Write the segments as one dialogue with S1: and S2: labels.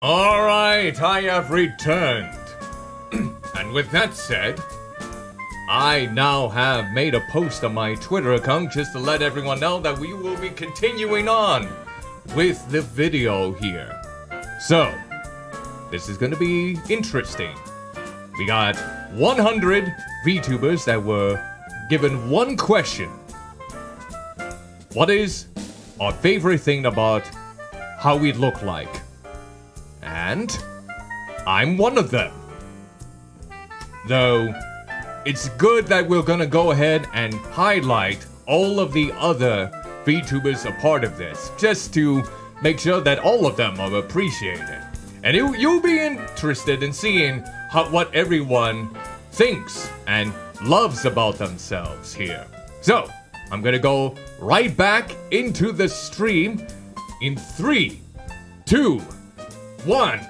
S1: Alright, I have returned. And with that said, I now have made a post on my Twitter account just to let everyone know that we will be continuing on with the video here. So, this is gonna be interesting. We got 100 Vtubers that were given one question. What is our favorite thing about how we look like? And I'm one of them. Though, it's good that we're gonna go ahead and highlight all of the other Vtubers a part of this, just to make sure that all of them are appreciated. And you'll be interested in seeing what everyone thinks and loves about themselves here. So, I'm gonna go right back into the stream in 3, 2, 1.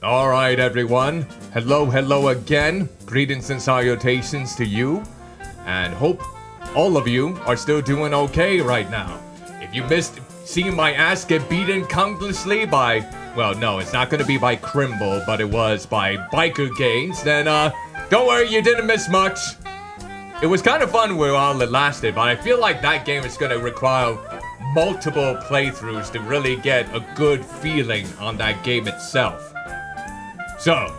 S1: Alright everyone, hello again. Greetings and salutations to you. And hope all of you are still doing okay right now. If you missed seeing my ass get beaten countlessly by, well no, it's not gonna be by Crimble, but it was by Biker Games, then don't worry, you didn't miss much. It was kind of fun while it lasted, but I feel like that game is gonna require multiple playthroughs to really get a good feeling on that game itself. So,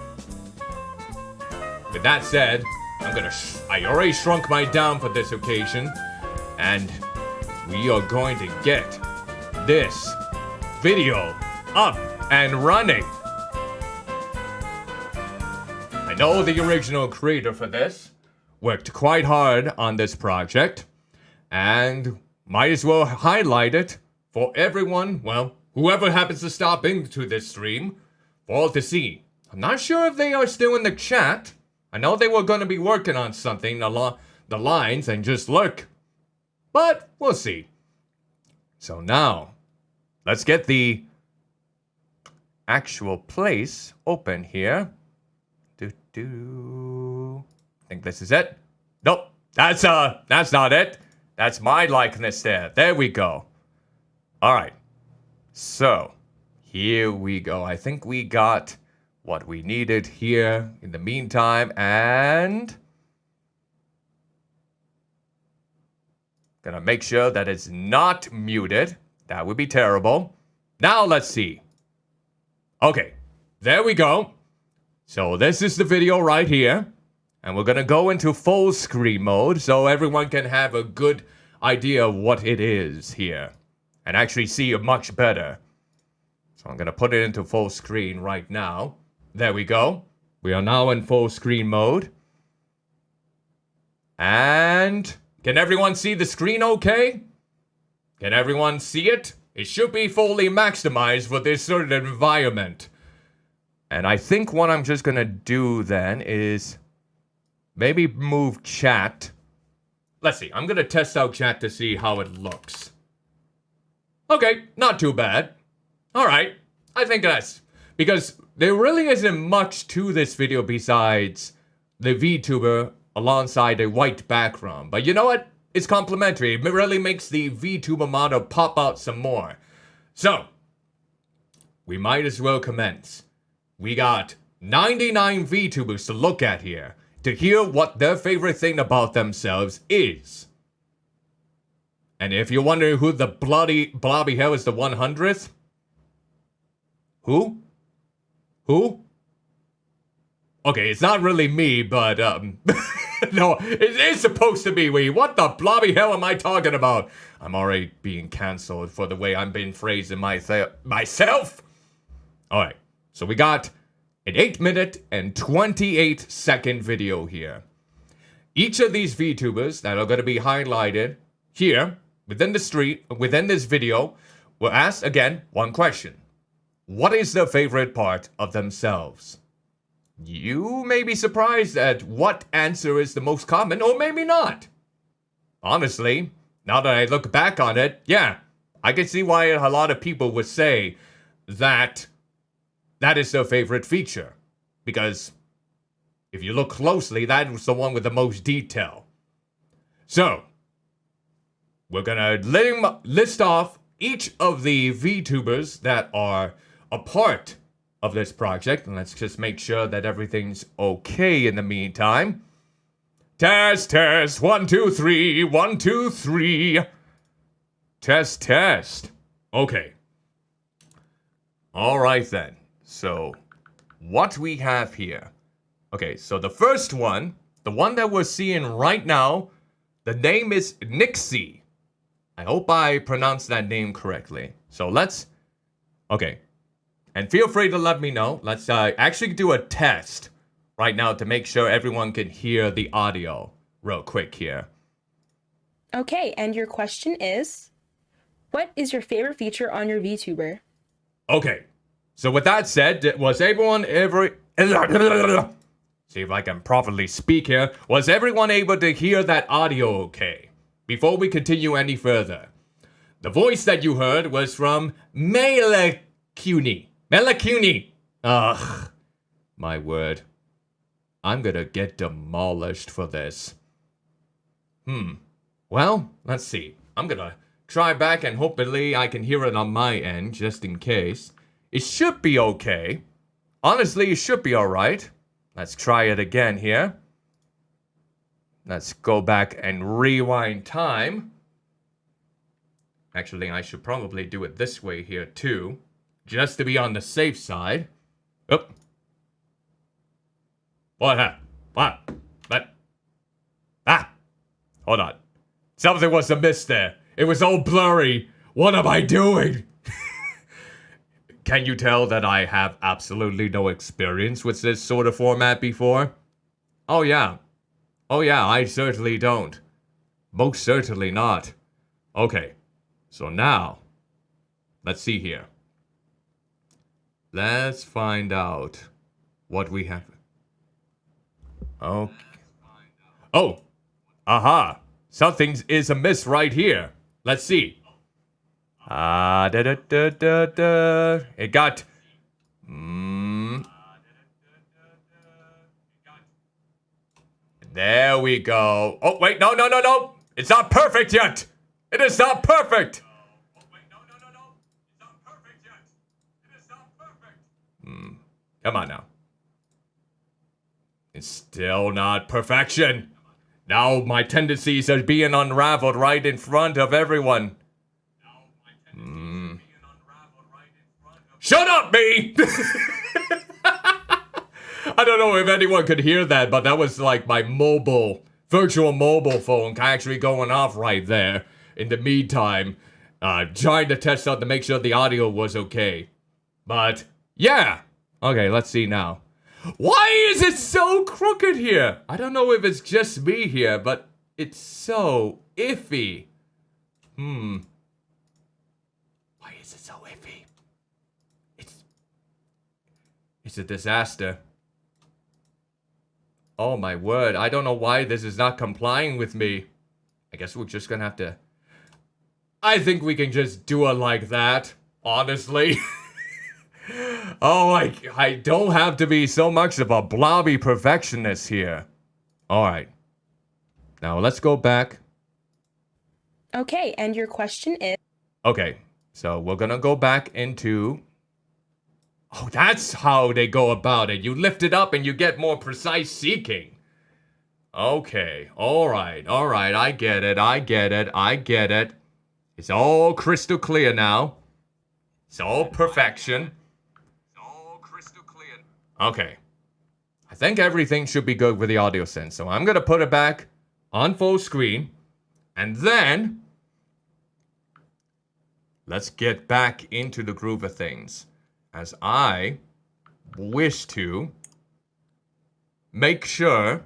S1: with that said, I already shrunk my down for this occasion, and we are going to get this video up and running. I know the original creator for this worked quite hard on this project, and might as well highlight it for everyone, well, whoever happens to stop into this stream, for all to see. I'm not sure if they are still in the chat. I know they were going to be working on something along the lines and just lurk. But we'll see. So now, let's get the actual place open here. I think this is it. Nope, that's not it. That's my likeness there. There we go. Alright. So, here we go. I think we got what we needed here in the meantime, and gonna make sure that it's not muted. That would be terrible. Now let's see. Okay, there we go. So this is the video right here. And we're gonna go into full screen mode so everyone can have a good idea of what it is here. And actually see it much better. So I'm gonna put it into full screen right now. There we go. We are now in full screen mode. And can everyone see the screen okay? Can everyone see it? It should be fully maximized for this sort of environment. And I think what I'm just gonna do then is maybe move chat. Let's see, I'm gonna test out chat to see how it looks. Okay, not too bad. Alright, I think that's... because there really isn't much to this video besides the VTuber alongside a white background. But you know what? It's complimentary. It really makes the VTuber model pop out some more. So, we might as well commence. We got 99 VTubers to look at here, to hear what their favorite thing about themselves is. And if you're wondering who the blobby hell is the 100th, who? Okay, it's not really me, but no, it is supposed to be we. What the blobby hell am I talking about? I'm already being cancelled for the way I'm being phrasing myself. Alright, so we got an 8-minute and 28-second video here. Each of these VTubers that are going to be highlighted here within this video will ask again one question. What is their favorite part of themselves? You may be surprised at what answer is the most common, or maybe not. Honestly, now that I look back on it, yeah, I can see why a lot of people would say that that is their favorite feature. Because if you look closely, that was the one with the most detail. So, we're gonna list off each of the VTubers that are a part of this project. And let's just make sure that everything's okay in the meantime. Test, test, 1, 2, 3, 1, 2, 3. Test, test. Okay. All right then. So, what we have here. Okay, so the first one, the one that we're seeing right now, the name is Nixie. I hope I pronounced that name correctly. So let's, okay. And feel free to let me know. Let's actually do a test right now to make sure everyone can hear the audio real quick here.
S2: Okay, and your question is, what is your favorite feature on your VTuber?
S1: Okay, so with that said, was everyone ever... See if I can properly speak here. Was everyone able to hear that audio okay? Before we continue any further. The voice that you heard was from Meilquii. Meilquii. Ugh. My word. I'm gonna get demolished for this. Well, let's see. I'm gonna try back and hopefully I can hear it on my end, just in case. It should be okay. Honestly, it should be alright. Let's try it again here. Let's go back and rewind time. Actually, I should probably do it this way here too. Just to be on the safe side. Oh. What happened? What? Ah! Hold on. Something was amiss there. It was all blurry. What am I doing? Can you tell that I have absolutely no experience with this sort of format before? Oh yeah. Oh yeah, I certainly don't. Most certainly not. Okay, so now, let's see here. Let's find out what we have. Okay. Oh, aha. Something is amiss right here. Let's see. It got... There we go. Oh, wait, no. It's not perfect yet. It is not perfect. Come on now. It's still not perfection. Now my tendencies are being unraveled right in front of everyone. Shut up, me! I don't know if anyone could hear that, but that was like my virtual mobile phone actually going off right there in the meantime, trying to test out to make sure the audio was okay. But, yeah. Okay, let's see now. Why is it so crooked here? I don't know if it's just me here, but it's so iffy. Why is it so iffy? It's a disaster. Oh my word, I don't know why this is not complying with me. I guess we're just gonna have to... I think we can just do it like that, honestly. Oh, I don't have to be so much of a blobby perfectionist here. Alright. Now let's go back.
S2: Okay, and your question is...
S1: Okay, so we're gonna go back into... Oh, that's how they go about it. You lift it up and you get more precise seeking. Okay, alright, I get it. It's all crystal clear now. It's all perfection. Okay. I think everything should be good with the audio sense, so I'm gonna put it back on full screen, and then let's get back into the groove of things, as I wish to make sure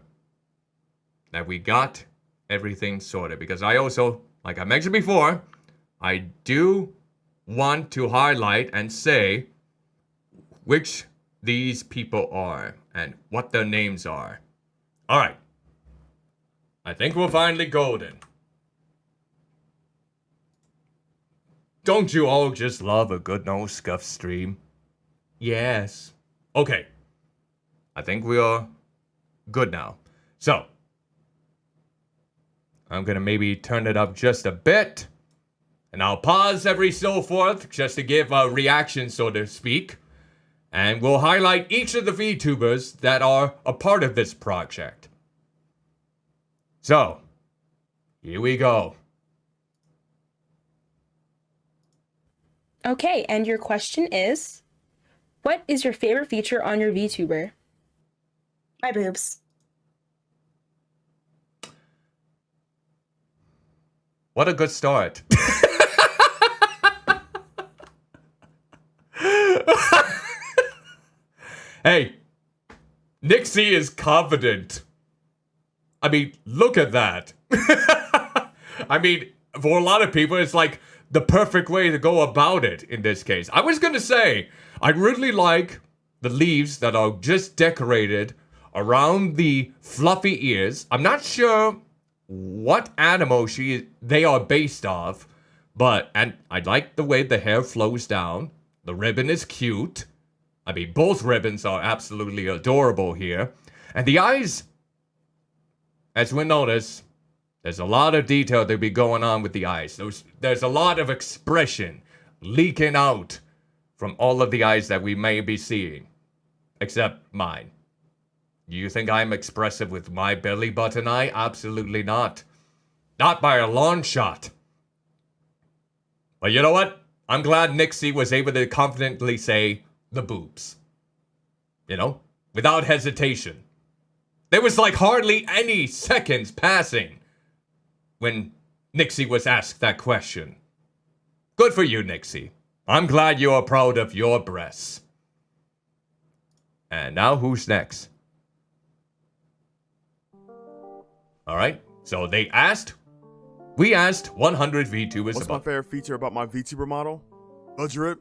S1: that we got everything sorted, because I also, like I mentioned before, I do want to highlight and say which these people are and what their names are. Alright. I think we're finally golden. Don't you all just love a good no scuff stream? Yes. Okay. I think we are good now. So, I'm gonna maybe turn it up just a bit. And I'll pause every so forth just to give a reaction, so to speak. And we'll highlight each of the VTubers that are a part of this project. So, here we go.
S2: Okay, and your question is, what is your favorite feature on your VTuber?
S3: My boobs.
S1: What a good start. Hey, Nixie is confident. I mean, look at that. I mean, for a lot of people, it's like the perfect way to go about it in this case. I was gonna say, I really like the leaves that are just decorated around the fluffy ears. I'm not sure what animal they are based off, and I like the way the hair flows down. The ribbon is cute. I mean, both ribbons are absolutely adorable here. And the eyes, as we notice, there's a lot of detail to be going on with the eyes. There's a lot of expression leaking out from all of the eyes that we may be seeing. Except mine. You think I'm expressive with my belly button eye? Absolutely not. Not by a long shot. But you know what? I'm glad Nixie was able to confidently say the boobs. You know? Without hesitation. There was like hardly any seconds passing when Nixie was asked that question. Good for you, Nixie. I'm glad you are proud of your breasts. And now who's next? Alright, so we asked 100 VTubers
S4: What's my favorite feature about my VTuber model? The drip.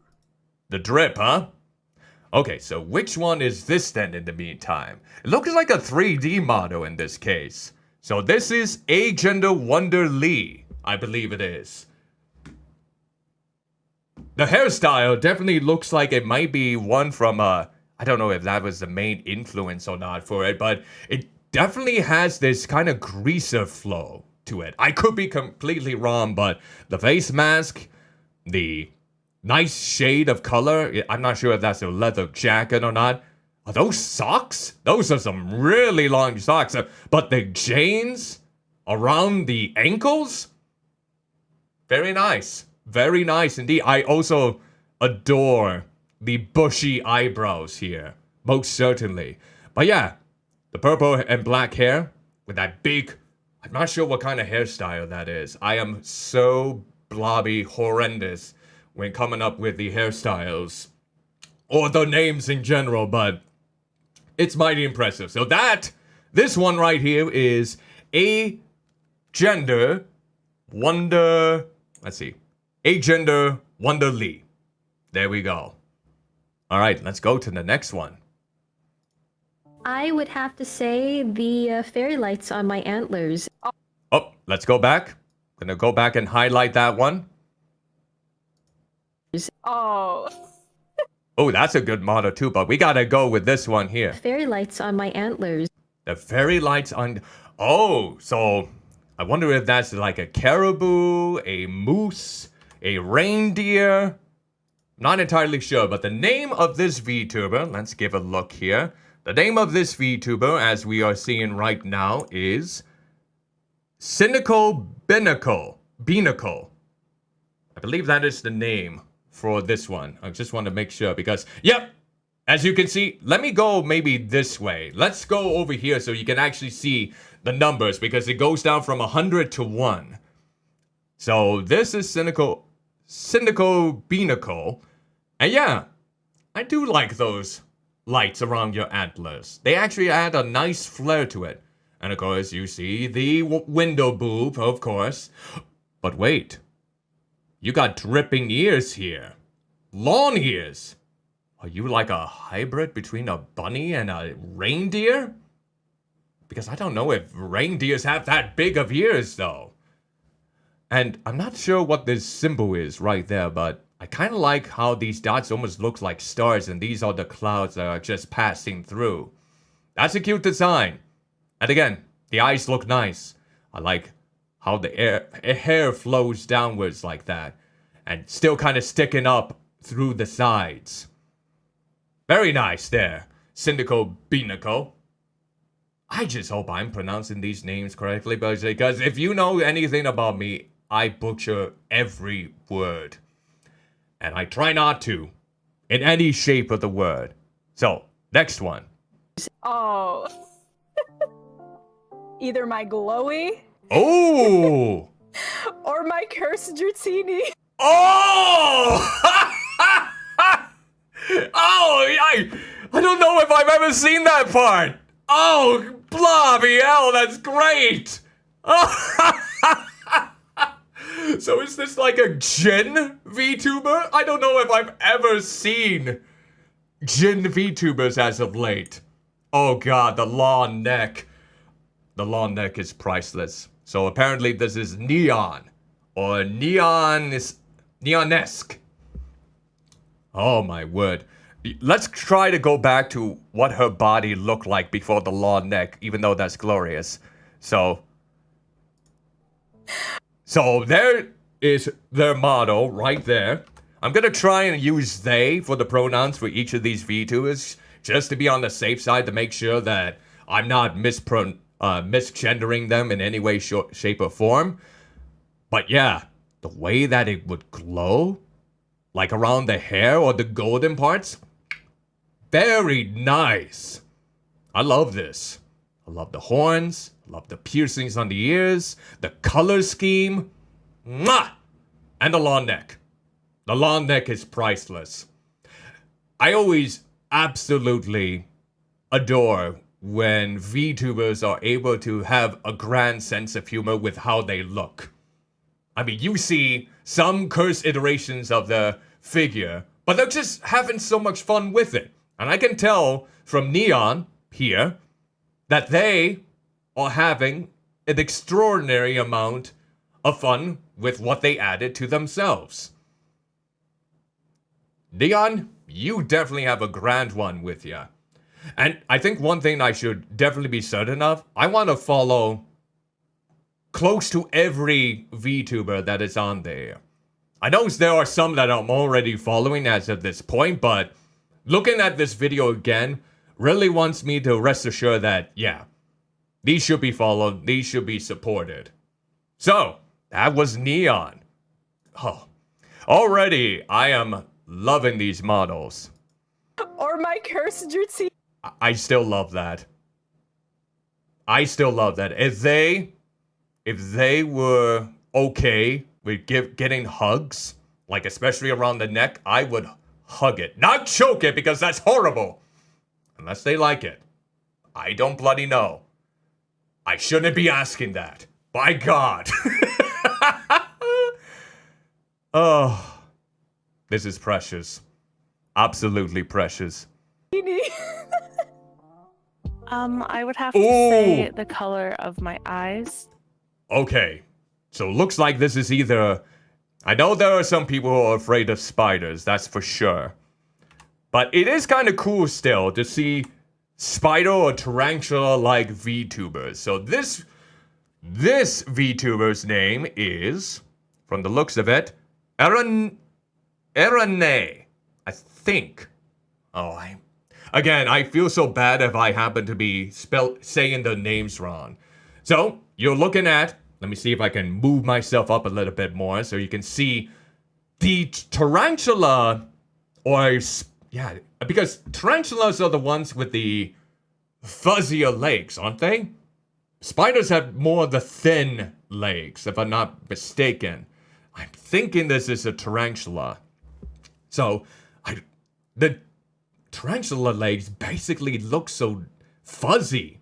S1: The drip, huh? Okay, so which one is this then in the meantime? It looks like a 3D model in this case. So this is Agender Wonder Lee, I believe it is. The hairstyle definitely looks like it might be one from I don't know if that was the main influence or not for it, but it definitely has this kind of greaser flow to it. I could be completely wrong, but the face mask, the nice shade of color, I'm not sure if that's a leather jacket or not. Are those socks? Those are some really long socks. But the chains around the ankles? Very nice. Very nice indeed. I also adore the bushy eyebrows here. Most certainly. But yeah, the purple and black hair with that big, I'm not sure what kind of hairstyle that is. I am so blobby horrendous when coming up with the hairstyles or the names in general, but it's mighty impressive. So this one right here is Agender Wonder Lee. There we go. All right, let's go to the next one.
S5: I would have to say the fairy lights on my antlers.
S1: Oh, let's go back. Gonna go back and highlight that one.
S3: Oh.
S1: Oh, that's a good motto too, but we gotta go with this one here.
S5: Fairy lights on my antlers.
S1: The fairy lights on... Oh, so I wonder if that's like a caribou, a moose, a reindeer. Not entirely sure, but the name of this VTuber, let's give a look here. The name of this VTuber, as we are seeing right now, is Cynical Beanicle. I believe that is the name for this one. I just want to make sure because, yep, as you can see, let me go maybe this way. Let's go over here so you can actually see the numbers because it goes down from 100 to 1. So this is Cynical Beanicle. And yeah, I do like those lights around your antlers. They actually add a nice flair to it. And of course, you see the window boob, of course. But wait. You got dripping ears here. Long ears. Are you like a hybrid between a bunny and a reindeer? Because I don't know if reindeers have that big of ears, though. And I'm not sure what this symbol is right there, but I kind of like how these dots almost look like stars, and these are the clouds that are just passing through. That's a cute design. And again, the eyes look nice. I like how the hair flows downwards like that. and still kind of sticking up through the sides. Very nice there, Syndico Binico. I just hope I'm pronouncing these names correctly, because if you know anything about me, I butcher every word. And I try not to, in any shape of the word. So, next one.
S3: Oh. Either my glowy
S1: Oh!
S3: or my cursed Dratini.
S1: Oh! Oh, I don't know if I've ever seen that part. Oh, bloody hell, that's great. So is this like a Jin VTuber? I don't know if I've ever seen Jin VTubers as of late. Oh god, the long neck. The long neck is priceless. So apparently this is neon. Or neonesque. Oh my word. Let's try to go back to what her body looked like before the long neck, even though that's glorious. So there is their model right there. I'm gonna try and use they for the pronouns for each of these VTubers, just to be on the safe side, to make sure that I'm not misgendering them in any way, shape, or form. But yeah, the way that it would glow, like around the hair or the golden parts, very nice. I love this. I love the horns. I love the piercings on the ears. The color scheme. Mwah! And the long neck. The long neck is priceless. I always absolutely adore when VTubers are able to have a grand sense of humor with how they look. I mean, you see some cursed iterations of the figure, but they're just having so much fun with it. And I can tell from Neon here that they are having an extraordinary amount of fun with what they added to themselves. Neon, you definitely have a grand one with you. And I think one thing I should definitely be certain of, I want to follow close to every VTuber that is on there. I know there are some that I'm already following as of this point, but looking at this video again really wants me to rest assured that, yeah, these should be followed, these should be supported. So, that was Neon. Oh, already I am loving these models.
S3: Or my cursed Dratini.
S1: I still love that. I still love that. If they were okay with getting hugs, like especially around the neck, I would hug it. Not choke it, because that's horrible. Unless they like it. I don't bloody know. I shouldn't be asking that. By God. Oh, this is precious. Absolutely precious.
S6: I would have to say the color of my eyes.
S1: Okay, so looks like this is either... I know there are some people who are afraid of spiders, that's for sure. But it is kind of cool still to see spider or tarantula-like VTubers. So this VTuber's name is, from the looks of it, Erane, I think. Oh, Again, I feel so bad if I happen to be saying the names wrong. So, you're looking at... Let me see if I can move myself up a little bit more so you can see the tarantula, or... Yeah, because tarantulas are the ones with the fuzzier legs, aren't they? Spiders have more of the thin legs, if I'm not mistaken. I'm thinking this is a tarantula. So, the tarantula legs basically look so fuzzy.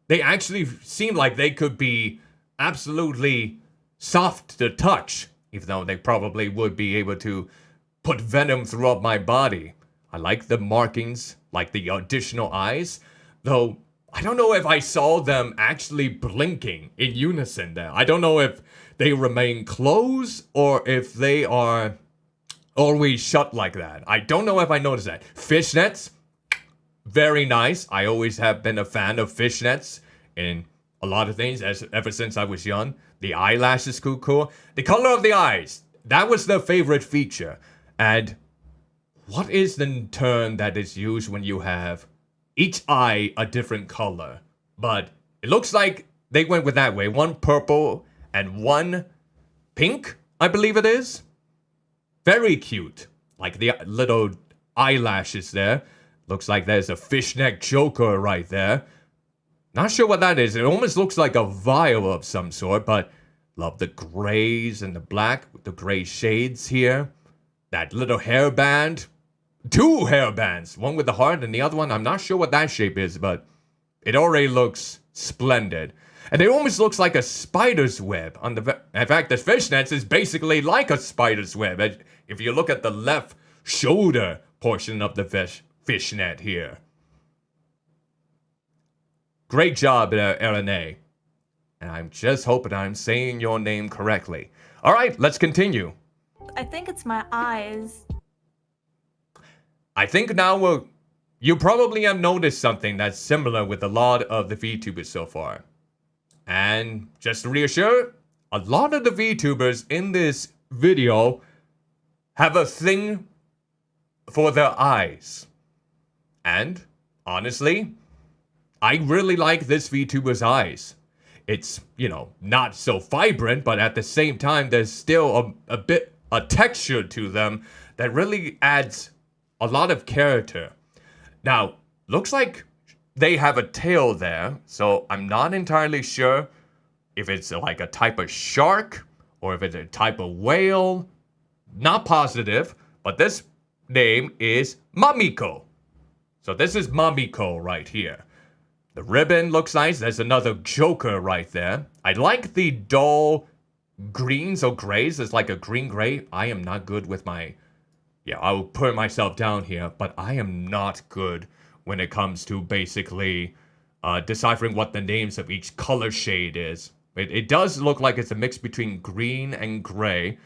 S1: They actually seem like they could be absolutely soft to touch, even though they probably would be able to put venom throughout my body. I like the markings, like the additional eyes, though I don't know if I saw them actually blinking in unison there. I don't know if they remain closed or if they are always shut like that. I don't know if I noticed that. Fishnets, very nice. I always have been a fan of fishnets in a lot of things ever since I was young. The eyelashes cool. The color of the eyes, that was their favorite feature. And what is the term that is used when you have each eye a different color? But it looks like they went with that way. One purple and one pink, I believe it is. Very cute. Like the little eyelashes there. Looks like there's a fishnet joker right there. Not sure what that is. It almost looks like a vial of some sort, but love the grays and the black with the gray shades here. That little hairband. 2 hairbands. One with the heart and the other one, I'm not sure what that shape is, but it already looks splendid. And it almost looks like a spider's web. In fact, the fishnets is basically like a spider's web. If you look at the left shoulder portion of the fishnet here. Great job, Erene. And I'm just hoping I'm saying your name correctly. All right, let's continue.
S7: I think it's my eyes.
S1: I think now you probably have noticed something that's similar with a lot of the VTubers so far. And just to reassure, a lot of the VTubers in this video have a thing for their eyes. And honestly, I really like this VTuber's eyes. It's, not so vibrant, but at the same time, there's still a texture to them that really adds a lot of character. Now, looks like they have a tail there, so I'm not entirely sure if it's like a type of shark or if it's a type of whale. Not positive, but this name is Mamiko. So this is Mamiko right here. The ribbon looks nice. There's another joker right there. I like the dull greens or grays. It's like a green-gray. I am not good with my... Yeah, I'll put myself down here, but I am not good when it comes to basically deciphering what the names of each color shade is. It does look like it's a mix between green and gray.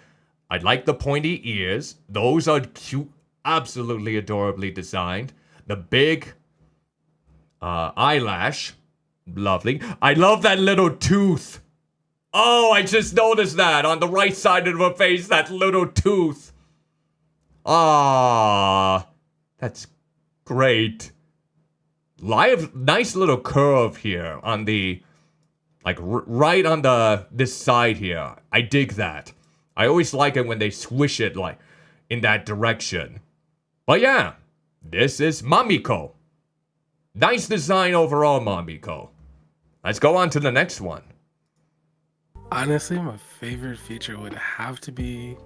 S1: I like the pointy ears. Those are cute, absolutely adorably designed. The big eyelash, lovely. I love that little tooth. Oh, I just noticed that on the right side of her face, that little tooth. Ah, that's great. Nice little curve here on the, right on this side here. I dig that. I always like it when they swish it in that direction. But yeah, this is Mamiko. Nice design overall, Mamiko. Let's go on to the next one.
S8: Honestly, my favorite feature would have to be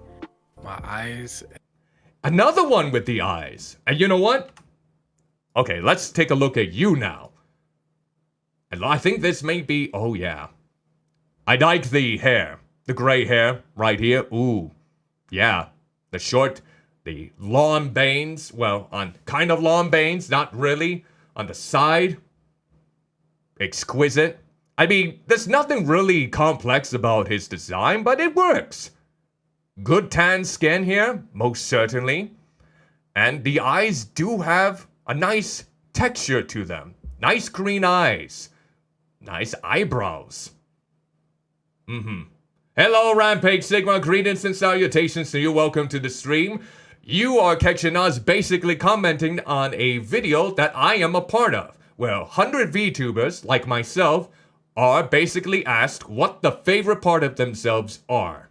S8: my eyes.
S1: Another one with the eyes. And you know what? Okay, let's take a look at you now. And I think this may be... Oh, yeah. I like the hair. The gray hair right here. Ooh. Yeah. The long bangs. Well, on kind of long bangs. Not really. On the side. Exquisite. I mean, there's nothing really complex about his design, but it works. Good tan skin here, most certainly. And the eyes do have a nice texture to them. Nice green eyes. Nice eyebrows. Hello, Rampage Sigma. Greetings and salutations to you. Welcome to the stream. You are catching us basically commenting on a video that I am a part of, where 100 VTubers, like myself, are basically asked what the favorite part of themselves are.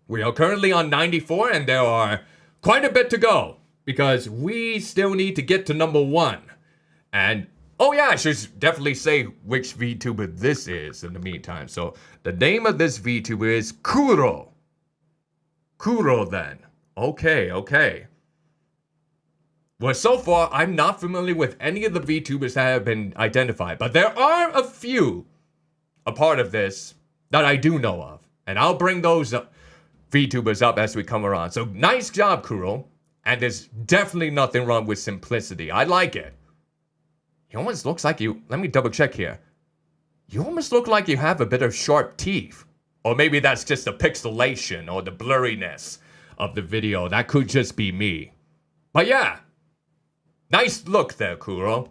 S1: We are currently on 94, and there are quite a bit to go, because we still need to get to number 1. And, oh yeah, I should definitely say which VTuber this is in the meantime. So, the name of this VTuber is Kuro. Kuro, then. Okay. Well, so far, I'm not familiar with any of the VTubers that have been identified, but there are a few a part of this that I do know of, and I'll bring those VTubers up as we come around. So, nice job, Kuro, and there's definitely nothing wrong with simplicity. I like it. He almost looks like you... Let me double check here. You almost look like you have a bit of sharp teeth. Or maybe that's just the pixelation or the blurriness of the video. That could just be me. But yeah. Nice look there, Kuro.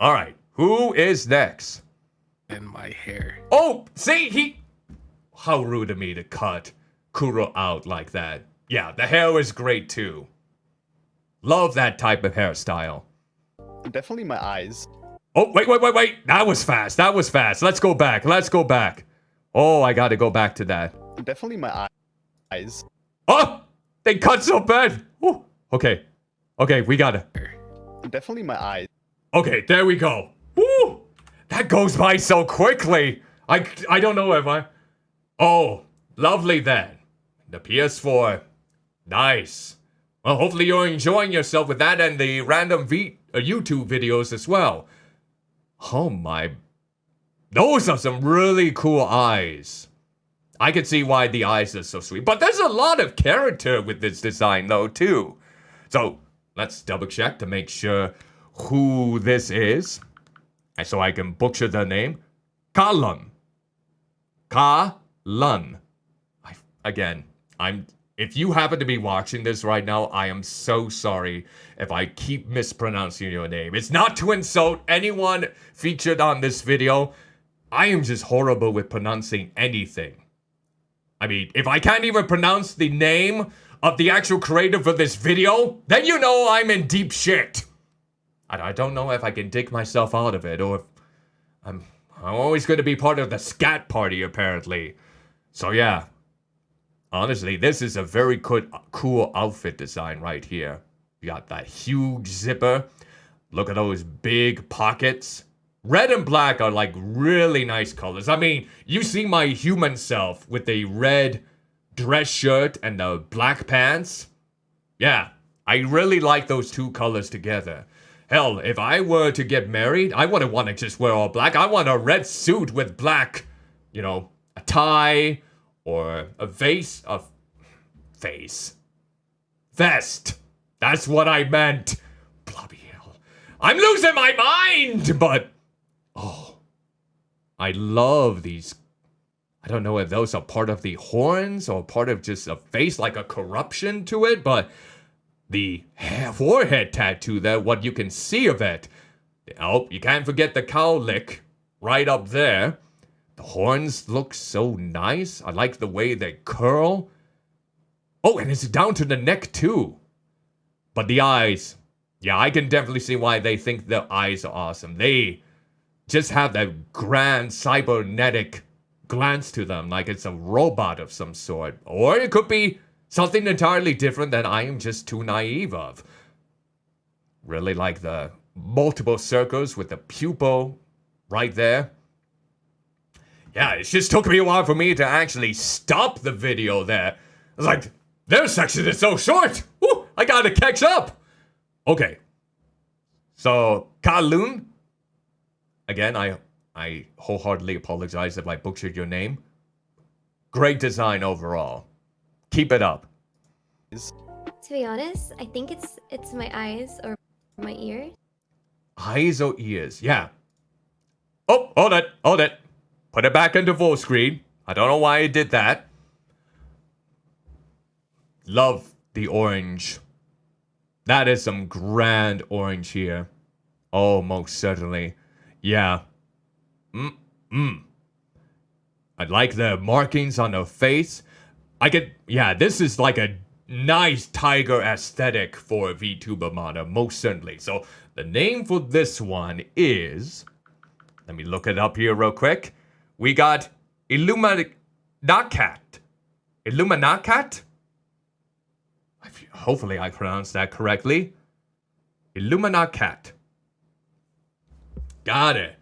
S1: Alright, who is next?
S8: And my hair.
S1: Oh, see, how rude of me to cut Kuro out like that. Yeah, the hair is great too. Love that type of hairstyle.
S9: Definitely my eyes.
S1: Oh, wait. That was fast. Let's go back. Oh, I gotta go back to that.
S9: Definitely my eyes.
S1: Oh, they cut so bad. Ooh, okay, we got it.
S9: Definitely my eyes.
S1: Okay, there we go. Woo! That goes by so quickly. I don't know if I... Oh, lovely then. The PS4. Nice. Well, hopefully you're enjoying yourself with that and the random YouTube videos as well. Oh my... Those are some really cool eyes. I can see why the eyes are so sweet. But there's a lot of character with this design though, too. So, let's double check to make sure who this is. And so I can butcher the name. Kalun. If you happen to be watching this right now, I am so sorry if I keep mispronouncing your name. It's not to insult anyone featured on this video. I am just horrible with pronouncing anything. I mean, if I can't even pronounce the name of the actual creator for this video, then you know I'm in deep shit. I don't know if I can dig myself out of it, or if I'm always going to be part of the scat party, apparently. So yeah, honestly, this is a very cool outfit design right here. You got that huge zipper. Look at those big pockets. Red and black are like really nice colors. I mean, you see my human self with the red dress shirt and the black pants. Yeah, I really like those two colors together. Hell, if I were to get married, I wouldn't want to just wear all black. I want a red suit with black, a tie or a vest. That's what I meant. Bloody hell. I'm losing my mind, but... Oh, I love these. I don't know if those are part of the horns or part of just a face, like a corruption to it, but the forehead tattoo there, what you can see of it. Oh, you can't forget the cowlick right up there. The horns look so nice. I like the way they curl. Oh, and it's down to the neck too. But the eyes, yeah, I can definitely see why they think the eyes are awesome. They just have that grand cybernetic glance to them, like it's a robot of some sort. Or it could be something entirely different that I am just too naive of. Really like the multiple circles with the pupil right there. Yeah, it just took me a while for me to actually stop the video there. I was like, their section is so short. Woo, I gotta catch up. Okay. So, Kalun. Again, I wholeheartedly apologize if I butchered your name. Great design overall. Keep it up.
S10: To be honest, I think it's my eyes or my ears.
S1: Eyes or ears, yeah. Oh, hold it. Put it back into full screen. I don't know why I did that. Love the orange. That is some grand orange here. Oh, most certainly. Yeah. I like the markings on her face. This is like a nice tiger aesthetic for a VTuber model, most certainly. So the name for this one is, let me look it up here real quick. We got Illuminacat. Hopefully I pronounced that correctly. Illuminacat. Got it.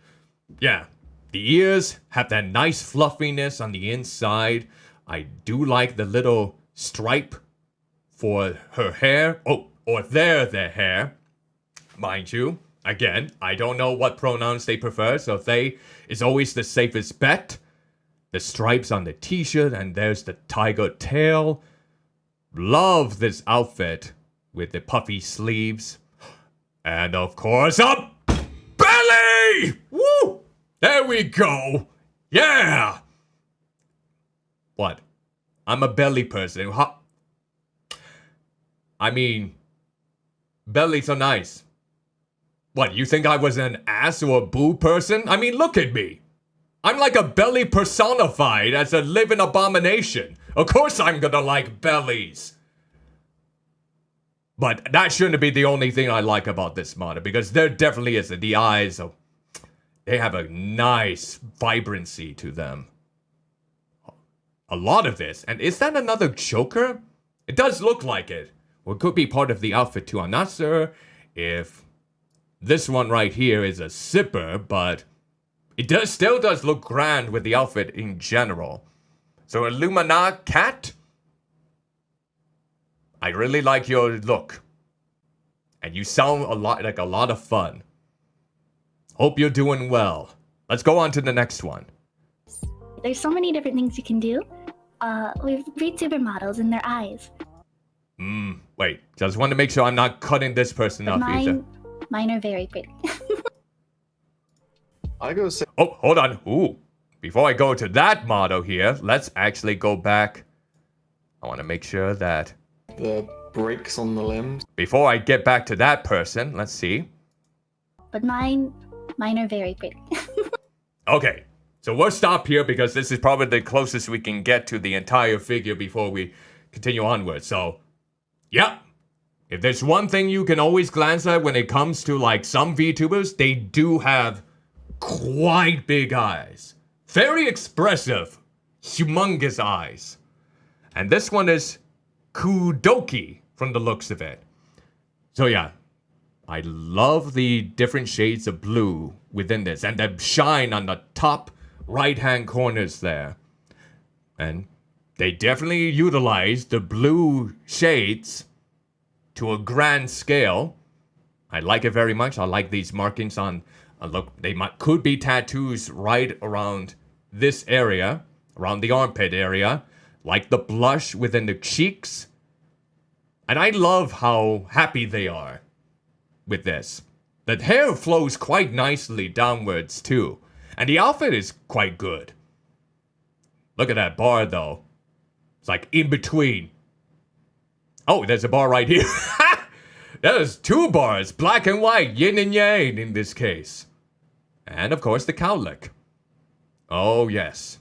S1: Yeah, the ears have that nice fluffiness on the inside. I do like the little stripe for her hair. Oh, or their hair. Mind you, again, I don't know what pronouns they prefer, so they is always the safest bet. The stripes on the t-shirt, and there's the tiger tail. Love this outfit with the puffy sleeves. And of course, a belly! Woo! There we go. Yeah! What? I'm a belly person. I mean, bellies are nice. What, you think I was an ass or a boo person? I mean, look at me. I'm like a belly personified as a living abomination. Of course I'm gonna like bellies. But that shouldn't be the only thing I like about this model, because there definitely is the eyes. They have a nice vibrancy to them. A lot of this. And is that another choker? It does look like it. Or it could be part of the outfit too. I'm not sure if this one right here is a zipper, but it still does look grand with the outfit in general. So Illumina Cat, I really like your look. And you sound a lot of fun. Hope you're doing well. Let's go on to the next one.
S11: There's so many different things you can do. We have Vtuber models in their eyes.
S1: Wait. Just want to make sure I'm not cutting this person
S11: But
S1: off either.
S11: mine are very pretty.
S9: I go say.
S1: Oh, hold on. Ooh. Before I go to that model here, let's actually go back. I want to make sure that
S12: the breaks on the limbs.
S1: Before I get back to that person, let's see.
S11: But mine are very pretty.
S1: Okay. So we'll stop here because this is probably the closest we can get to the entire figure before we continue onward. So, yeah. If there's one thing you can always glance at when it comes to like some VTubers, they do have quite big eyes. Very expressive, humongous eyes. And this one is Kudoki from the looks of it. So yeah, I love the different shades of blue within this and the shine on the top right-hand corners there. And they definitely utilize the blue shades to a grand scale. I like it very much. I like these markings on, look, could be tattoos right around this area, around the armpit area, like the blush within the cheeks. And I love how happy they are with this. The hair flows quite nicely downwards too. And the outfit is quite good. Look at that bar though. It's like in between. Oh, there's a bar right here. There's two bars, black and white, yin and yang in this case. And of course the cowlick. Oh yes.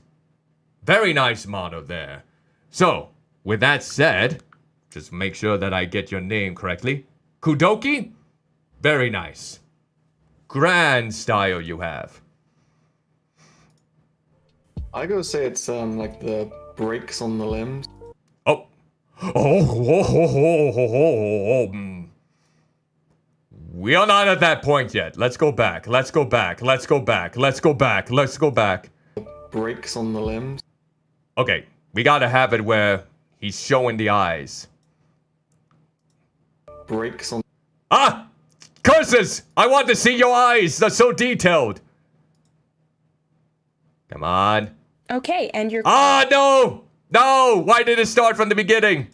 S1: Very nice motto there. So, with that said, just make sure that I get your name correctly. Kudoki? Very nice. Grand style you have.
S12: I go say it's like the breaks on the limbs.
S1: Oh. We are not at that point yet. Let's go back. Let's go back. Let's go back. Let's go back. Let's go back.
S12: Breaks on the limbs.
S1: Okay, we gotta have it where he's showing the eyes.
S12: Breaks on.
S1: Ah! Curses! I want to see your eyes! They're so detailed! Come on.
S2: Okay, and your...
S1: Ah, no! No! Why did it start from the beginning?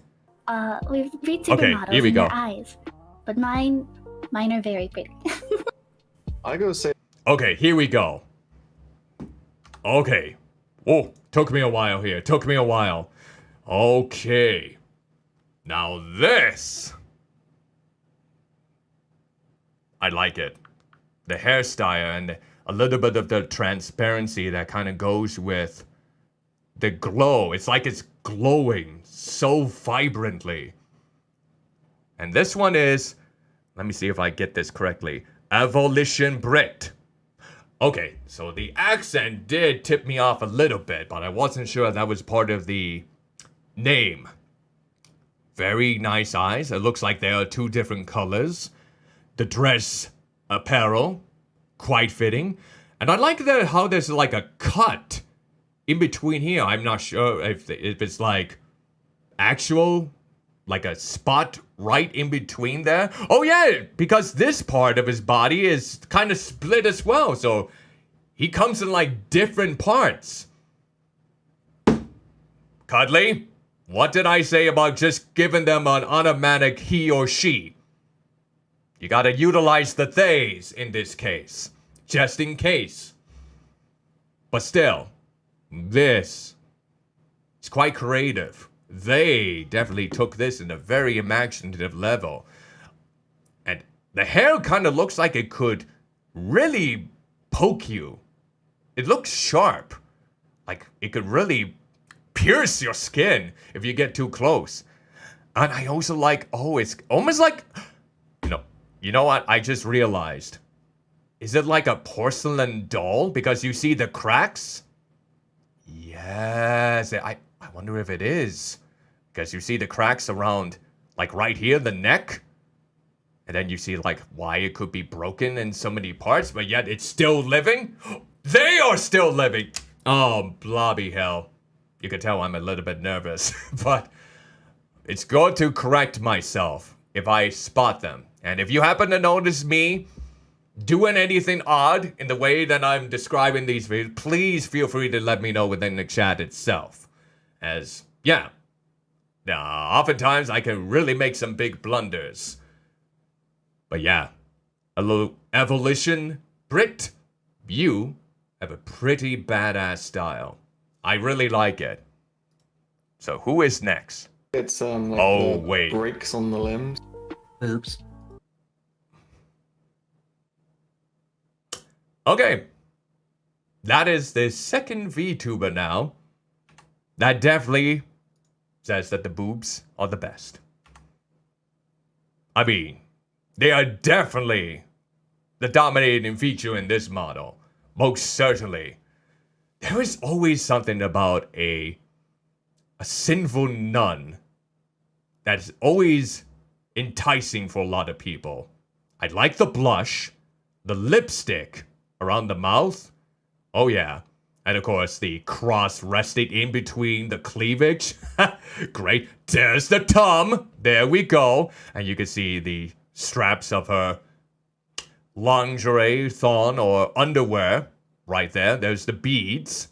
S11: We have Vtuber models
S1: here we
S11: in
S1: go.
S11: their eyes. But mine are very pretty.
S12: I go say.
S1: Okay, here we go. Okay. Oh, took me a while here. Took me a while. Okay. Now this. I like it. The hairstyle and a little bit of the transparency that kind of goes with the glow. It's like it's glowing so vibrantly. And this one is, let me see if I get this correctly, Avolition Brit. Okay, so the accent did tip me off a little bit, but I wasn't sure that was part of the name. Very nice eyes. It looks like there are two different colors. The dress apparel, quite fitting. And I like how there's like a cut in between here. I'm not sure if it's like actual, like a spot right in between there. Oh yeah, because this part of his body is kind of split as well. So he comes in like different parts. Cuddly, what did I say about just giving them an automatic he or she? You gotta utilize the theys in this case, just in case. But still, this is quite creative. They definitely took this in a very imaginative level. And the hair kind of looks like it could really poke you. It looks sharp. Like it could really pierce your skin if you get too close. And I also like, it's almost like, you know what? I just realized. Is it like a porcelain doll? Because you see the cracks? Yes, I wonder if it is. Because you see the cracks around, like right here, the neck. And then you see like why it could be broken in so many parts, but yet it's still living. They are still living. Oh, blobby hell. You can tell I'm a little bit nervous, but it's good to correct myself if I spot them. And if you happen to notice me doing anything odd in the way that I'm describing these videos, please feel free to let me know within the chat itself. As, yeah, oftentimes I can really make some big blunders. But yeah, a little evolution. Brit, you have a pretty badass style. I really like it. So who is next?
S12: It's like
S1: oh,
S12: the
S1: wait.
S12: breaks on the limbs.
S13: Oops.
S1: Okay. That is the second VTuber now. That definitely says that the boobs are the best. I mean, they are definitely the dominating feature in this model. Most certainly. There is always something about a sinful nun that's always enticing for a lot of people. I like the blush, the lipstick around the mouth. Oh yeah. And of course, the cross resting in between the cleavage. Great. There's the tum. There we go. And you can see the straps of her lingerie, thong, or underwear right there. There's the beads.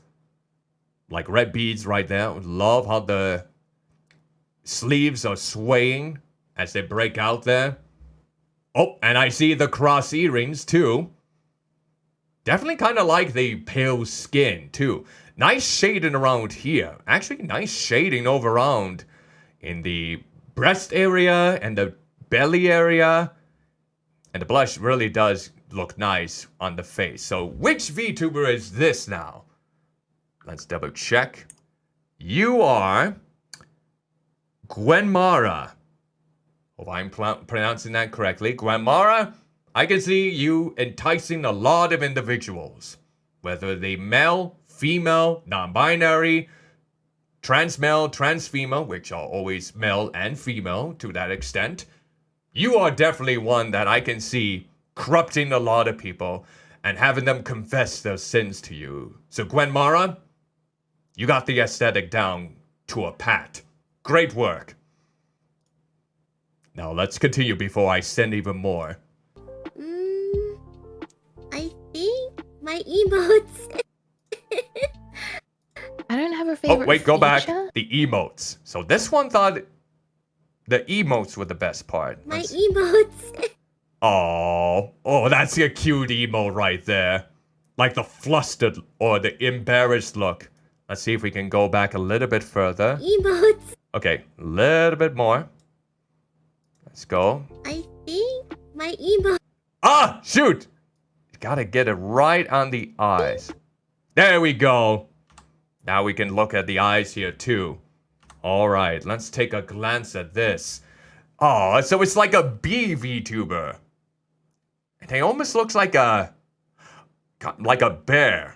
S1: Like red beads right there. Love how the sleeves are swaying as they break out there. Oh, and I see the cross earrings too. Definitely kind of like the pale skin too. Nice shading around here. Actually, nice shading over around in the breast area and the belly area. And the blush really does look nice on the face. So which VTuber is this now? Let's double check. You are Gwenmara. Hope I'm pronouncing that correctly. Gwenmara, I can see you enticing a lot of individuals. Whether they male, female, non-binary, trans male, trans female, which are always male and female to that extent. You are definitely one that I can see corrupting a lot of people and having them confess their sins to you. So Gwenmara, you got the aesthetic down to a pat. Great work. Now let's continue before I send even more.
S10: I think my emotes.
S5: I don't have a favorite.
S1: Oh, wait, go back.
S5: feature.
S1: The emotes. So this one thought the emotes were the best part.
S10: My emotes.
S1: Oh, that's a cute emo right there. Like the flustered or the embarrassed look. Let's see if we can go back a little bit further.
S10: Emotes.
S1: Okay, a little bit more. Let's go.
S10: I think my emotes.
S1: Ah, shoot! Gotta get it right on the eyes. There we go. Now we can look at the eyes here too. All right, let's take a glance at this. Oh, so it's like a bee VTuber. And it almost looks like a bear.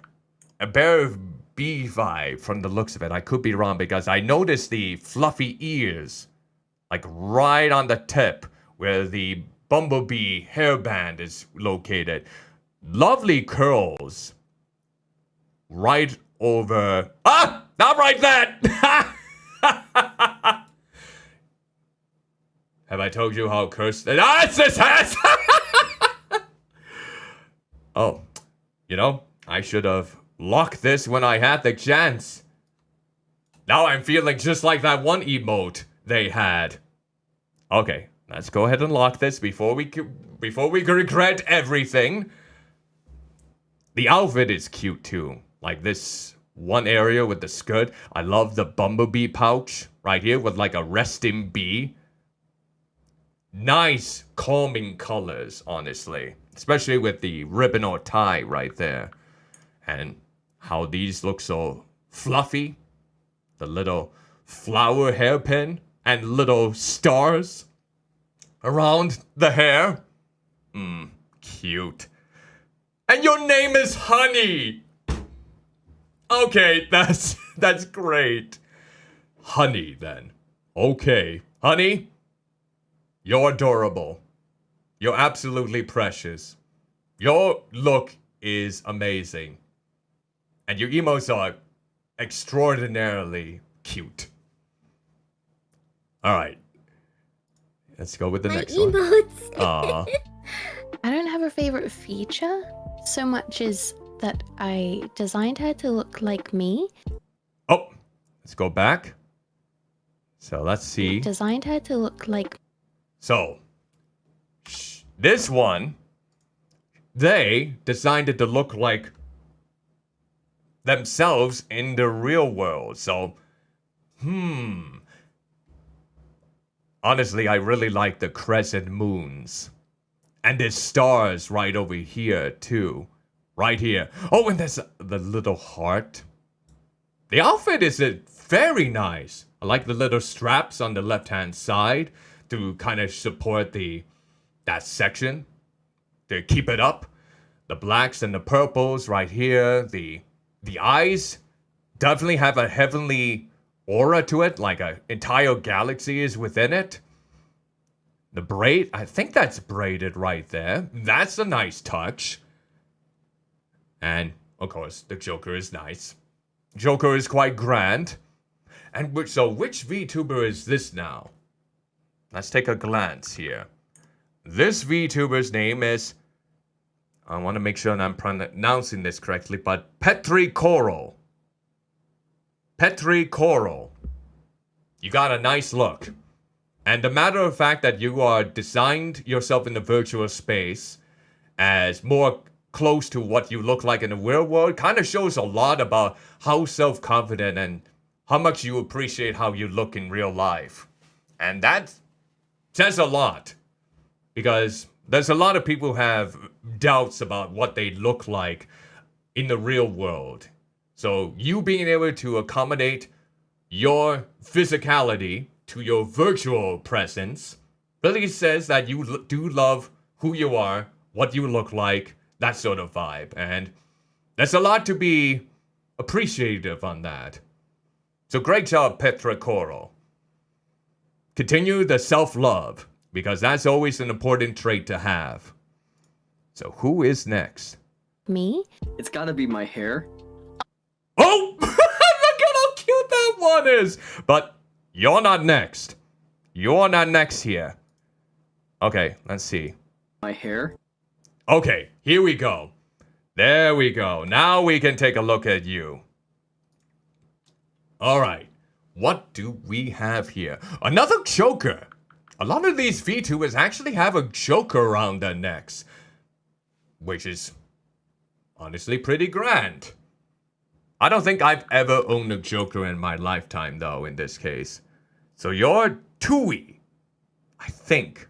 S1: A bear of bee vibe from the looks of it. I could be wrong because I noticed the fluffy ears. Like right on the tip where the bumblebee hairband is located. Lovely curls. Right over... Ah! Not right that! Have I told you how cursed... Ah, it's this ass! Oh, you know, I should have locked this when I had the chance. Now I'm feeling just like that one emote they had. Okay, let's go ahead and lock this before we regret everything. The outfit is cute too. Like this one area with the skirt. I love the bumblebee pouch right here with like a resting bee. Nice calming colors, honestly. Especially with the ribbon or tie right there. And how these look so fluffy. the little flower hairpin and little stars around the hair. Cute. And your name is Honey. Okay, that's great. Honey, then. Okay. Honey, you're adorable. You're absolutely precious. Your look is amazing. And your emotes are extraordinarily cute. Alright. Let's go with the next one.
S10: Emotes.
S1: Aw.
S5: I don't have a favorite feature so much as that I designed her to look like me.
S1: Oh, let's go back. So let's see.
S5: Designed her to look like.
S1: So, this one, they designed it to look like themselves in the real world. So, honestly, I really like the crescent moons. And there's stars right over here, too. Right here. Oh, and there's the little heart. The outfit is very nice. I like the little straps on the left-hand side to kind of support that section. To keep it up. The blacks and the purples right here. The eyes definitely have a heavenly aura to it. Like an entire galaxy is within it. The braid, I think that's braided right there. That's a nice touch. And, of course, the Joker is nice. Joker is quite grand. And so which VTuber is this now? Let's take a glance here. This VTuber's name is, I want to make sure I'm pronouncing this correctly, but Petricoro. Petricoro. You got a nice look. And the matter of fact that you are designed yourself in the virtual space as more close to what you look like in the real world kind of shows a lot about how self-confident and how much you appreciate how you look in real life. And that says a lot. Because there's a lot of people who have doubts about what they look like in the real world. So you being able to accommodate your physicality to your virtual presence really says that you do love who you are, what you look like, that sort of vibe. And there's a lot to be appreciative on that. So great job, Petricoro. Continue the self-love, because that's always an important trait to have. So who is next?
S5: Me?
S13: It's gotta be my hair.
S1: Oh! Look at how cute that one is! But you're not next. You're not next here. Okay, let's see.
S13: My hair?
S1: Okay, here we go. There we go. Now we can take a look at you. Alright, what do we have here? Another choker. A lot of these VTubers actually have a choker around their necks. Which is honestly pretty grand. I don't think I've ever owned a joker in my lifetime, though, in this case. So you're Tui. I think.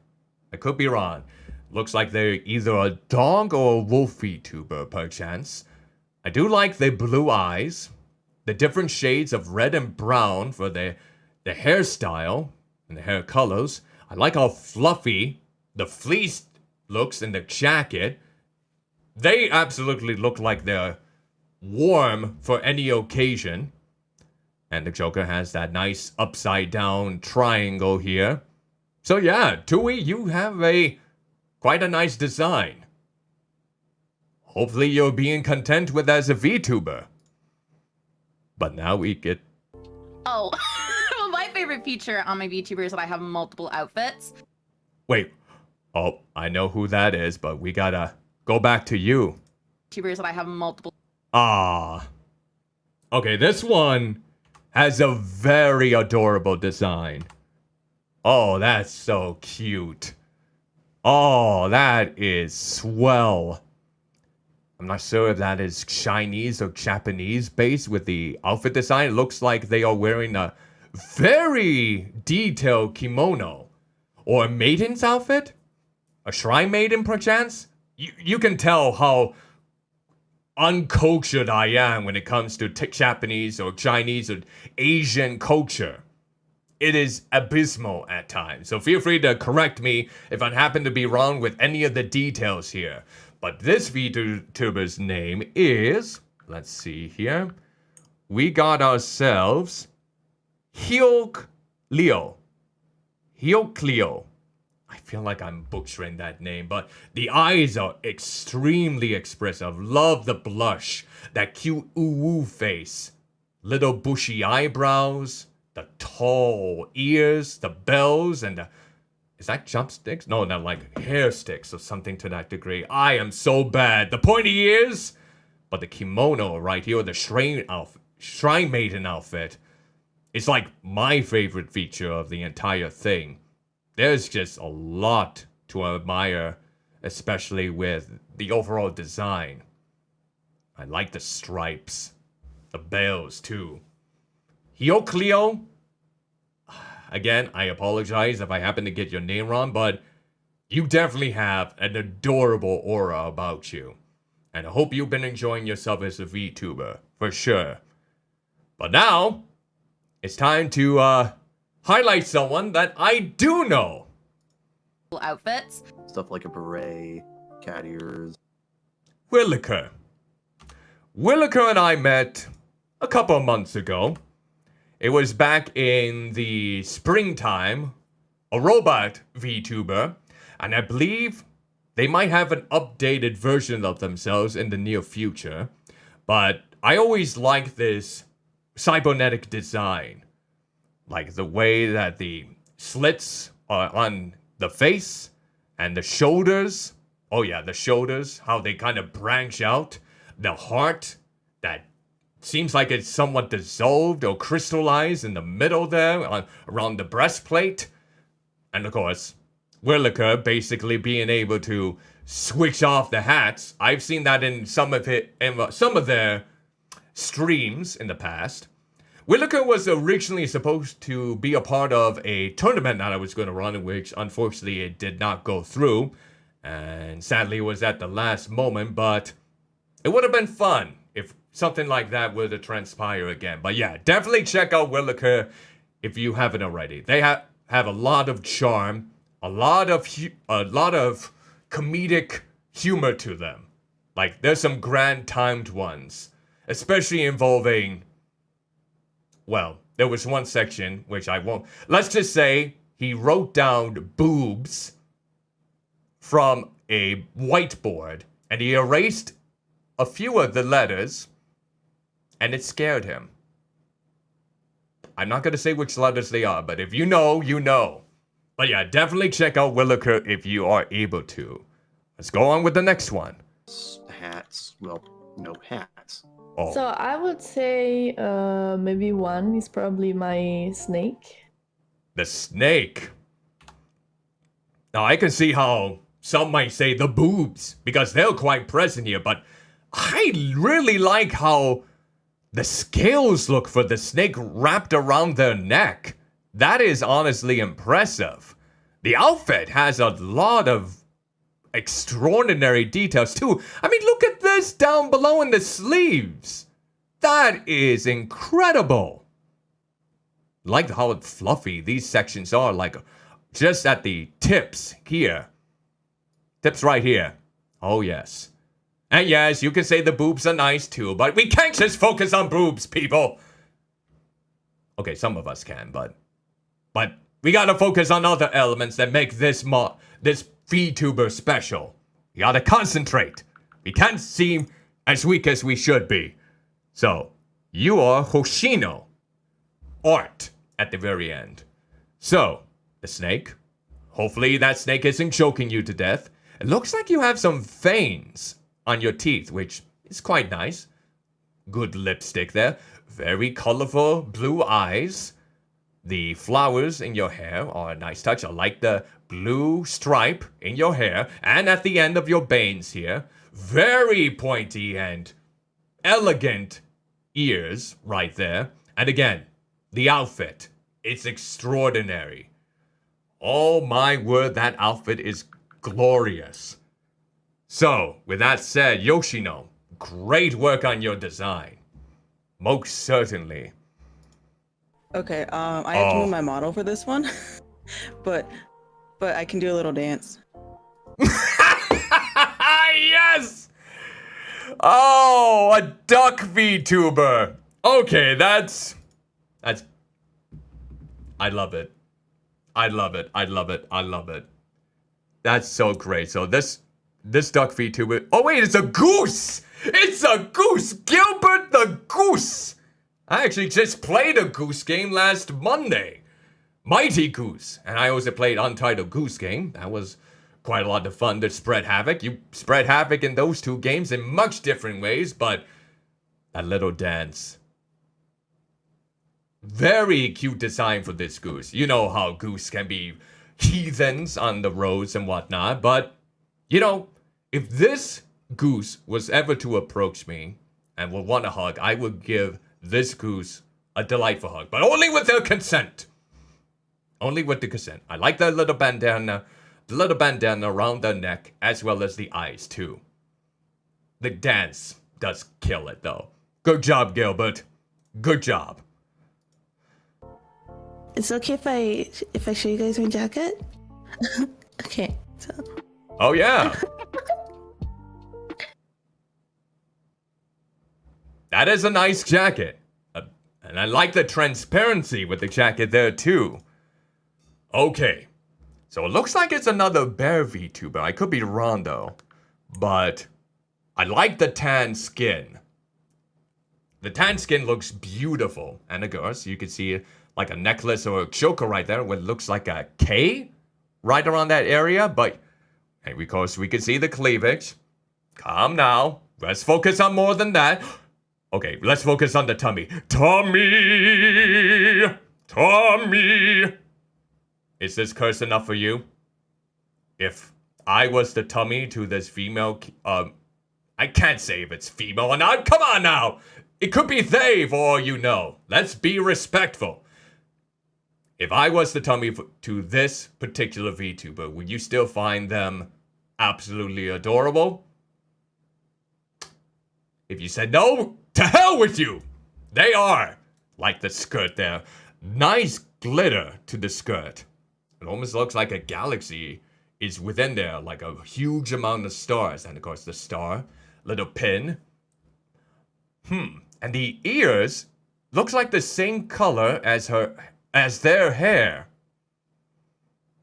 S1: I could be wrong. Looks like they're either a dog or a wolf VTuber, perchance. I do like the blue eyes. The different shades of red and brown for the hairstyle and the hair colors. I like how fluffy the fleece looks in the jacket. They absolutely look like they're warm for any occasion. And the Joker has that nice upside down triangle here. So yeah, Tui, you have quite a nice design. Hopefully you're being content with as a VTuber. But now we get...
S14: Oh, well, my favorite feature on my VTuber is that I have multiple outfits.
S1: Wait. Oh, I know who that is, but we gotta go back to you.
S14: VTubers that I have multiple...
S1: Ah. Okay, this one has a very adorable design. Oh, that's so cute. Oh, that is swell. I'm not sure if that is Chinese or Japanese based with the outfit design. It looks like they are wearing a very detailed kimono. Or a maiden's outfit? A shrine maiden, perchance? You can tell how uncultured I am when it comes to Japanese or Chinese or Asian culture. It is abysmal at times. So feel free to correct me if I happen to be wrong with any of the details here. But this VTuber's name is, let's see here. We got ourselves Meilquii. Meilquii. I feel like I'm butchering that name, but the eyes are extremely expressive. Love the blush, that cute ooh face, little bushy eyebrows, the tall ears, the bells, and the... Is that chopsticks? No, not like hair sticks or something to that degree. I am so bad. The pointy ears, but the kimono right here, the shrine maiden outfit, it's like my favorite feature of the entire thing. There's just a lot to admire, especially with the overall design. I like the stripes, the bells too. Meilquii. Again, I apologize if I happen to get your name wrong, but you definitely have an adorable aura about you. And I hope you've been enjoying yourself as a VTuber, for sure. But now, it's time to highlight someone that I do know.
S14: Outfits.
S13: Stuff like a beret, cat ears.
S1: Meilquii. Meilquii and I met a couple of months ago. It was back in the springtime, a robot VTuber, and I believe they might have an updated version of themselves in the near future. But I always like this cybernetic design. Like the way that the slits are on the face and the shoulders. Oh yeah, the shoulders, how they kind of branch out. The heart that seems like it's somewhat dissolved or crystallized in the middle there, around the breastplate. And of course, Meilquii basically being able to switch off the hats. I've seen that in some of their streams in the past. Meilquii was originally supposed to be a part of a tournament that I was going to run, which unfortunately it did not go through. And sadly it was at the last moment, but it would have been fun if something like that were to transpire again. But yeah, definitely check out Meilquii if you haven't already. They have a lot of charm, a lot of comedic humor to them. Like there's some grand timed ones, especially involving, well, there was one section which I won't. Let's just say he wrote down boobs from a whiteboard and he erased a few of the letters, and it scared him. I'm not going to say which letters they are, but if you know, you know. But yeah, definitely check out Meilquii if you are able to. Let's go on with the next one.
S13: Hats. Well, no hats.
S1: Oh.
S15: So I would say maybe one is probably my snake.
S1: The snake. Now I can see how some might say the boobs, because they're quite present here, but I really like how the scales look for the snake wrapped around their neck. That is honestly impressive. The outfit has a lot of extraordinary details too. I mean, look at this down below in the sleeves. That is incredible. Like how fluffy these sections are, like just at the tips here. Tips right here. Oh yes. And yes, you can say the boobs are nice too, but we can't just focus on boobs, people. Okay, some of us can, but we gotta focus on other elements that make this VTuber special. We gotta concentrate. We can't seem as weak as we should be. So, you are Hoshino. Art at the very end. So, the snake. Hopefully that snake isn't choking you to death. It looks like you have some veins on your teeth, which is quite nice. Good lipstick there. Very colorful blue eyes. The flowers in your hair are a nice touch. I like the blue stripe in your hair and at the end of your bangs here. Very pointy and elegant ears right there. And again, the outfit. It's extraordinary. Oh my word, that outfit is glorious. So, with that said, Yoshino, great work on your design. Most certainly.
S16: Okay, I have to move my model for this one, but I can do a little dance.
S1: Yes! Oh, a duck VTuber. Okay, that's... I love it. I love it. I love it. I love it. That's so great. So this duck VTuber... Oh, wait, it's a goose! It's a goose! Gilbert the Goose! I actually just played a goose game last Monday. Mighty Goose. And I also played Untitled Goose Game. That was quite a lot of fun to spread havoc. You spread havoc in those two games in much different ways, but that little dance. Very cute design for this goose. You know how goose can be heathens on the roads and whatnot, but, you know, if this goose was ever to approach me and would want a hug, I would give this goose a delightful hug, but only with their consent. Only with the consent. I like that little bandana, the little bandana around the neck, as well as the eyes, too. The dance does kill it, though. Good job, Gilbert. Good job.
S17: It's okay if I show you guys my jacket? Okay, so.
S1: Oh, yeah. That is a nice jacket. And I like the transparency with the jacket there, too. Okay. So it looks like it's another bear VTuber. I could be wrong, though. But I like the tan skin. The tan skin looks beautiful. And of course, you can see like a necklace or a choker right there, what looks like a K right around that area. But, and of course, we can see the cleavage. Calm now. Let's focus on more than that. Okay, let's focus on the tummy. Tummy! Tummy! Is this curse enough for you? If I was the tummy to this female, I can't say if it's female or not. Come on now! It could be they, for all you know. Let's be respectful. If I was the tummy to this particular VTuber, would you still find them absolutely adorable? If you said no, to hell with you! They are! Like the skirt there. Nice glitter to the skirt. It almost looks like a galaxy is within there, like a huge amount of stars. And of course the star, little pin. And the ears looks like the same color as their hair.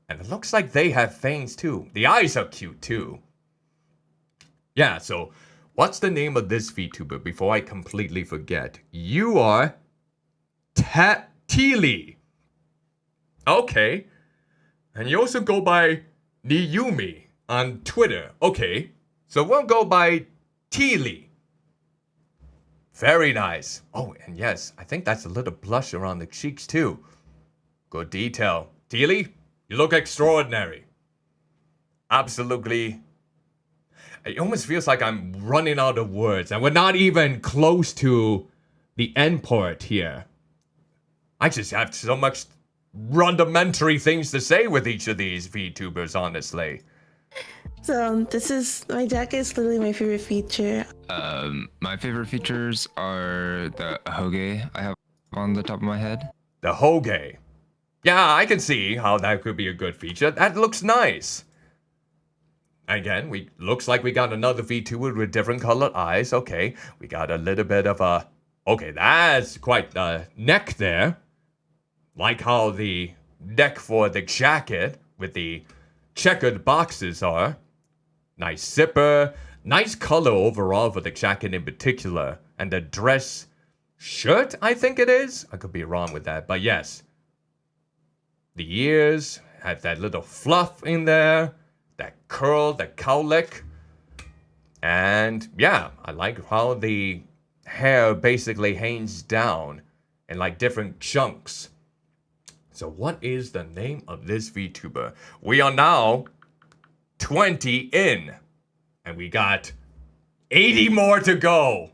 S1: And it looks like they have fangs too. The eyes are cute too. Yeah, so what's the name of this VTuber before I completely forget? You are Teely. Okay. And you also go by Niyumi on Twitter. Okay. So we'll go by Teely. Very nice. Oh, and yes, I think that's a little blush around the cheeks too. Good detail. Teely, you look extraordinary. Absolutely. It almost feels like I'm running out of words, and we're not even close to the end part here. I just have so much rudimentary things to say with each of these VTubers, honestly.
S17: So my jacket is literally my favorite feature.
S18: My favorite features are the hoge I have on the top of my head.
S1: The hoge. Yeah, I can see how that could be a good feature. That looks nice. Again, looks like we got another VTuber with different colored eyes. Okay, we got a little bit of a... Okay, that's quite the neck there. Like how the neck for the jacket with the checkered boxes are. Nice zipper. Nice color overall for the jacket in particular. And the dress shirt, I think it is. I could be wrong with that, but yes. The ears have that little fluff in there. That curl, that cowlick. And yeah, I like how the hair basically hangs down in like different chunks. So what is the name of this VTuber? We are now 20 in. And we got 80 more to go.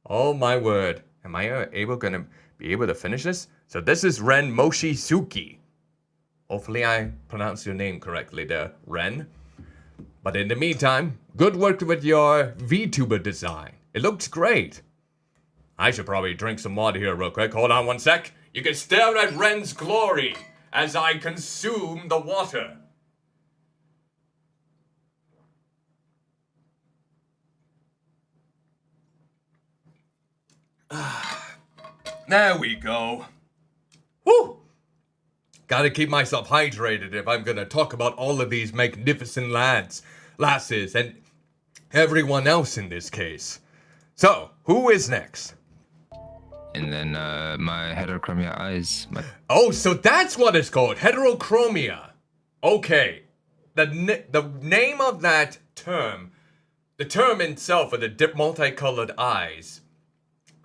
S1: Oh my word. Am I gonna be able to finish this? So this is Ren Mochizuki. Hopefully I pronounced your name correctly there, Ren. But in the meantime, good work with your VTuber design. It looks great. I should probably drink some water here real quick. Hold on one sec. You can stare at Ren's glory as I consume the water. There we go. Woo! Gotta keep myself hydrated if I'm gonna talk about all of these magnificent lasses, and everyone else in this case. So, who is next?
S18: And then my heterochromia eyes.
S1: Oh, so that's what it's called, heterochromia. Okay, the name of that term, the term itself of the multicolored eyes,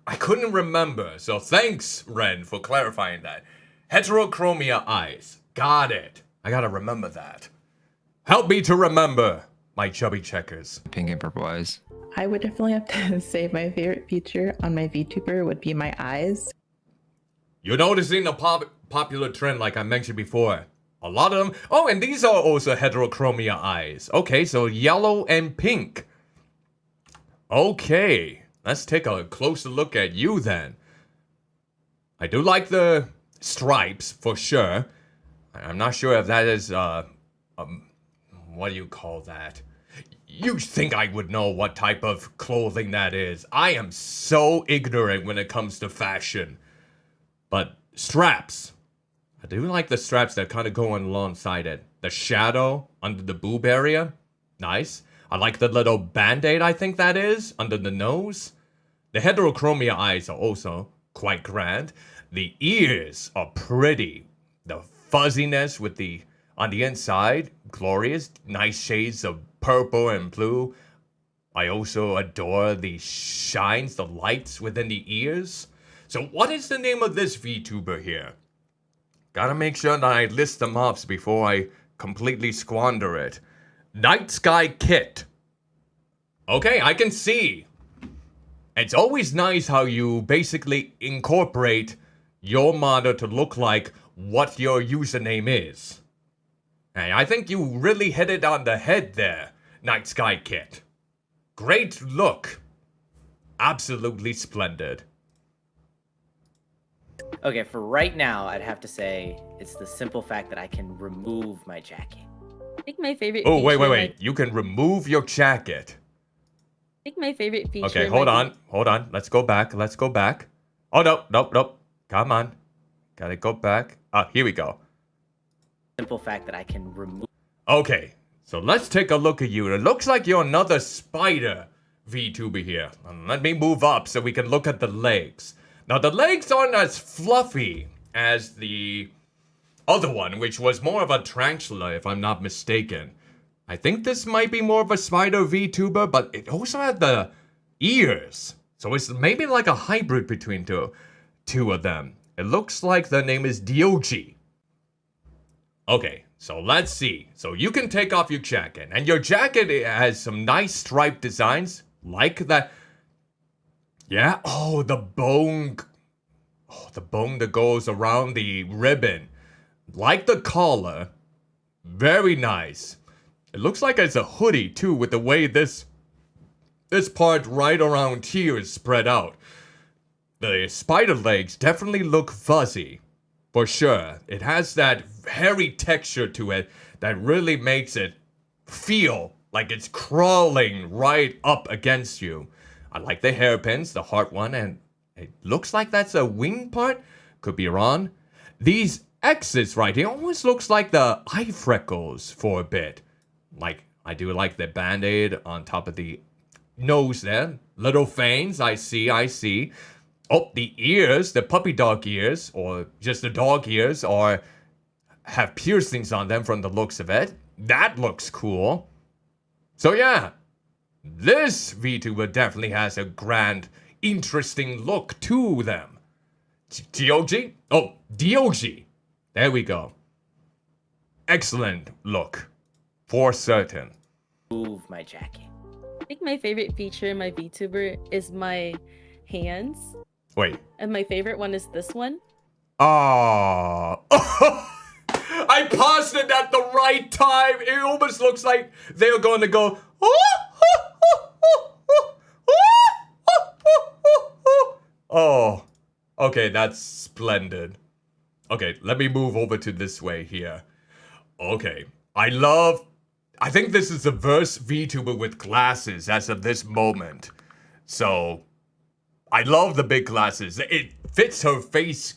S1: I couldn't remember, so thanks, Ren, for clarifying that. Heterochromia eyes. Got it. I gotta remember that. Help me to remember, my chubby checkers.
S18: Pink and purple eyes.
S15: I would definitely have to say my favorite feature on my VTuber would be my eyes.
S1: You're noticing a popular trend like I mentioned before. A lot of them. Oh, and these are also heterochromia eyes. Okay, so yellow and pink. Okay, let's take a closer look at you then. I do like the stripes for sure. I'm not sure if that is, what do you call that? You think I would know what type of clothing that is. I am so ignorant when it comes to fashion. But straps. I do like the straps that kind of go alongside it. The shadow under the boob area. Nice. I like the little band-aid, I think that is, under the nose. The heterochromia eyes are also quite grand. The ears are pretty. The fuzziness with on the inside, glorious. Nice shades of purple and blue. I also adore the shines, the lights within the ears. So what is the name of this VTuber here? Gotta make sure that I list them off before I completely squander it. Night Sky Kit. Okay, I can see. It's always nice how you basically incorporate your model to look like what your username is. Hey, I think you really hit it on the head there, Night Sky Kit. Great look. Absolutely splendid.
S19: Okay, for right now, I'd have to say it's the simple fact that I can remove my jacket.
S20: I think my favorite
S1: Oh,
S20: feature
S1: wait. You can remove your jacket.
S20: I think my favorite feature
S1: Okay, hold on. Let's go back. Oh, nope. Come on. Gotta go back. Here we go.
S19: Simple fact that I can remove.
S1: Okay, so let's take a look at you. It looks like you're another spider VTuber here. Let me move up so we can look at the legs. Now, the legs aren't as fluffy as the other one, which was more of a tarantula, if I'm not mistaken. I think this might be more of a spider VTuber, but it also had the ears. So it's maybe like a hybrid between two of them. It looks like the name is Dioji. Okay, so let's see. So you can take off your jacket, and your jacket has some nice striped designs, like that. Yeah, the bone that goes around the ribbon. Like the collar. Very nice. It looks like it's a hoodie too, with the way this part right around here is spread out. The spider legs definitely look fuzzy. For sure. It has that hairy texture to it that really makes it feel like it's crawling right up against you. I like the hairpins, the heart one, and it looks like that's a wing part. Could be wrong. These X's right here almost looks like the eye freckles for a bit. Like, I do like the band-aid on top of the nose there. Little fangs, I see. Oh, the ears, the puppy dog ears, or just the dog ears, have piercings on them from the looks of it. That looks cool. So yeah, this VTuber definitely has a grand, interesting look to them. Dioji? Oh, Dioji. There we go. Excellent look. For certain.
S19: Remove my jacket.
S20: I think my favorite feature in my VTuber is my hands.
S1: Wait.
S20: And my favorite one is this one.
S1: I paused it at the right time. It almost looks like they're going to go. Oh, okay, that's splendid. Okay, let me move over to this way here. Okay, I think this is the first VTuber with glasses as of this moment. So, I love the big glasses. It fits her face,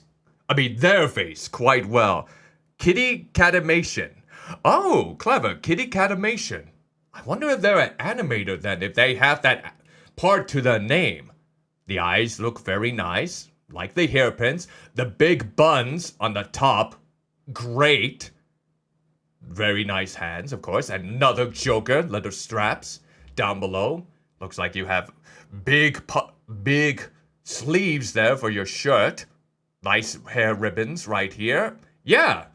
S1: their face quite well. Kitty Catamation. Oh, clever, Kitty Catamation. I wonder if they're an animator then, if they have that part to their name. The eyes look very nice, like the hairpins. The big buns on the top, great. Very nice hands, of course. Another Joker, leather straps down below. Looks like you have big sleeves there for your shirt. Nice hair ribbons right here. Yeah.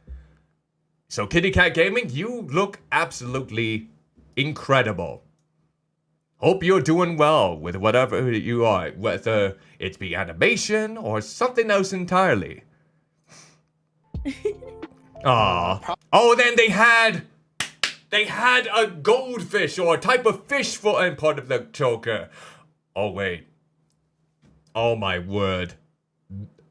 S1: So Kitty Cat Gaming, you look absolutely incredible. Hope you're doing well with whatever you are, whether it be animation or something else entirely. Aww. Oh, then they had a goldfish or a type of fish for in part of the Joker. Oh wait. Oh my word.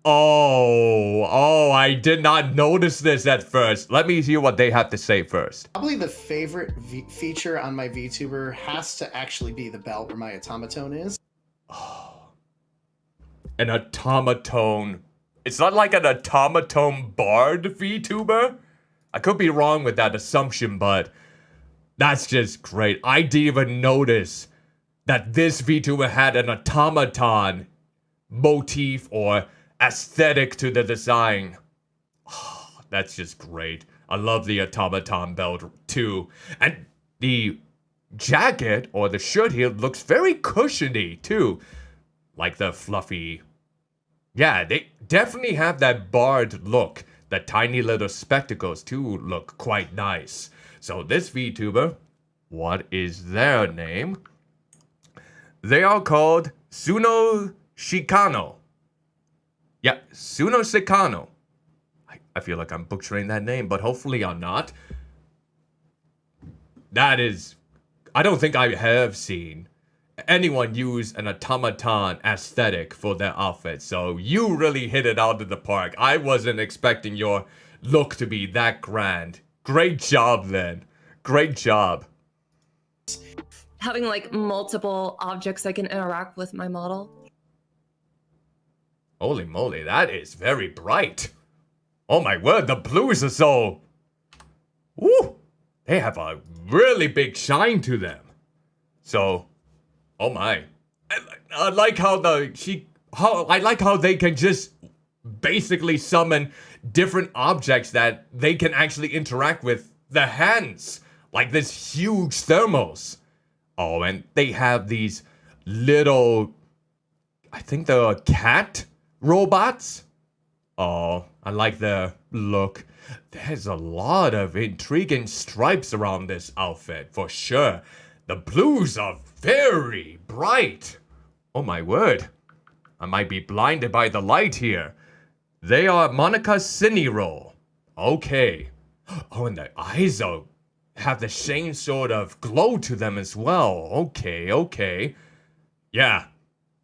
S1: Oh, I did not notice this at first. Let me hear what they have to say first.
S21: Probably the favorite feature on my VTuber has to actually be the belt where my automaton is.
S1: An automaton. It's not like an automaton bard VTuber? I could be wrong with that assumption, but that's just great. I didn't even notice that this VTuber had an automaton motif or aesthetic to the design. Oh, that's just great. I love the automaton belt too. And the jacket or the shirt here looks very cushiony too. Like the fluffy. Yeah, they definitely have that bard look. The tiny little spectacles too look quite nice. So this VTuber, what is their name? They are called Suno Shikano. Yeah, Suno Shikano. I feel like I'm butchering that name, but hopefully I'm not. That is... I don't think I have seen anyone use an automaton aesthetic for their outfit, so you really hit it out of the park. I wasn't expecting your look to be that grand. Great job, then. Great job.
S22: Having like multiple objects I can interact with my model.
S1: Holy moly, that is very bright. Oh my word, the blues are so... Woo! They have a really big shine to them. So, oh my. I like how I like how they can just basically summon different objects that they can actually interact with the hands. Like this huge thermos. Oh, and they have these little... I think they're cat robots. Oh, I like the look. There's a lot of intriguing stripes around this outfit, for sure. The blues are very bright. Oh my word. I might be blinded by the light here. They are Monica Cinero. Okay. Oh, and the eyes have the same sort of glow to them as well. Okay. Yeah.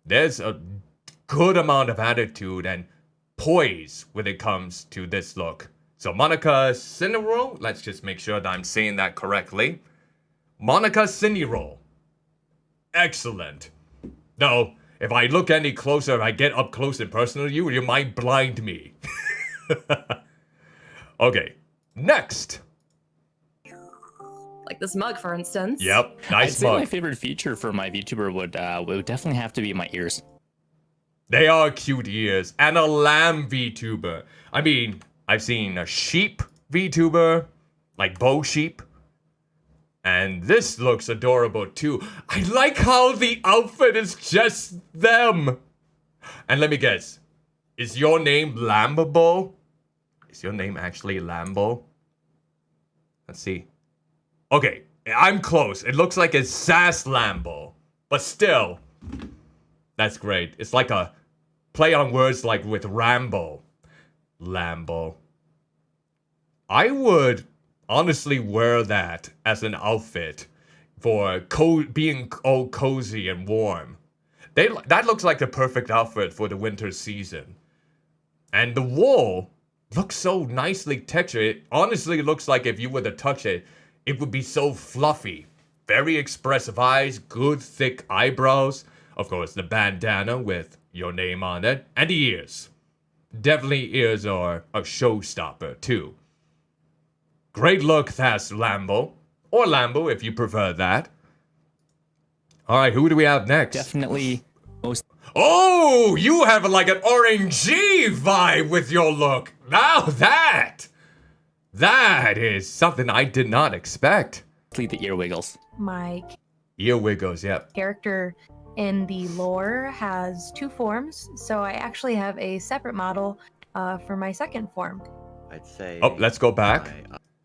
S1: There's a good amount of attitude and poise when it comes to this look. So Monica Cinero, let's just make sure that I'm saying that correctly. Monica Cinero. Excellent. Though, if I look any closer, if I get up close and personal to you, you might blind me. Okay, next.
S22: Like this mug, for instance.
S1: Yep,
S23: I'd
S1: nice
S23: say
S1: mug.
S23: my favorite feature for my VTuber would definitely have to be my ears.
S1: They are cute ears. And a lamb VTuber. I mean, I've seen a sheep VTuber, like bow sheep. And this looks adorable too. I like how the outfit is just them. And let me guess. Is your name Lambo? Is your name actually Lambo? Let's see. Okay, I'm close. It looks like it's Sass Lambo. But still, that's great. It's like a play on words like with Rambo. Lambo. I would honestly wear that as an outfit for being all cozy and warm. That looks like the perfect outfit for the winter season. And the wool looks so nicely textured. It honestly looks like if you were to touch it, it would be so fluffy. Very expressive eyes, good thick eyebrows. Of course, the bandana with your name on it. And the ears. Definitely ears are a showstopper too. Great look, that's Lambo. Or Lambo if you prefer that. Alright, who do we have next?
S23: Definitely most.
S1: Oh, you have like an orangey vibe with your look. Now that is something I did not expect.
S23: The ear wiggles.
S7: My
S1: Ear wiggles, yep.
S7: character in the lore has 2 forms, so I actually have a separate model for my second form.
S3: I'd say.
S1: Oh, let's go back.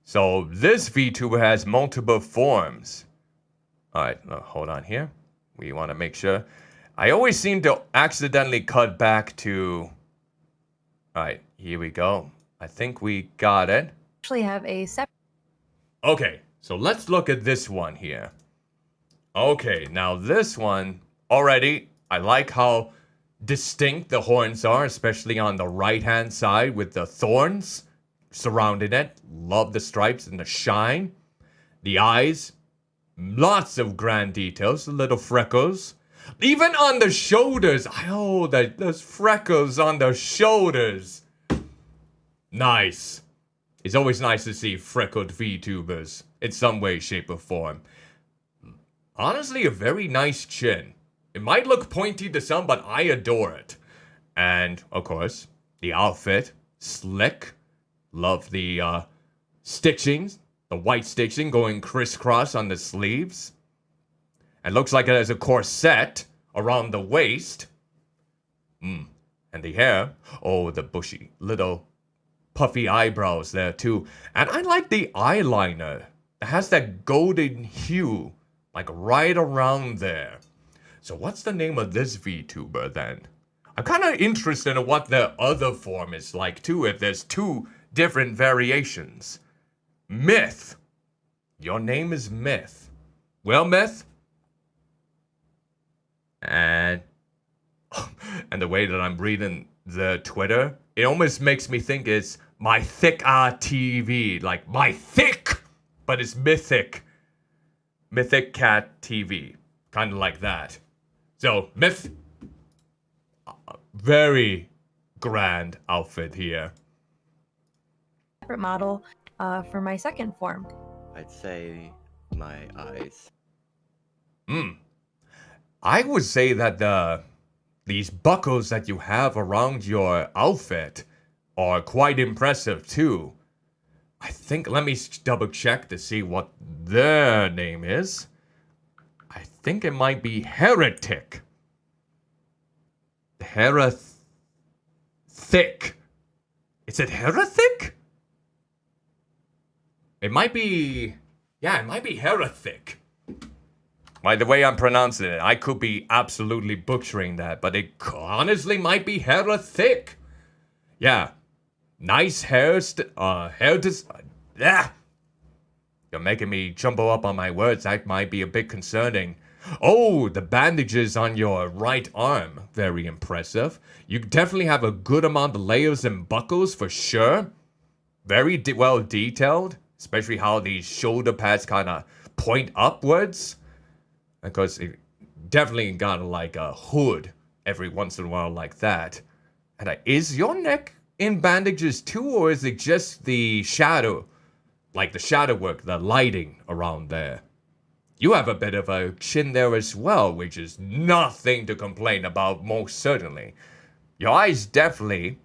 S1: So this VTuber has multiple forms. Alright, hold on here. We want to make sure. I always seem to accidentally cut back to... Alright, here we go. I think we got it.
S7: Actually have a separate.
S1: Okay, so let's look at this one here. Okay, now this one, already, I like how distinct the horns are, especially on the right-hand side with the thorns surrounding it. Love the stripes and the shine. The eyes, lots of grand details, little freckles. Even on the shoulders, oh, those freckles on the shoulders. Nice. It's always nice to see freckled VTubers in some way, shape, or form. Honestly, a very nice chin. It might look pointy to some, but I adore it. And, of course, the outfit, slick. Love the stitching, the white stitching going crisscross on the sleeves. And looks like it has a corset around the waist. And the hair, oh, the bushy little puffy eyebrows there too. And I like the eyeliner. It has that golden hue, like right around there. So what's the name of this VTuber then? I'm kind of interested in what the other form is like too, if there's 2 different variations. Myth. Your name is Myth. Well, Myth? And the way that I'm reading the Twitter, it almost makes me think it's my thick TV, like my thick, but it's mythic. Mythic Cat TV, kind of like that. So, Myth, very grand outfit here.
S7: Separate model for my second form.
S3: I'd say my eyes.
S1: I would say that these buckles that you have around your outfit are quite impressive too. I think, let me double check to see what their name is. I think it might be Heretic. Heretic. Is it Heretic? It might be... Yeah, it might be Heretic. By the way I'm pronouncing it, I could be absolutely butchering that, but it honestly might be Heretic. Yeah. Nice hair yeah. You're making me jumble up on my words. That might be a bit concerning. Oh, the bandages on your right arm. Very impressive. You definitely have a good amount of layers and buckles for sure. Very well detailed. Especially how these shoulder pads kind of point upwards. Because it definitely got like a hood every once in a while like that. And is your neck in bandages too, or is it just the shadow? Like the shadow work, the lighting around there. You have a bit of a chin there as well, which is nothing to complain about, most certainly. Your eyes definitely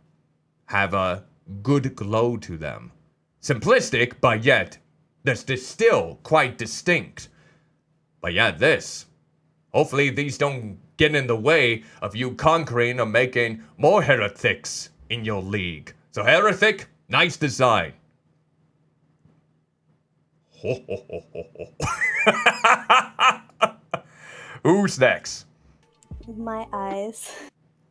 S1: have a good glow to them. Simplistic, but yet they're still quite distinct. But yeah, this. Hopefully these don't get in the way of you conquering or making more heretics in your league. So Heretic, nice design. Who's next?
S4: My eyes.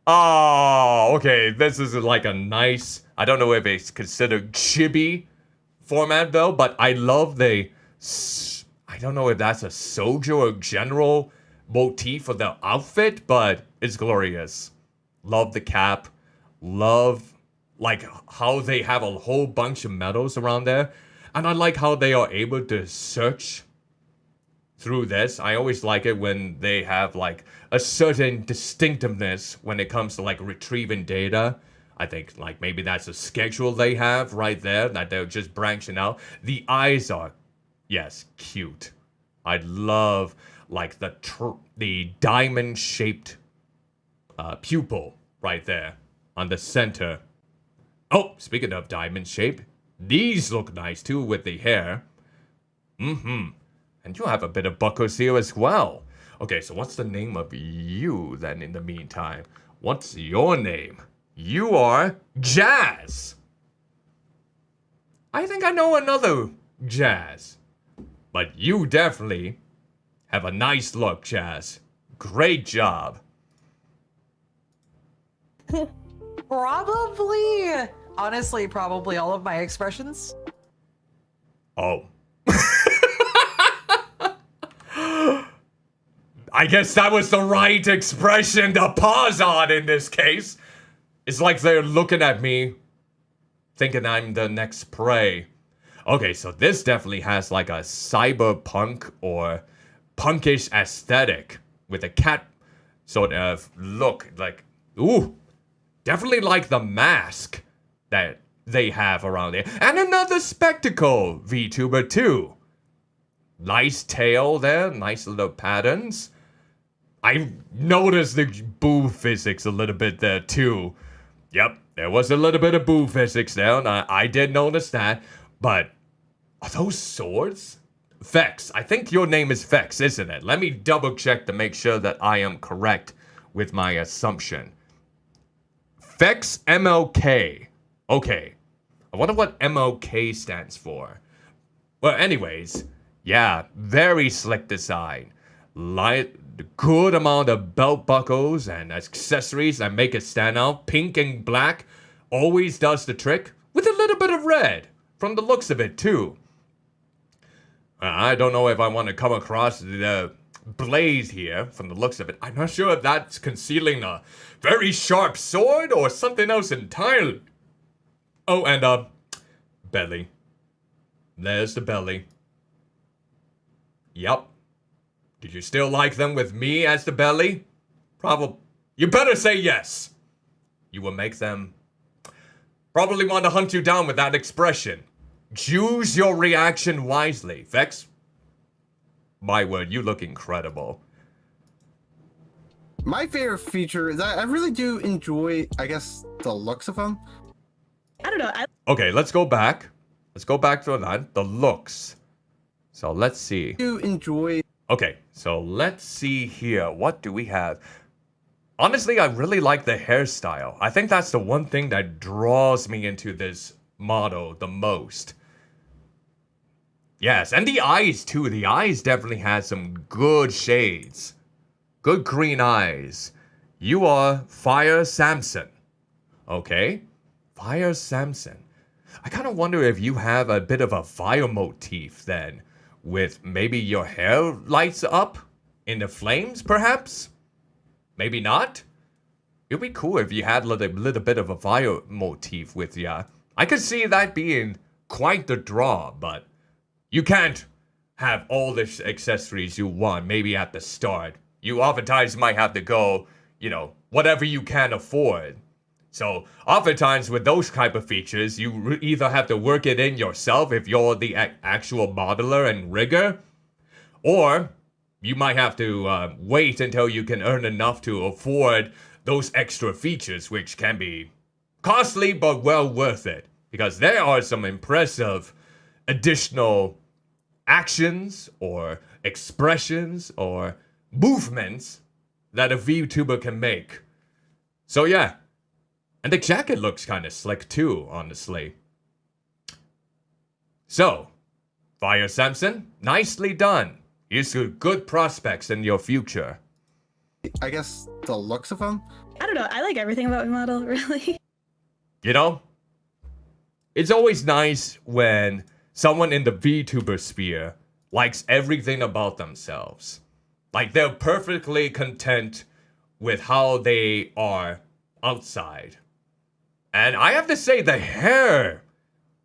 S1: Oh, okay. This is like a nice, I don't know if it's considered chibi format though, but I love the, I don't know if that's a soldier or general motif for the outfit, but it's glorious. Love the cap. Love like how they have a whole bunch of medals around there. And I like how they are able to search through this. I always like it when they have like a certain distinctiveness when it comes to like retrieving data. I think like maybe that's a schedule they have right there that they're just branching out. The eyes are, yes, cute. I love like the diamond shaped pupil right there on the center. Oh, speaking of diamond shape, these look nice too with the hair. And you have a bit of buckles here as well. Okay, so what's the name of you then in the meantime? What's your name? You are Jazz. I think I know another Jazz. But you definitely have a nice look, Jazz. Great job.
S6: Honestly, probably all of my expressions.
S1: Oh. I guess that was the right expression to pause on in this case. It's like they're looking at me, thinking I'm the next prey. Okay, so this definitely has like a cyberpunk or punkish aesthetic with a cat sort of look. Like, ooh, definitely like the mask that they have around there. And another spectacle VTuber too. Nice tail there, nice little patterns. I noticed the boo physics a little bit there too. Yep, there was a little bit of boo physics there, and I did notice that. But are those swords? Vex, I think your name is Vex, isn't it? Let me double check to make sure that I am correct with my assumption. Vex MLK. Okay, I wonder what MLK stands for. Well, anyways, yeah, very slick design. Good amount of belt buckles and accessories that make it stand out. Pink and black always does the trick, with a little bit of red from the looks of it too. I don't know if I want to come across the blaze here from the looks of it. I'm not sure if that's concealing a very sharp sword or something else entirely. Oh, and belly. There's the belly. Yup. Did you still like them with me as the belly? Probably. You better say yes. You will make them probably want to hunt you down with that expression. Choose your reaction wisely. Vex, my word, you look incredible.
S13: My favorite feature is I really do enjoy, I guess, the looks of them.
S2: I don't know.
S1: Okay, let's go back. Let's go back to that. The looks. So let's see.
S13: Do enjoy.
S1: Okay, so let's see here. What do we have? Honestly, I really like the hairstyle. I think that's the one thing that draws me into this model the most. Yes, and the eyes too. The eyes definitely has some good shades. Good green eyes. You are Fire Samson. Okay? Fire Samson. I kind of wonder if you have a bit of a fire motif then, with maybe your hair lights up in the flames, perhaps? Maybe not? It'd be cool if you had a little bit of a fire motif with ya. I could see that being quite the draw, but you can't have all the accessories you want maybe at the start. You oftentimes might have to go, you know, whatever you can afford. So oftentimes with those type of features, you either have to work it in yourself if you're the actual modeler and rigger, or you might have to wait until you can earn enough to afford those extra features, which can be costly but well worth it, because there are some impressive additional actions or expressions or movements that a VTuber can make. So yeah. And the jacket looks kind of slick too, honestly. So, Fire Samson, nicely done. Here's good prospects in your future.
S13: I guess the looks of them?
S2: I don't know. I like everything about my model, really.
S1: You know, it's always nice when someone in the VTuber sphere likes everything about themselves. Like they're perfectly content with how they are outside. And I have to say, the hair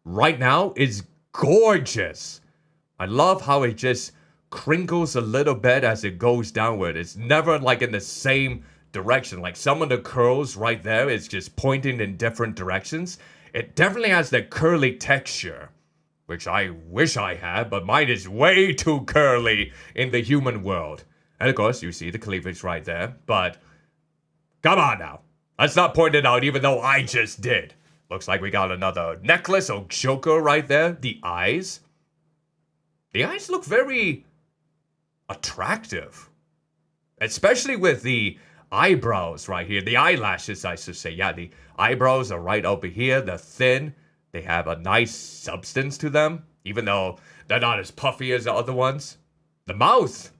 S1: right now is gorgeous. I love how it just crinkles a little bit as it goes downward. It's never like in the same direction. Like some of the curls right there is just pointing in different directions. It definitely has that curly texture, which I wish I had, but mine is way too curly in the human world. And of course, you see the cleavage right there, but come on now. Let's not point it out, even though I just did. Looks like we got another necklace or choker right there. The eyes. The eyes look very attractive. Especially with the eyebrows right here. The eyelashes, I should say. Yeah, the eyebrows are right over here. They're thin. They have a nice substance to them, even though they're not as puffy as the other ones. The mouth.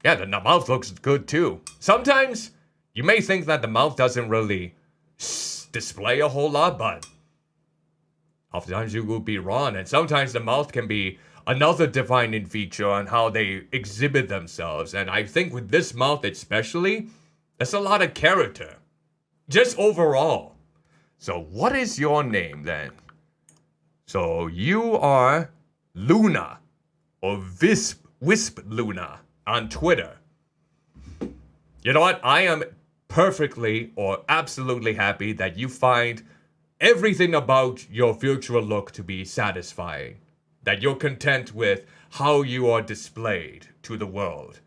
S1: Yeah, the mouth looks good too. Sometimes you may think that the mouth doesn't really display a whole lot, but oftentimes you will be wrong. And sometimes the mouth can be another defining feature on how they exhibit themselves. And I think with this mouth especially, there's a lot of character. Just overall. So what is your name then? So you are Luna, or Wisp Luna on Twitter. You know what? I am perfectly or absolutely happy that you find everything about your future look to be satisfying. That you're content with how you are displayed to the world.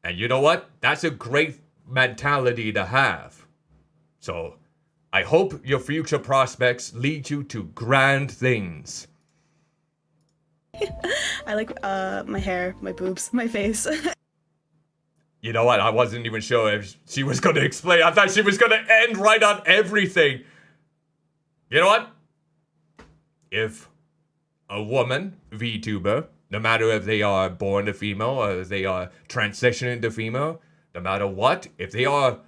S1: And you know what? That's a great mentality to have. So, I hope your future prospects lead you to grand things.
S4: I like my hair, my boobs, my face.
S1: You know what? I wasn't even sure if she was going to explain. I thought she was going to end right on everything. You know what? If a woman, Vtuber, no matter if they are born a female or if they are transitioning to female, no matter what, if they are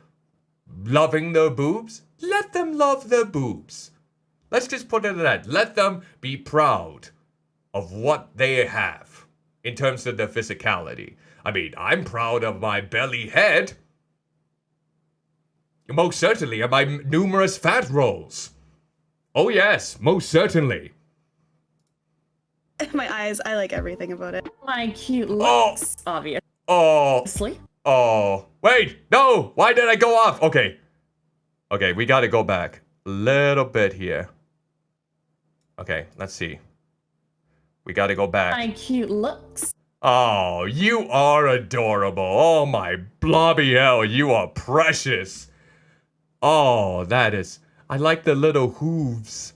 S1: loving their boobs, let them love their boobs. Let's just put it at that. Let them be proud of what they have in terms of their physicality. I mean, I'm proud of my belly head. Most certainly of my numerous fat rolls. Oh yes, most certainly.
S4: My eyes, I like everything about it.
S20: My cute looks, obviously.
S1: Oh, wait, no, why did I go off? Okay, we gotta go back a little bit here. Okay, let's see. We gotta go back.
S20: My cute looks.
S1: Oh, you are adorable. Oh my blobby hell, you are precious. Oh, that is, I like the little hooves.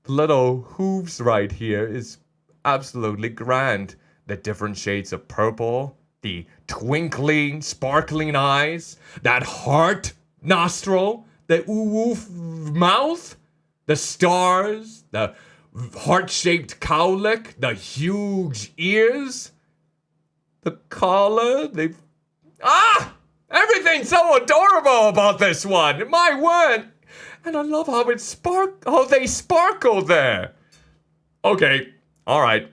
S1: The little hooves right here is absolutely grand. The different shades of purple, the twinkling, sparkling eyes, that heart nostril, the oof mouth, the stars, the heart-shaped cowlick, the huge ears, the collar, everything's so adorable about this one. My word. And I love how they sparkle there. Okay. All right,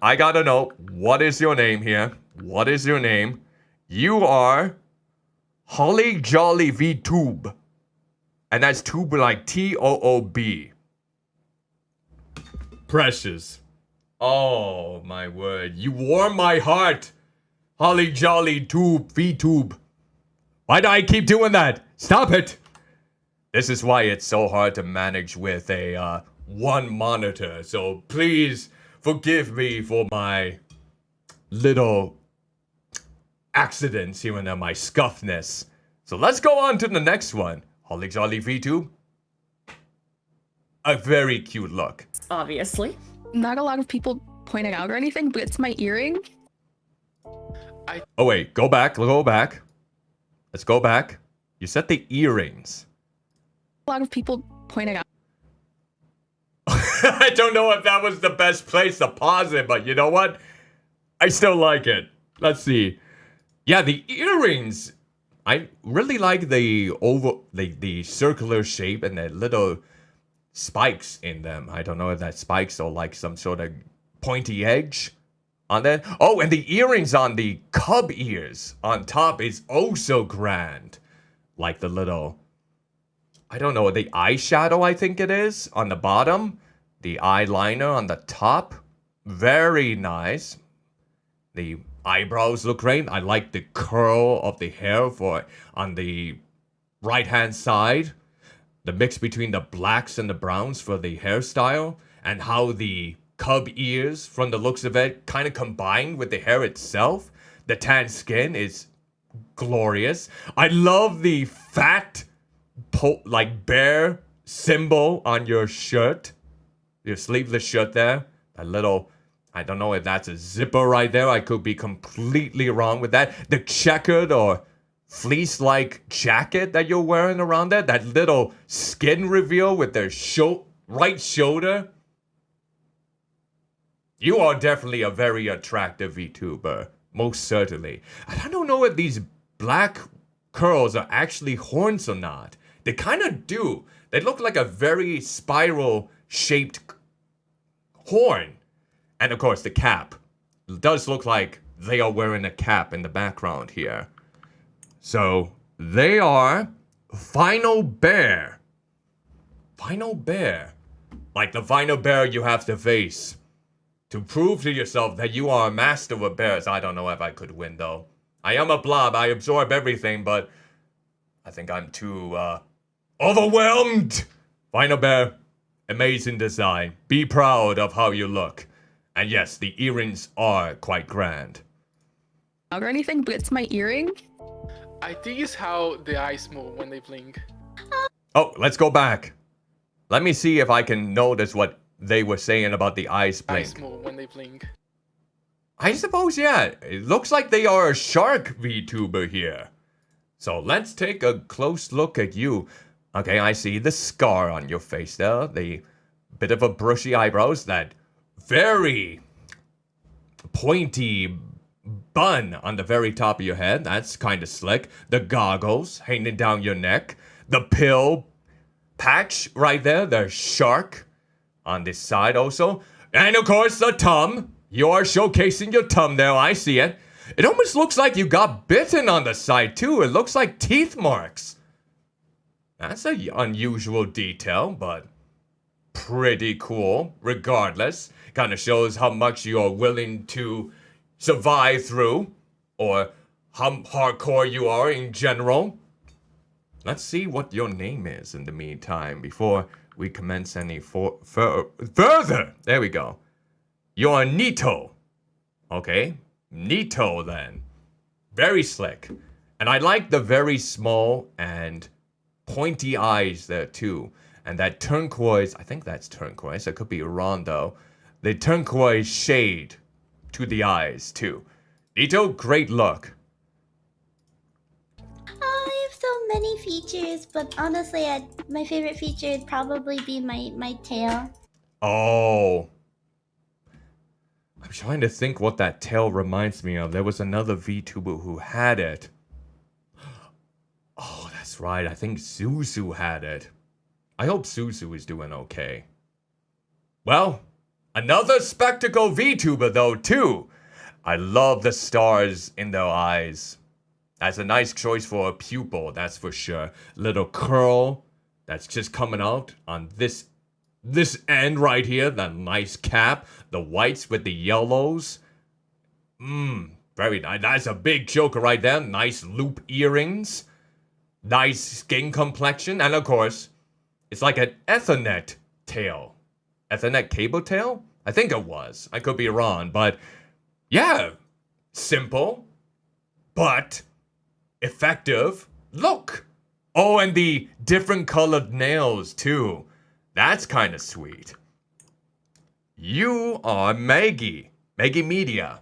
S1: I gotta know, what is your name here? What is your name? You are Holly Jolly Vtube. And that's tube like Toob. Precious. Oh, my word. You warm my heart. Holly Jolly Vtube. Why do I keep doing that? Stop it. This is why it's so hard to manage with a one monitor. So please forgive me for my little accidents here and there, my scuffness. So let's go on to the next one. Holly Jolly Vtube. A very cute look.
S2: Obviously. Not a lot of people point it out or anything, but it's my earring.
S1: Oh wait, go back. Let's go back. You said the earrings.
S2: A lot of people point it out.
S1: I don't know if that was the best place to pause it, but you know what? I still like it. Let's see. Yeah, the earrings. I really like the the circular shape and the little spikes in them. I don't know if that's spikes or like some sort of pointy edge on there. Oh, and the earrings on the cub ears on top is also grand. Like the little, I don't know, the eyeshadow I think it is on the bottom. The eyeliner on the top. Very nice. The eyebrows look great. I like the curl of the hair on the right-hand side. The mix between the blacks and the browns for the hairstyle. And how the cub ears, from the looks of it, kind of combined with the hair itself. The tan skin is glorious. I love the fat, bear symbol on your shirt. Your sleeveless shirt there. That little, I don't know if that's a zipper right there. I could be completely wrong with that. The checkered or fleece-like jacket that you're wearing around there. That little skin reveal with the right shoulder. You are definitely a very attractive VTuber. Most certainly. And I don't know if these black curls are actually horns or not. They kind of do. They look like a very spiral-shaped horn. And of course, the cap. It does look like they are wearing a cap in the background here. So, they are Final Bear. Final Bear. Like the final bear you have to face. To prove to yourself that you are a master of bears. I don't know if I could win, though. I am a blob. I absorb everything, but I think I'm too, overwhelmed. Final Bear, amazing design. Be proud of how you look. And yes, the earrings are quite grand.
S2: Or anything, but it's my earring.
S8: I think it's how the eyes move when they blink.
S1: Oh, let's go back. Let me see if I can notice what they were saying about the eyes blink.
S8: Eyes move when they blink.
S1: I suppose, yeah. It looks like they are a shark VTuber here. So let's take a close look at you. Okay, I see the scar on your face there. The bit of a brushy eyebrows. That very pointy bun on the very top of your head. That's kind of slick. The goggles hanging down your neck. The pill patch right there. The shark on this side also. And of course, the tongue. You are showcasing your tongue there. I see it. It almost looks like you got bitten on the side too. It looks like teeth marks. That's an unusual detail, but pretty cool regardless. Kind of shows how much you're willing to survive through, or how hardcore you are in general. Let's see what your name is in the meantime before we commence any further. There we go. You're Nito. Okay, Nito then. Very slick. And I like the very small and pointy eyes there too. And that turquoise, I think that's turquoise. I could be wrong though. The turquoise shade to the eyes too. Nito, great look.
S9: I have so many features, but honestly, my favorite feature would probably be my tail.
S1: Oh. I'm trying to think what that tail reminds me of. There was another VTuber who had it. Oh, that's right. I think Suzu had it. I hope Suzu is doing okay. Well, another spectacle VTuber though, too. I love the stars in their eyes. That's a nice choice for a pupil, that's for sure. Little curl that's just coming out on this end right here. That nice cap. The whites with the yellows. Very nice. That's a big joker right there. Nice loop earrings. Nice skin complexion. And of course, it's like an Ethernet tail. Ethernet cable tail? I think it was. I could be wrong. But yeah, simple, but effective look. Oh, and the different colored nails too. That's kind of sweet. You are Meilquii. Meilquii Media.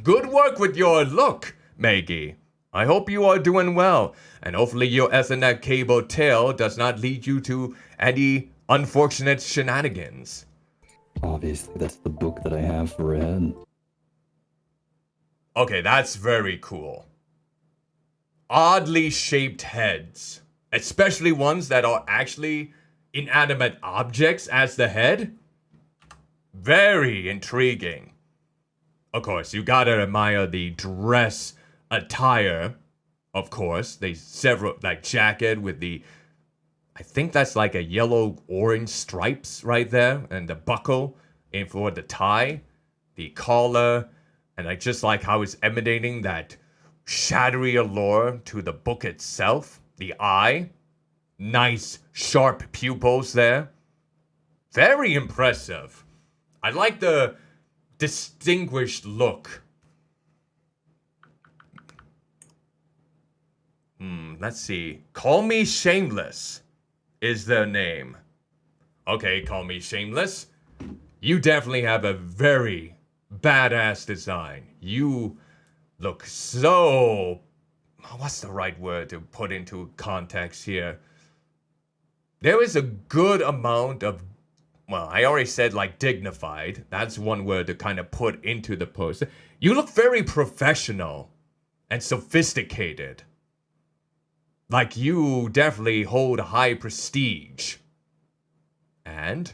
S1: Good work with your look, Meilquii. I hope you are doing well. And hopefully your Ethernet cable tail does not lead you to any unfortunate shenanigans.
S11: Obviously, that's the book that I have read.
S1: Okay, that's very cool. Oddly shaped heads. Especially ones that are actually inanimate objects as the head. Very intriguing. Of course, you gotta admire the dress attire. Of course, they several like jacket with the, I think that's like a yellow-orange stripes right there, and the buckle in for the tie, the collar, and I just like how it's emanating that shadowy allure to the book itself. The eye, nice sharp pupils there, very impressive. I like the distinguished look. Let's see. Call Me Shameless is their name. Okay, Call Me Shameless. You definitely have a very badass design. You look so... What's the right word to put into context here? There is a good amount of... Well, I already said like dignified. That's one word to kind of put into the post. You look very professional and sophisticated. Like you definitely hold high prestige. And,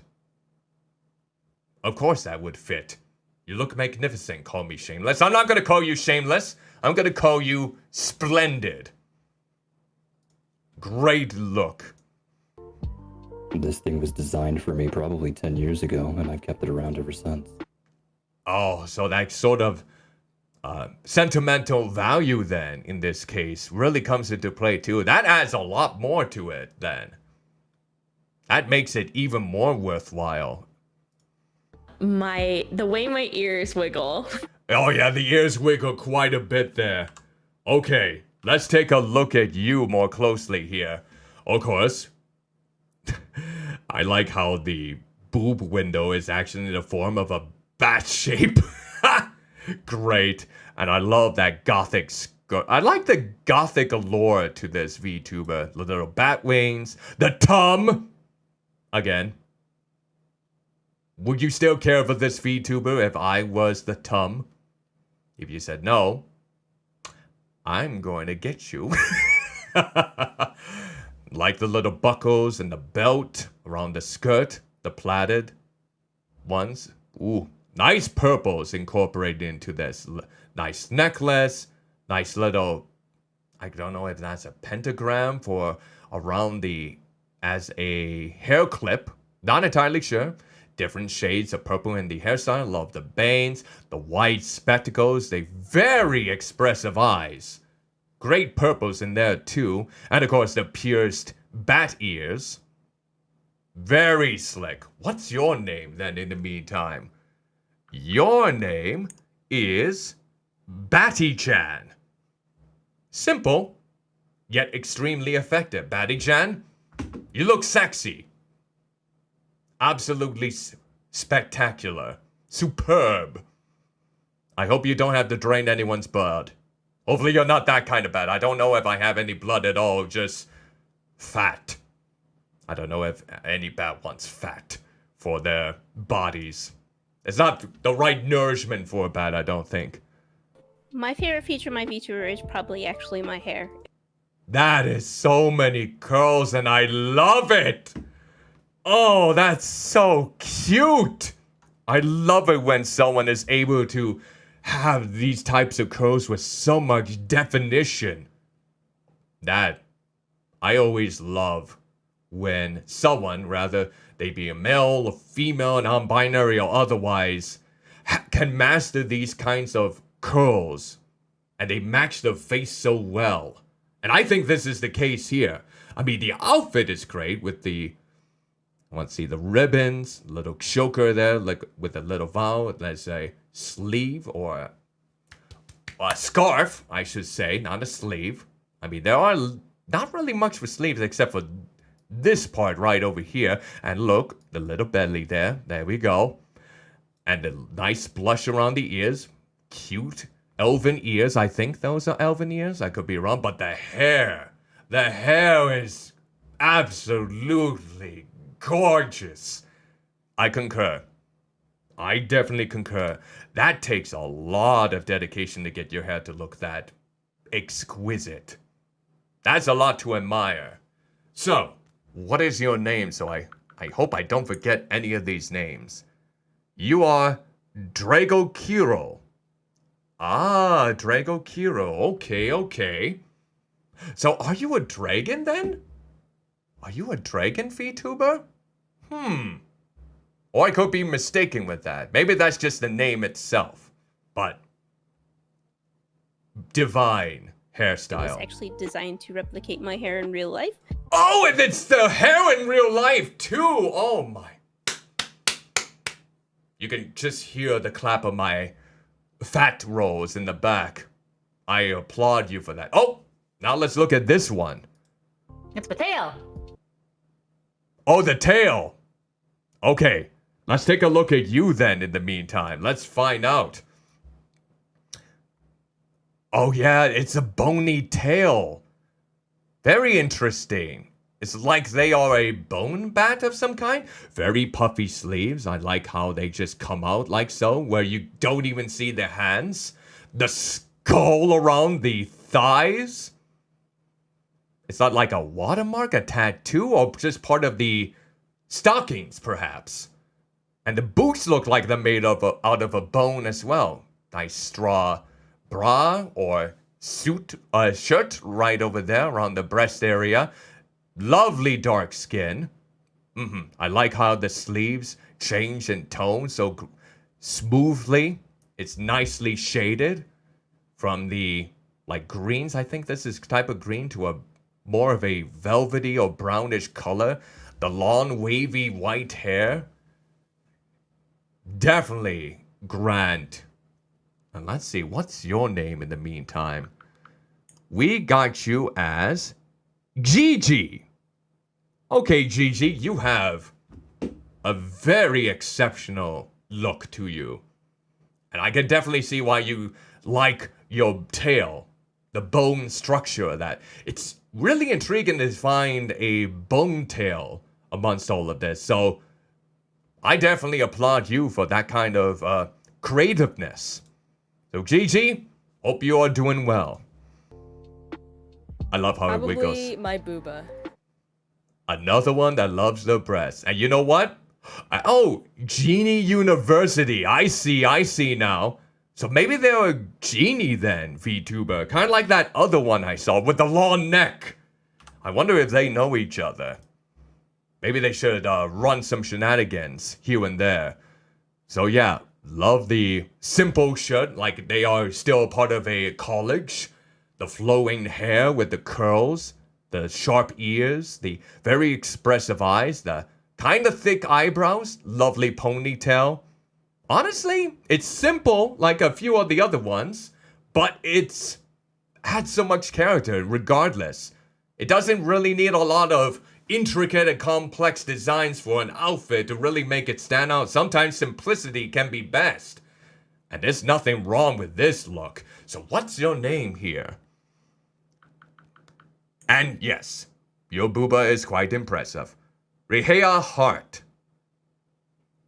S1: of course that would fit. You look magnificent, Call Me Shameless. I'm not going to call you shameless. I'm going to call you splendid. Great look.
S11: This thing was designed for me probably 10 years ago, and I've kept it around ever since.
S1: Oh, so that sort of sentimental value then, in this case, really comes into play too. That adds a lot more to it then. That makes it even more worthwhile.
S20: The way my ears wiggle.
S1: Oh yeah, the ears wiggle quite a bit there. Okay, let's take a look at you more closely here. Of course, I like how the boob window is actually in the form of a bat shape. Great. And I love that gothic I like the gothic allure to this VTuber. The little bat wings, the tum. Again. Would you still care for this VTuber if I was the tum? If you said no, I'm going to get you. Like the little buckles and the belt around the skirt, the plaited ones. Ooh, nice purples incorporated into this. Nice necklace, nice little, I don't know if that's a pentagram for around the, as a hair clip. Not entirely sure. Different shades of purple in the hairstyle. Love the bangs, the white spectacles, the very expressive eyes. Great purples in there too. And of course the pierced bat ears. Very slick. What's your name then in the meantime? Your name is Batty-chan. Simple, yet extremely effective. Batty-chan, you look sexy. Absolutely spectacular. Superb. I hope you don't have to drain anyone's blood. Hopefully you're not that kind of bad. I don't know if I have any blood at all, just fat. I don't know if any bat wants fat for their bodies. It's not the right nourishment for a bat, I don't think.
S5: My favorite feature of my VTuber is probably actually my hair.
S1: That is so many curls and I love it! Oh, that's so cute! I love it when someone is able to have these types of curls with so much definition. That I always love when someone, rather they be a male or female, non-binary or otherwise, can master these kinds of curls and they match the face so well. And I think this is the case here. I mean, the outfit is great with the, let's see, the ribbons, little choker there, like with a little vow, let's say sleeve or a scarf, I should say, not a sleeve. I mean, there are not really much for sleeves except for this part right over here. And look, the little belly there. There we go. And the nice blush around the ears. Cute. Elven ears. I think those are elven ears. I could be wrong. But the hair. The hair is absolutely gorgeous. I concur. I definitely concur. That takes a lot of dedication to get your hair to look that exquisite. That's a lot to admire. So, what is your name? So I hope I don't forget any of these names. You are Drago Kiro. Ah, Drago Kiro. Okay, okay. So are you a dragon then? Are you a dragon VTuber? Or I could be mistaken with that. Maybe that's just the name itself. But divine hairstyle.
S5: It's actually designed to replicate my hair in real life.
S1: Oh, and it's the hair in real life too. Oh my. You can just hear the clap of my fat rolls in the back. I applaud you for that. Oh, now let's look at this one.
S7: It's my tail.
S1: Oh, the tail. Okay, let's take a look at you then in the meantime. Let's find out. Oh yeah, it's a bony tail. Very interesting. It's like they are a bone bat of some kind. Very puffy sleeves. I like how they just come out like so, where you don't even see the hands. The skull around the thighs. It's not like a watermark, a tattoo, or just part of the stockings, perhaps. And the boots look like they're made out of a bone as well. Nice straw bra or shirt right over there around the breast area. Lovely dark skin. I like how the sleeves change in tone so smoothly. It's nicely shaded from the like greens. I think this is type of green to a more of a velvety or brownish color. The long wavy white hair. Definitely grand. And let's see, what's your name in the meantime? We got you as Gigi. Okay, Gigi, you have a very exceptional look to you. And I can definitely see why you like your tail, the bone structure of that. It's really intriguing to find a bone tail amongst all of this. So I definitely applaud you for that kind of creativeness. So Gigi, hope you are doing well. I love how it wiggles.
S20: Probably my booba.
S1: Another one that loves the breasts. And you know what? Oh, Genie University. I see now. So maybe they're a genie then, VTuber. Kind of like that other one I saw with the long neck. I wonder if they know each other. Maybe they should run some shenanigans here and there. So yeah, love the simple shirt, like they are still part of a college. The flowing hair with the curls, the sharp ears, the very expressive eyes, the kind of thick eyebrows, lovely ponytail. Honestly, it's simple like a few of the other ones, but it's had so much character regardless. It doesn't really need a lot of intricate and complex designs for an outfit to really make it stand out. Sometimes simplicity can be best. And there's nothing wrong with this look. So what's your name here? And yes, your booba is quite impressive. Rhea Hart.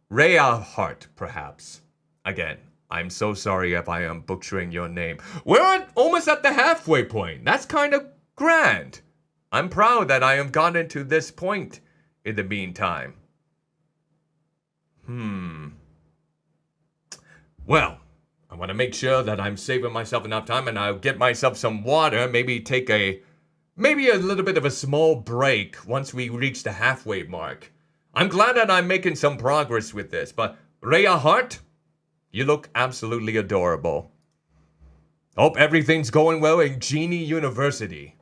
S1: Rhea Hart, perhaps. Again, I'm so sorry if I am butchering your name. We're almost at the halfway point. That's kind of grand. I'm proud that I have gotten to this point in the meantime. Well, I want to make sure that I'm saving myself enough time and I'll get myself some water, maybe take a little bit of a small break once we reach the halfway mark. I'm glad that I'm making some progress with this, but Rhea Hart, you look absolutely adorable. Hope everything's going well in Genie University.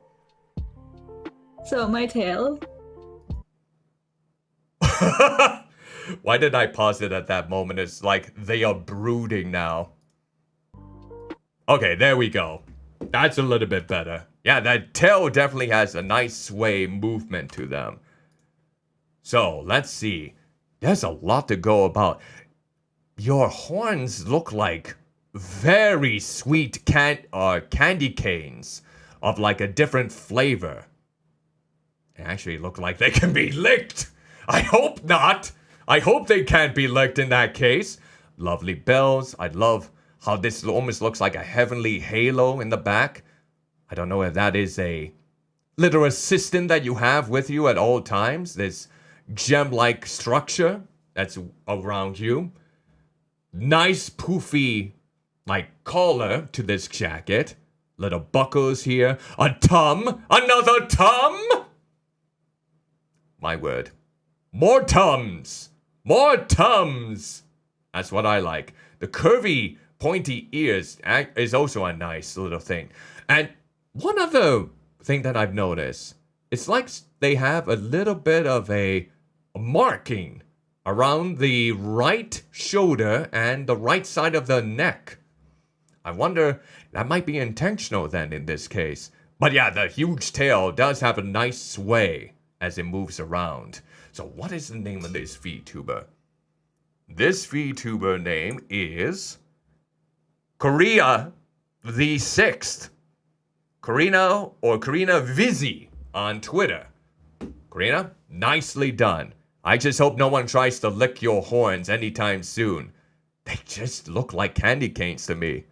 S10: So my tail.
S1: Why did I pause it at that moment? It's like they are brooding now. Okay, there we go. That's a little bit better. Yeah, that tail definitely has a nice sway movement to them. So, let's see. There's a lot to go about. Your horns look like very sweet candy canes of like a different flavor. They actually look like they can be licked. I hope not. I hope they can't be licked in that case. Lovely bells. I love how this almost looks like a heavenly halo in the back. I don't know if that is a little assistant that you have with you at all times. This gem-like structure that's around you. Nice poofy like collar to this jacket. Little buckles here. A tum. Another tum. My word. More tums. More tums. That's what I like. The curvy, pointy ears is also a nice little thing. And one other thing that I've noticed, it's like they have a little bit of a marking around the right shoulder and the right side of the neck. I wonder, that might be intentional then in this case. But yeah, the huge tail does have a nice sway as it moves around. So what is the name of this VTuber? This VTuber name is Korea the Sixth. Karina or Karina Vizzy on Twitter. Karina, nicely done. I just hope no one tries to lick your horns anytime soon. They just look like candy canes to me.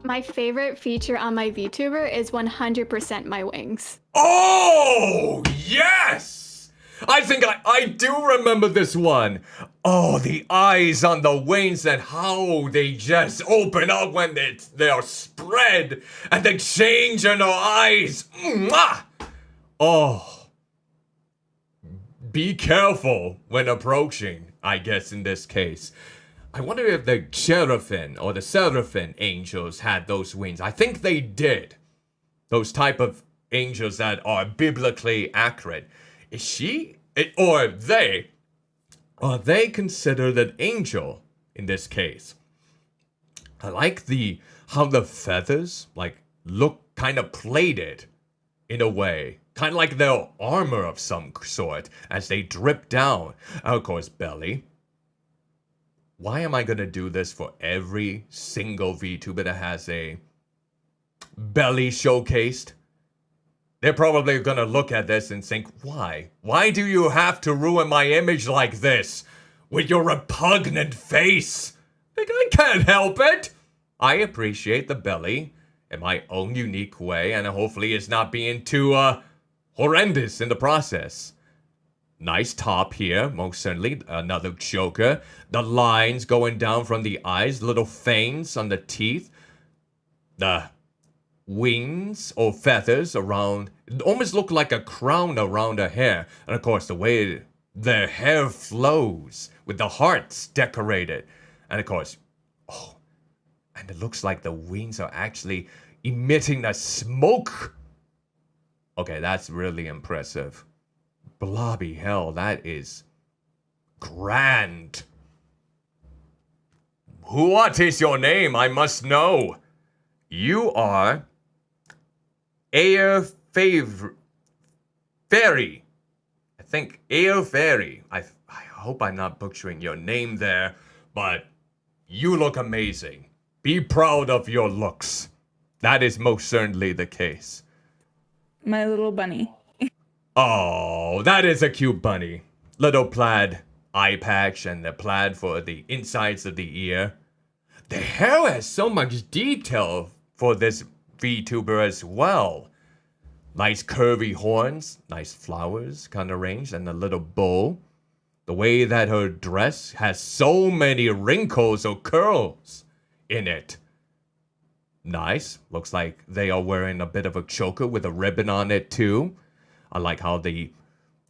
S12: My favorite feature on my VTuber is 100% my wings.
S1: Oh, yes! I think I do remember this one. Oh, the eyes on the wings and how they just open up when they're spread and they change in their eyes. Mwah! Oh. Be careful when approaching, I guess, in this case. I wonder if the Cherubim or the Seraphim angels had those wings. I think they did. Those type of angels that are biblically accurate. Is she, or they, are they considered an angel in this case? I like how the feathers look kind of plated in a way. Kind of like their armor of some sort as they drip down. And of course, belly. Why am I going to do this for every single VTuber that has a belly showcased? They're probably going to look at this and think, why? Why do you have to ruin my image like this? With your repugnant face? Like, I can't help it. I appreciate the belly in my own unique way, and hopefully it's not being too horrendous in the process. Nice top here, most certainly. Another Joker. The lines going down from the eyes, little fangs on the teeth. The wings or feathers around, it almost look like a crown around her hair. And of course, the way their hair flows with the hearts decorated. And of course, oh, and it looks like the wings are actually emitting a smoke. Okay, that's really impressive. Blobby hell, that is grand. What is your name? I must know. You are Air Fairy. I think Air Fairy. I hope I'm not butchering your name there, but you look amazing. Be proud of your looks. That is most certainly the case.
S2: My little bunny.
S1: Oh, that is a cute bunny. Little plaid eye patch and the plaid for the insides of the ear. The hair has so much detail for this VTuber as well. Nice curvy horns, nice flowers kind of arranged, and a little bow. The way that her dress has so many wrinkles or curls in it. Nice. Looks like they are wearing a bit of a choker with a ribbon on it too. I like how the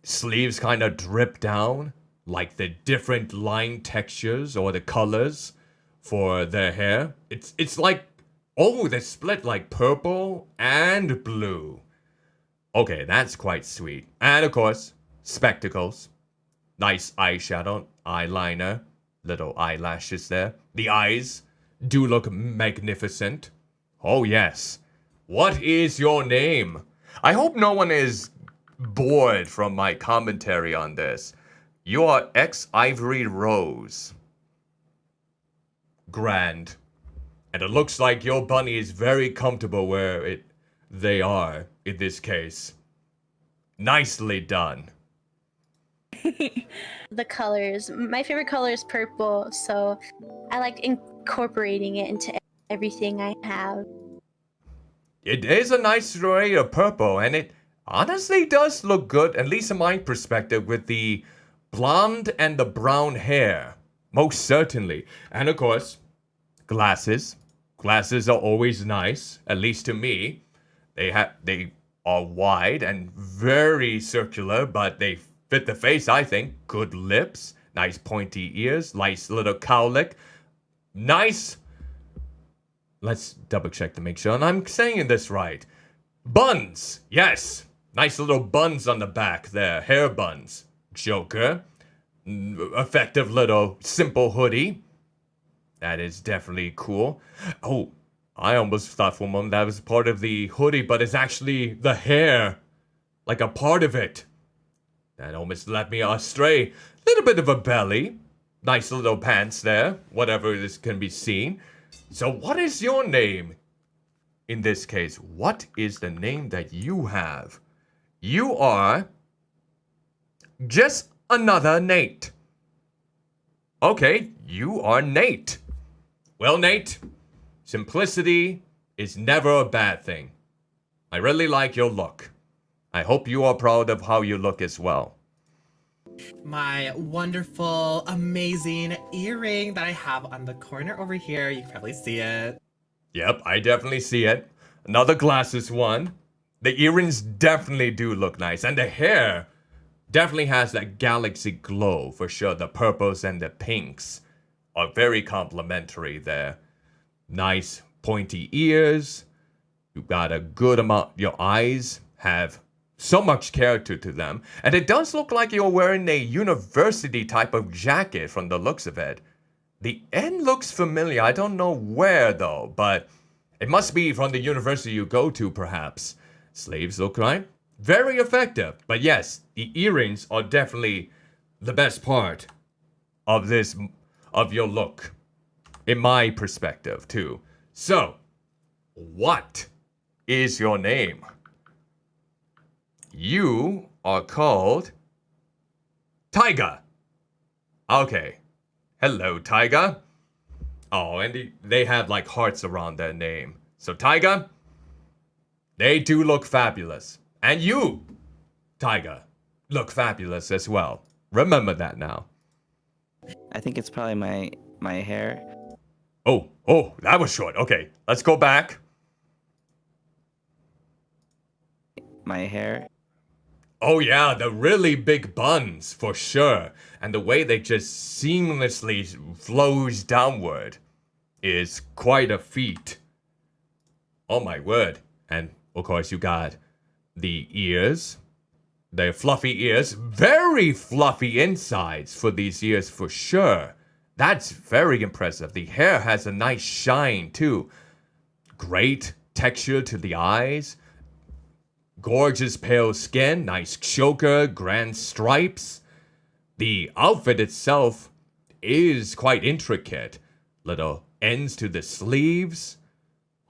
S1: sleeves kind of drip down, like the different line textures or the colors for their hair. It's like, oh, they split like purple and blue. Okay, that's quite sweet. And of course, spectacles. Nice eyeshadow, eyeliner, little eyelashes there. The eyes do look magnificent. Oh yes. What is your name? I hope no one is bored from my commentary on this. You are X Ivory Rose. Grand. And it looks like your bunny is very comfortable where they are in this case. Nicely done.
S9: The colors. My favorite color is purple, so I like incorporating it into everything I have.
S1: It is a nice array of purple, and it honestly does look good, at least in my perspective, with the blonde and the brown hair. Most certainly. And of course, Glasses. Glasses are always nice, at least to me. They are wide and very circular, but they fit the face, I think. Good lips, nice pointy ears, nice little cowlick. Nice. Let's double check to make sure, and I'm saying this right. Buns, yes. Nice little buns on the back there, hair buns. Joker. Effective little simple hoodie. That is definitely cool. Oh, I almost thought for a moment that was part of the hoodie, but it's actually the hair. Like a part of it. That almost led me astray. Little bit of a belly. Nice little pants there. Whatever this can be seen. So what is your name? In this case, what is the name that you have? You are just another Nate. Okay, you are Nate. Well, Nate, simplicity is never a bad thing. I really like your look. I hope you are proud of how you look as well.
S14: My wonderful, amazing earring that I have on the corner over here. You can probably see it.
S1: Yep, I definitely see it. Another glasses one. The earrings definitely do look nice. And the hair definitely has that galaxy glow for sure. The purples and the pinks are very complimentary there. Nice pointy ears. You've got a good amount. Your eyes have so much character to them. And it does look like you're wearing a university type of jacket from the looks of it. The end looks familiar. I don't know where though, but it must be from the university you go to perhaps. Sleeves look right. Very effective. But yes, the earrings are definitely the best part of your look. In my perspective too. So, what is your name? You are called Taiga. Okay. Hello, Taiga. Oh, and they have like hearts around their name. So, Taiga, they do look fabulous. And you, Taiga, look fabulous as well. Remember that now.
S3: I think it's probably my hair.
S1: Oh, that was short. Okay, let's go back.
S3: My hair.
S1: Oh yeah, the really big buns, for sure. And the way they just seamlessly flows downward is quite a feat. Oh my word. And of course you got the ears. The fluffy ears. Very fluffy insides for these ears for sure. That's very impressive. The hair has a nice shine too. Great texture to the eyes. Gorgeous pale skin, nice choker, grand stripes. The outfit itself is quite intricate. Little ends to the sleeves.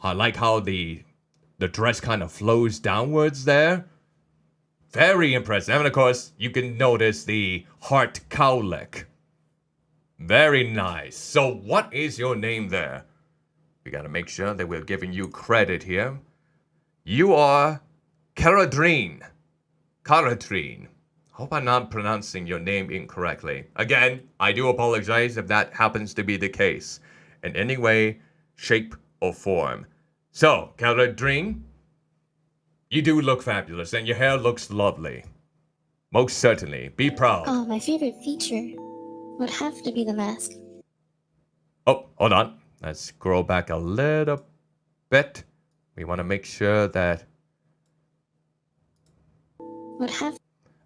S1: I like how the dress kind of flows downwards there. Very impressive. And of course, you can notice the heart cowlick. Very nice. So what is your name there? We gotta make sure that we're giving you credit here. You are Caradrine. Caradrine. Hope I'm not pronouncing your name incorrectly. Again, I do apologize if that happens to be the case. In any way, shape, or form. So, Caradrine, you do look fabulous and your hair looks lovely. Most certainly. Be proud.
S9: Oh, my favorite feature would have to be the mask.
S1: Oh, hold on. Let's scroll back a little bit. We want to make sure that...
S9: Would have...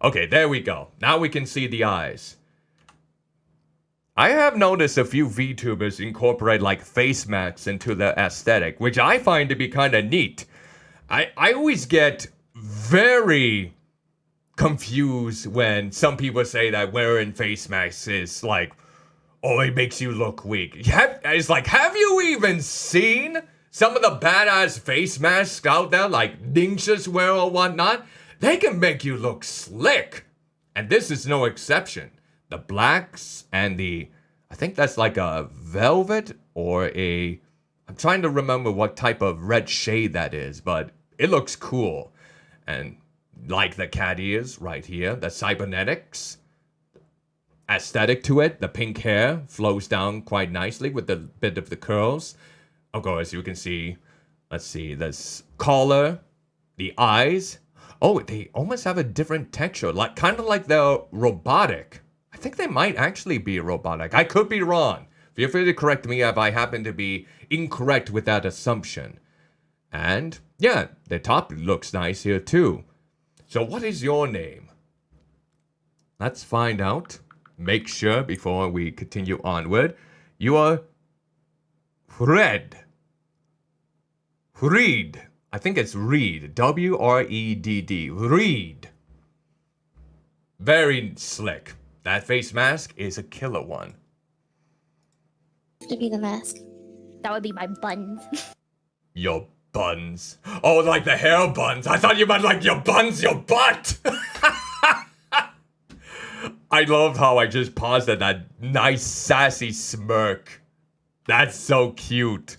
S1: Okay, there we go. Now we can see the eyes. I have noticed a few VTubers incorporate like face masks into their aesthetic, which I find to be kind of neat. I always get very confused when some people say that wearing face masks is like, oh, it makes you look weak. It's like, have you even seen some of the badass face masks out there like ninjas wear or whatnot? They can make you look slick. And this is no exception. The blacks and the, I think that's like a velvet or a, I'm trying to remember what type of red shade that is, but it looks cool. And like the cat ears right here, the cybernetics. aesthetic to it. The pink hair flows down quite nicely with the bit of the curls. Of course, you can see, let's see, this collar, the eyes. Oh, they almost have a different texture, like kind of like they're robotic. I think they might actually be robotic. I could be wrong. Feel free to correct me if I happen to be incorrect with that assumption. And yeah, the top looks nice here too. So what is your name? Let's find out. Make sure before we continue onward. You are Fred. Reed. I think it's Reed. W-R-E-D-D. Reed. Very slick. That face mask is a killer one.
S9: Give you the mask. That would be my buns.
S1: Your buns. Oh, like the hair buns. I thought you meant like your buns, your butt. I love how I just paused at that nice sassy smirk. That's so cute.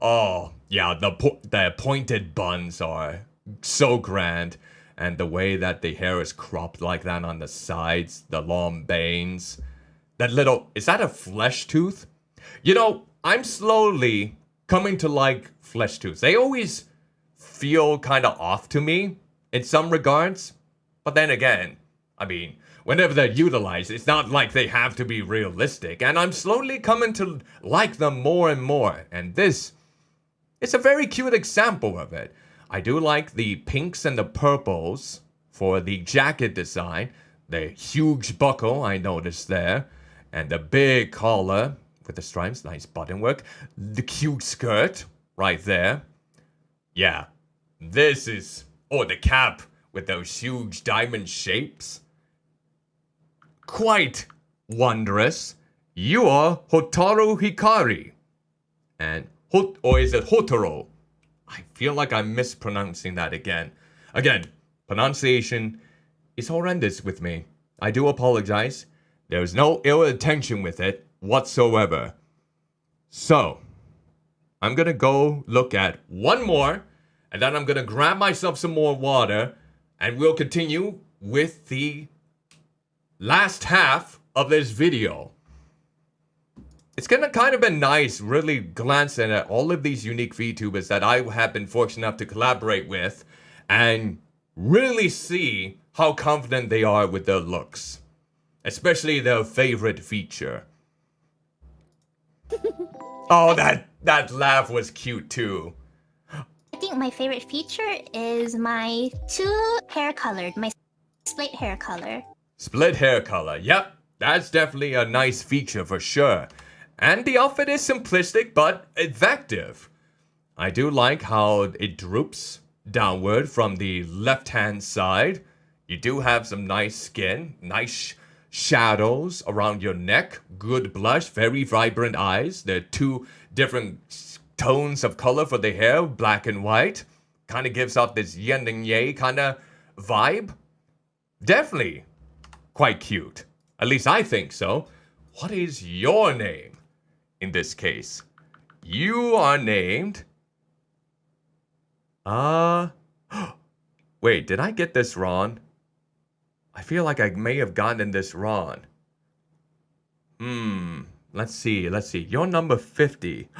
S1: Oh, yeah, the pointed buns are so grand. And the way that the hair is cropped like that on the sides, the long bangs. That little, is that a flesh tooth? You know, I'm slowly coming to like flesh tooths. They always feel kind of off to me in some regards. But then again, I mean, whenever they're utilized, it's not like they have to be realistic. And I'm slowly coming to like them more and more. And this is a very cute example of it. I do like the pinks and the purples for the jacket design. The huge buckle I noticed there. And the big collar with the stripes. Nice button work. The cute skirt right there. Yeah. This is... Oh, the cap with those huge diamond shapes. Quite wondrous. You are Hotaru Hikari. And... Or is it Hotaro? I feel like I'm mispronouncing that again. Again, pronunciation is horrendous with me. I do apologize. There's no ill intention with it whatsoever. So, I'm gonna go look at one more, and then I'm gonna grab myself some more water, and we'll continue with the last half of this video. It's gonna kind of been nice really glancing at all of these unique VTubers that I have been fortunate enough to collaborate with and really see how confident they are with their looks. Especially their favorite feature. Oh, that laugh was cute too.
S9: I think my favorite feature is my two hair color, my split hair color.
S1: Split hair color, yep. That's definitely a nice feature for sure. And the outfit is simplistic but effective. I do like how it droops downward from the left-hand side. You do have some nice skin, nice shadows around your neck, good blush, very vibrant eyes. There are two different tones of color for the hair, black and white. Kind of gives off this yin and yang kind of vibe. Definitely quite cute. At least I think so. What is your name? In this case, you are named... Wait, did I get this wrong? I feel like I may have gotten this wrong. Let's see. You're number 50.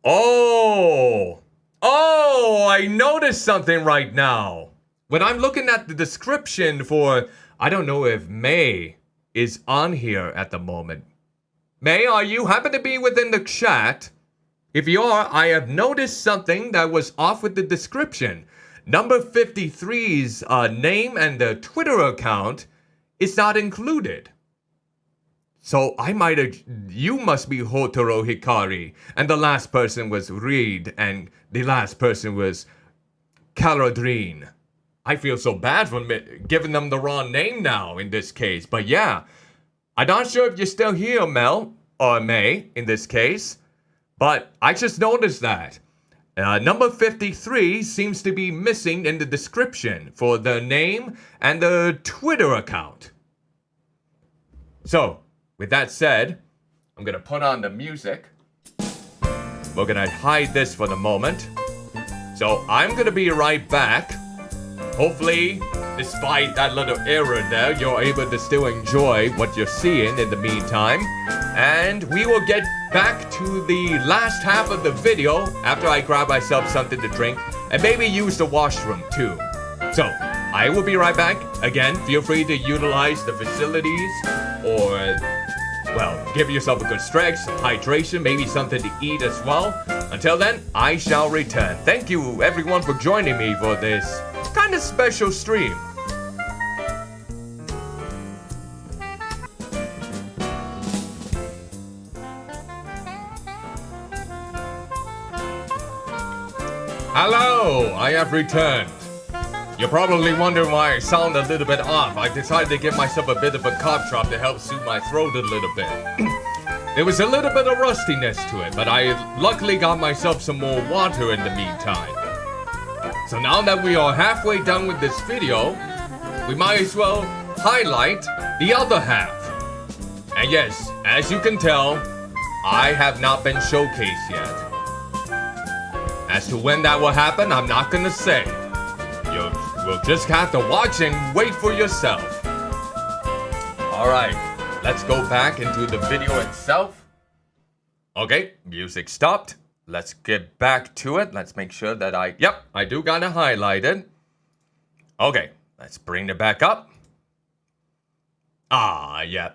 S1: Oh, I noticed something right now. When I'm looking at the description for... I don't know if May is on here at the moment. May, are you happen to be within the chat? If you are, I have noticed something that was off with the description. Number 53's name and the Twitter account is not included. So you must be Hotaru Hikari, and the last person was Reed, and the last person was Caladrine. I feel so bad for giving them the wrong name now in this case, but yeah. I'm not sure if you're still here, Mel, or May, in this case. But I just noticed that. Number 53 seems to be missing in the description for the name and the Twitter account. So, with that said, I'm gonna put on the music. We're gonna hide this for the moment. So, I'm gonna be right back. Hopefully, despite that little error there, you're able to still enjoy what you're seeing in the meantime. And we will get back to the last half of the video after I grab myself something to drink and maybe use the washroom too. So, I will be right back. Again, feel free to utilize the facilities or, well, give yourself a good stretch, some hydration, maybe something to eat as well. Until then, I shall return. Thank you everyone for joining me for this kind of special stream. Hello, I have returned. You're probably wondering why I sound a little bit off. I decided to give myself a bit of a cough drop to help soothe my throat a little bit. There was a little bit of rustiness to it, but I luckily got myself some more water in the meantime. So now that we are halfway done with this video, we might as well highlight the other half. And yes, as you can tell, I have not been showcased yet. As to when that will happen, I'm not gonna say. You'll just have to watch and wait for yourself. Alright, let's go back into the video itself. Okay, music stopped. Let's get back to it. Let's make sure that I do got it highlighted. Okay, let's bring it back up. Yeah.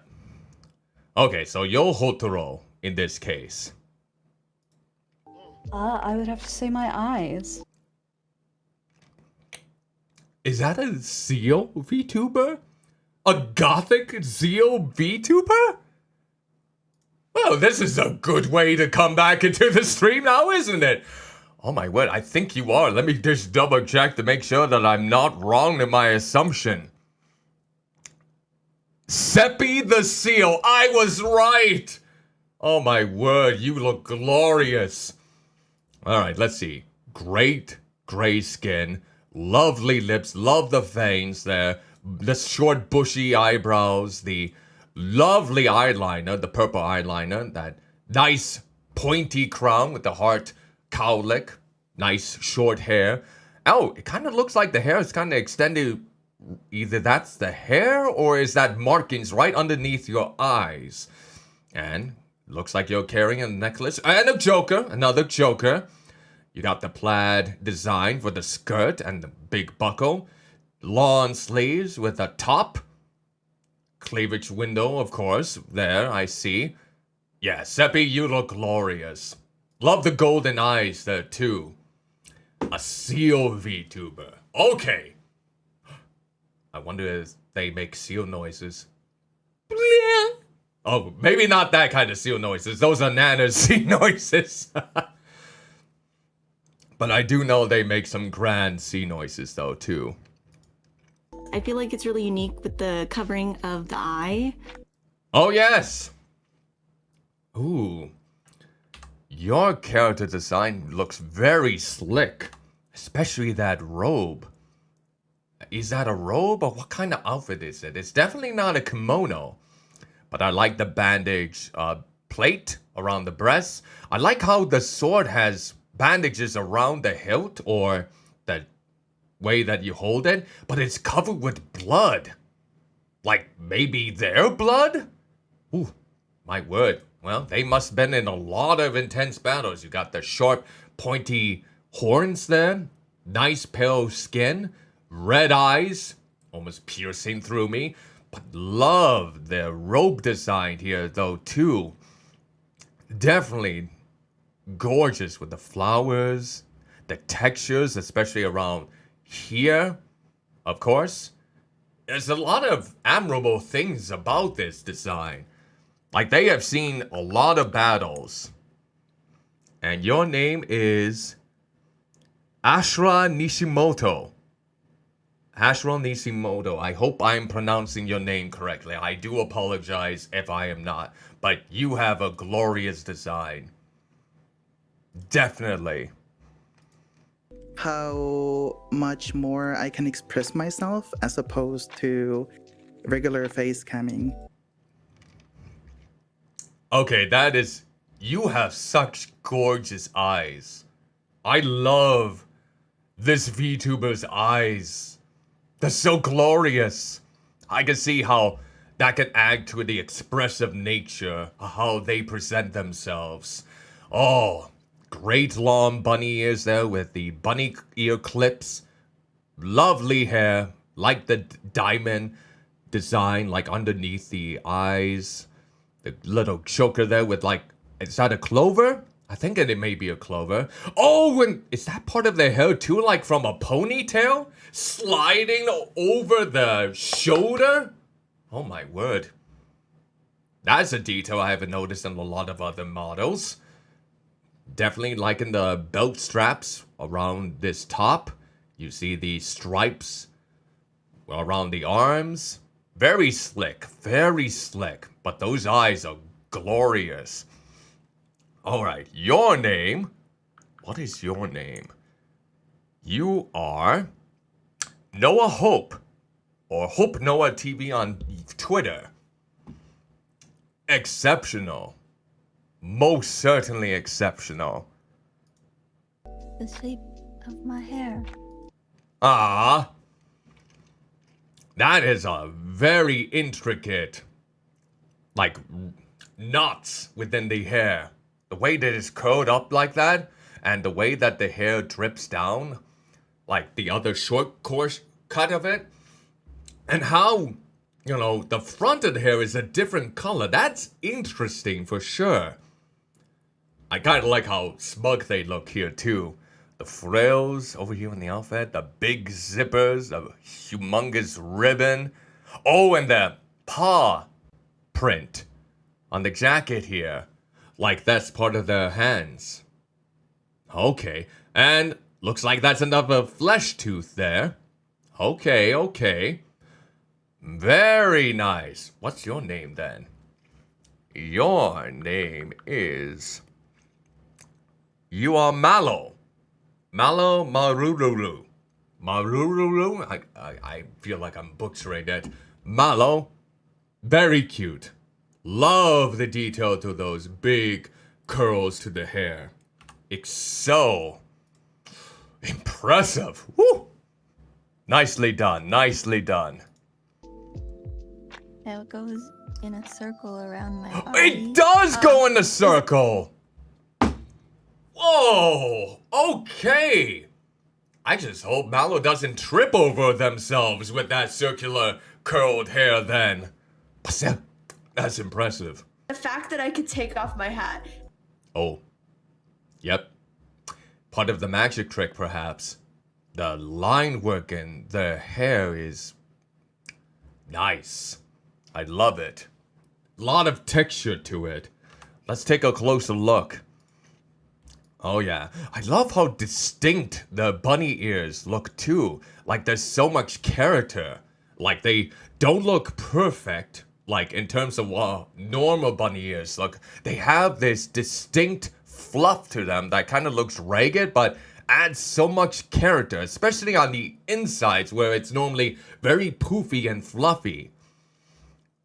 S1: Okay, so you're Hotaro in this case.
S10: I would have to say my eyes.
S1: Is that a Zeal VTuber? A gothic Zeal VTuber? Well, this is a good way to come back into the stream now, isn't it? Oh my word, I think you are. Let me just double check to make sure that I'm not wrong in my assumption. Seppi the Seal, I was right! Oh my word, you look glorious. Alright, let's see. Great gray skin. Lovely lips, love the veins there, the short bushy eyebrows, the lovely eyeliner, the purple eyeliner, that nice pointy crown with the heart cowlick, nice short hair. Oh, it kind of looks like the hair is kind of extended. Either that's the hair or is that markings right underneath your eyes. And looks like you're carrying a necklace and a joker, another joker. You got the plaid design for the skirt and the big buckle. Lawn sleeves with a top. Cleavage window, of course. There, I see. Yeah, Seppi, you look glorious. Love the golden eyes there, too. A seal VTuber. Okay. I wonder if they make seal noises. Oh, maybe not that kind of seal noises. Those are Nana's sea noises. But I do know they make some grand sea noises though too.
S16: I feel like it's really unique with the covering of the eye.
S1: Oh yes! Ooh. Your character design looks very slick. Especially that robe. Is that a robe or what kind of outfit is it? It's definitely not a kimono. But I like the bandage plate around the breast. I like how the sword has bandages around the hilt or the way that you hold it, but it's covered with blood. Like maybe their blood? Ooh, my word. Well, they must have been in a lot of intense battles. You got the sharp, pointy horns there, nice pale skin, red eyes, almost piercing through me. But love their robe design here though too. Definitely gorgeous with the flowers, the textures, especially around here, of course. There's a lot of admirable things about this design. Like they have seen a lot of battles. And your name is Ashra Nishimoto. Ashra Nishimoto. I hope I'm pronouncing your name correctly. I do apologize if I am not. But you have a glorious design. Definitely.
S17: How much more I can express myself as opposed to regular face camming.
S1: Okay, that is... You have such gorgeous eyes. I love this VTuber's eyes. They're so glorious. I can see how that can add to the expressive nature of how they present themselves. Oh, great long bunny ears there with the bunny ear clips. Lovely hair, like the diamond design, like underneath the eyes. The little choker there with like, is that a clover? I think it may be a clover. Oh, and is that part of their hair too, like from a ponytail? Sliding over the shoulder? Oh my word. That's a detail I haven't noticed in a lot of other models. Definitely liking the belt straps around this top. You see the stripes around the arms. Very slick, but those eyes are glorious. Alright, your name. What is your name? You are Noah Hope, or Hope Noah TV on Twitter. Exceptional. Most certainly exceptional.
S10: The shape of my hair.
S1: Ah. That is a very intricate, like, knots within the hair. The way that it's curled up like that, and the way that the hair drips down, like the other short course cut of it, and how, you know, the front of the hair is a different color. That's interesting for sure. I kind of like how smug they look here too. The frills over here in the outfit, the big zippers, the humongous ribbon. Oh, and the paw print on the jacket here. Like that's part of their hands. Okay, and looks like that's another flesh tooth there. Okay. Very nice. What's your name then? Your name is... You are Mallow. Mallow Marururu. Marururu? I feel like I'm butchering it. Mallow. Very cute. Love the detail to those big curls to the hair. It's so impressive. Woo! Nicely done.
S10: It goes in a circle around my body.
S1: It does go in a circle! Whoa! Okay! I just hope Mallow doesn't trip over themselves with that circular curled hair then. That's impressive.
S4: The fact that I could take off my hat.
S1: Oh. Yep. Part of the magic trick, perhaps. The line work in the hair is nice. I love it. Lot of texture to it. Let's take a closer look. Oh yeah, I love how distinct the bunny ears look too. Like there's so much character. Like they don't look perfect, like in terms of normal bunny ears look. They have this distinct fluff to them that kind of looks ragged, but adds so much character, especially on the insides where it's normally very poofy and fluffy.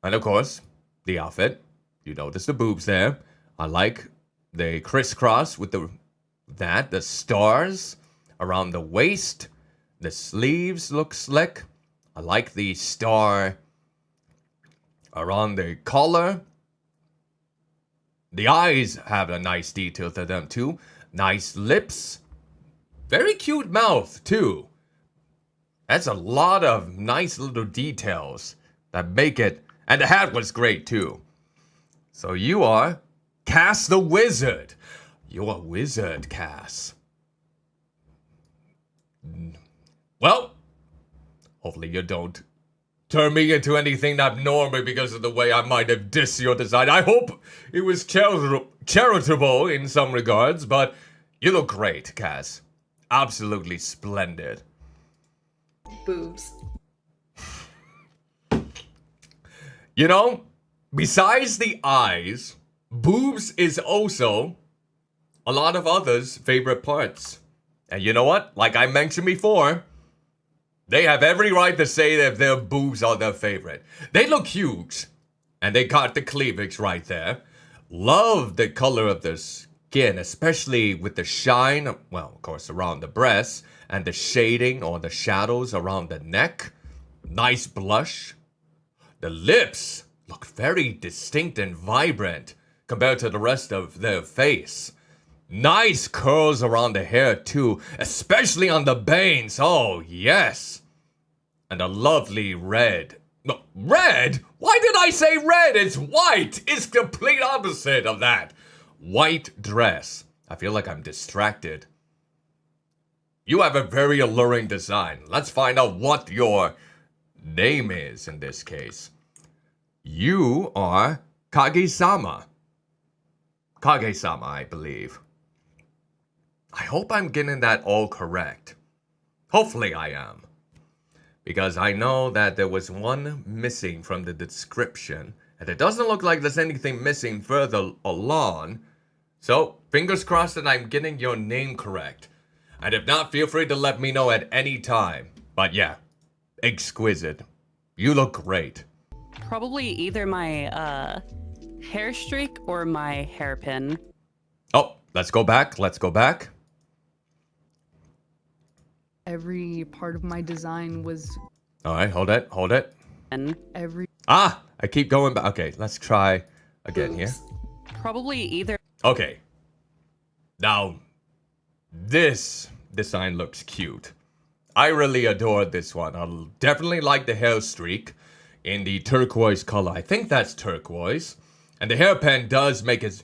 S1: And of course, the outfit. You notice the boobs there. I like the crisscross with the stars around the waist. The sleeves look slick. I like the star around the collar. The eyes have a nice detail to them too. Nice lips. Very cute mouth too. That's a lot of nice little details that make it. And the hat was great too. So you are Cass the Wizard. You're a wizard, Cass. Well, hopefully you don't turn me into anything abnormal because of the way I might have dissed your design. I hope it was charitable in some regards, but you look great, Cass. Absolutely splendid.
S22: Boobs.
S1: You know, besides the eyes, boobs is also a lot of others' favorite parts. And you know what? Like I mentioned before, they have every right to say that their boobs are their favorite. They look huge. And they got the cleavage right there. Love the color of their skin, especially with the shine, well, of course, around the breasts, and the shading or the shadows around the neck. Nice blush. The lips look very distinct and vibrant compared to the rest of their face. Nice curls around the hair too, especially on the bangs. Oh, yes. And a lovely red. No, red? Why did I say red? It's white. It's complete opposite of that. White dress. I feel like I'm distracted. You have a very alluring design. Let's find out what your name is in this case. You are Kage-sama. Kage-sama, I believe. I hope I'm getting that all correct. Hopefully I am. Because I know that there was one missing from the description. And it doesn't look like there's anything missing further along. So, fingers crossed that I'm getting your name correct. And if not, feel free to let me know at any time. But yeah, exquisite. You look great.
S15: Probably either my hair streak or my hairpin.
S1: Oh, let's go back. Let's go back.
S18: Every part of my design was...
S1: Alright, hold it, hold it.
S15: And
S1: I keep going back. Okay, let's try again here.
S15: probably either...
S1: Okay. Now, this design looks cute. I really adore this one. I definitely like the hair streak in the turquoise color. I think that's turquoise. And the hairpin does make it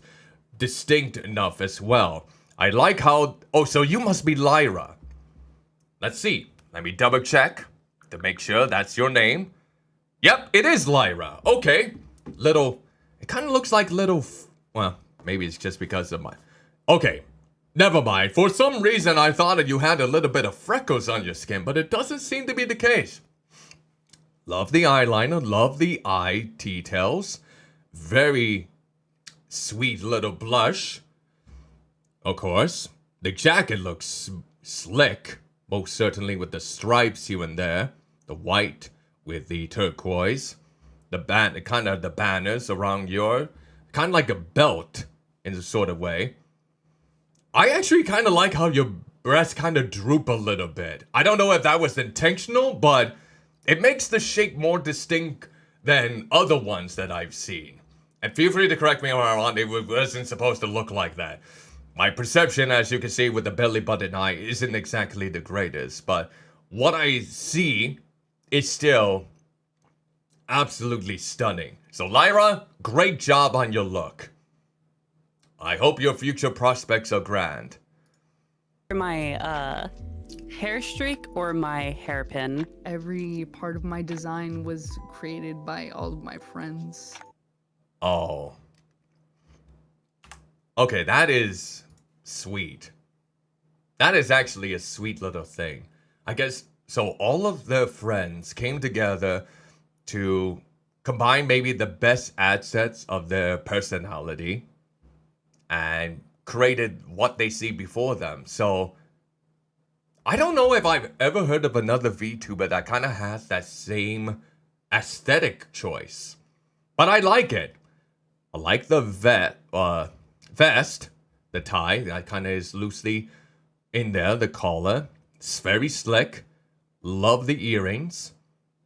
S1: distinct enough as well. I like how... Oh, so you must be Lyra. Let's see. Let me double check to make sure that's your name. Yep, it is Lyra. Okay. Little... It kind of looks like little... Well, maybe it's just because of my... Okay. Never mind. For some reason, I thought that you had a little bit of freckles on your skin, but it doesn't seem to be the case. Love the eyeliner. Love the eye details. Very sweet little blush. Of course. The jacket looks slick. Most certainly with the stripes here and there. The white with the turquoise. The kind of the banners around your... Kind of like a belt in a sort of way. I actually kind of like how your breasts kind of droop a little bit. I don't know if that was intentional, but it makes the shape more distinct than other ones that I've seen. And feel free to correct me if I'm wrong, it wasn't supposed to look like that. My perception, as you can see with the belly button eye, isn't exactly the greatest, but what I see is still absolutely stunning. So Lyra, great job on your look. I hope your future prospects are grand.
S15: My hair streak or my hairpin.
S18: Every part of my design was created by all of my friends.
S1: Oh. Okay, that is sweet. That is actually a sweet little thing. I guess, so all of their friends came together to combine maybe the best assets of their personality and created what they see before them. So, I don't know if I've ever heard of another VTuber that kind of has that same aesthetic choice. But I like it. I like the vest, the tie, that kind of is loosely in there, the collar. It's very slick. Love the earrings.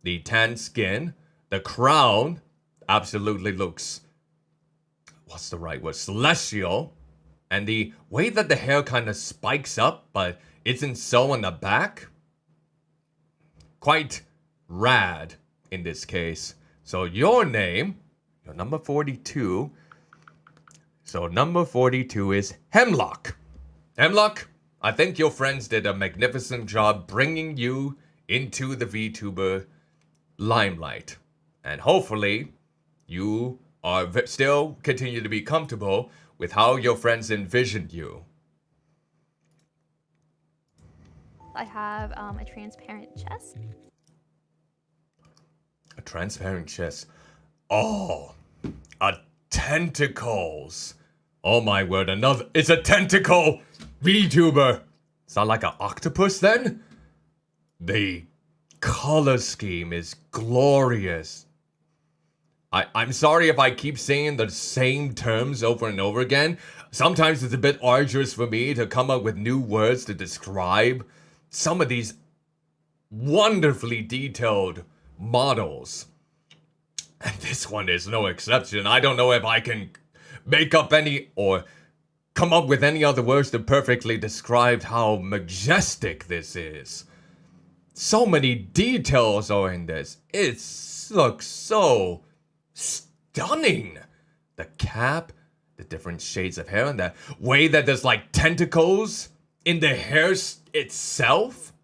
S1: The tan skin. The crown absolutely looks... What's the right word? Celestial. And the way that the hair kind of spikes up, but isn't so in the back. Quite rad in this case. So your name, your number 42. So number 42 is Hemlock. Hemlock, I think your friends did a magnificent job bringing you into the VTuber limelight. And hopefully you are still continue to be comfortable with how your friends envisioned you.
S19: I have a transparent chest.
S1: A transparent chest. Oh, a tentacles. Oh my word, it's a tentacle VTuber. Is that like an octopus then? The color scheme is glorious. I'm sorry if I keep saying the same terms over and over again. Sometimes it's a bit arduous for me to come up with new words to describe some of these wonderfully detailed models. And this one is no exception. I don't know if I can make up any or come up with any other words to perfectly describe how majestic this is. So many details are in this. It looks so stunning. The cap, the different shades of hair, and the way that there's like tentacles in the hair itself.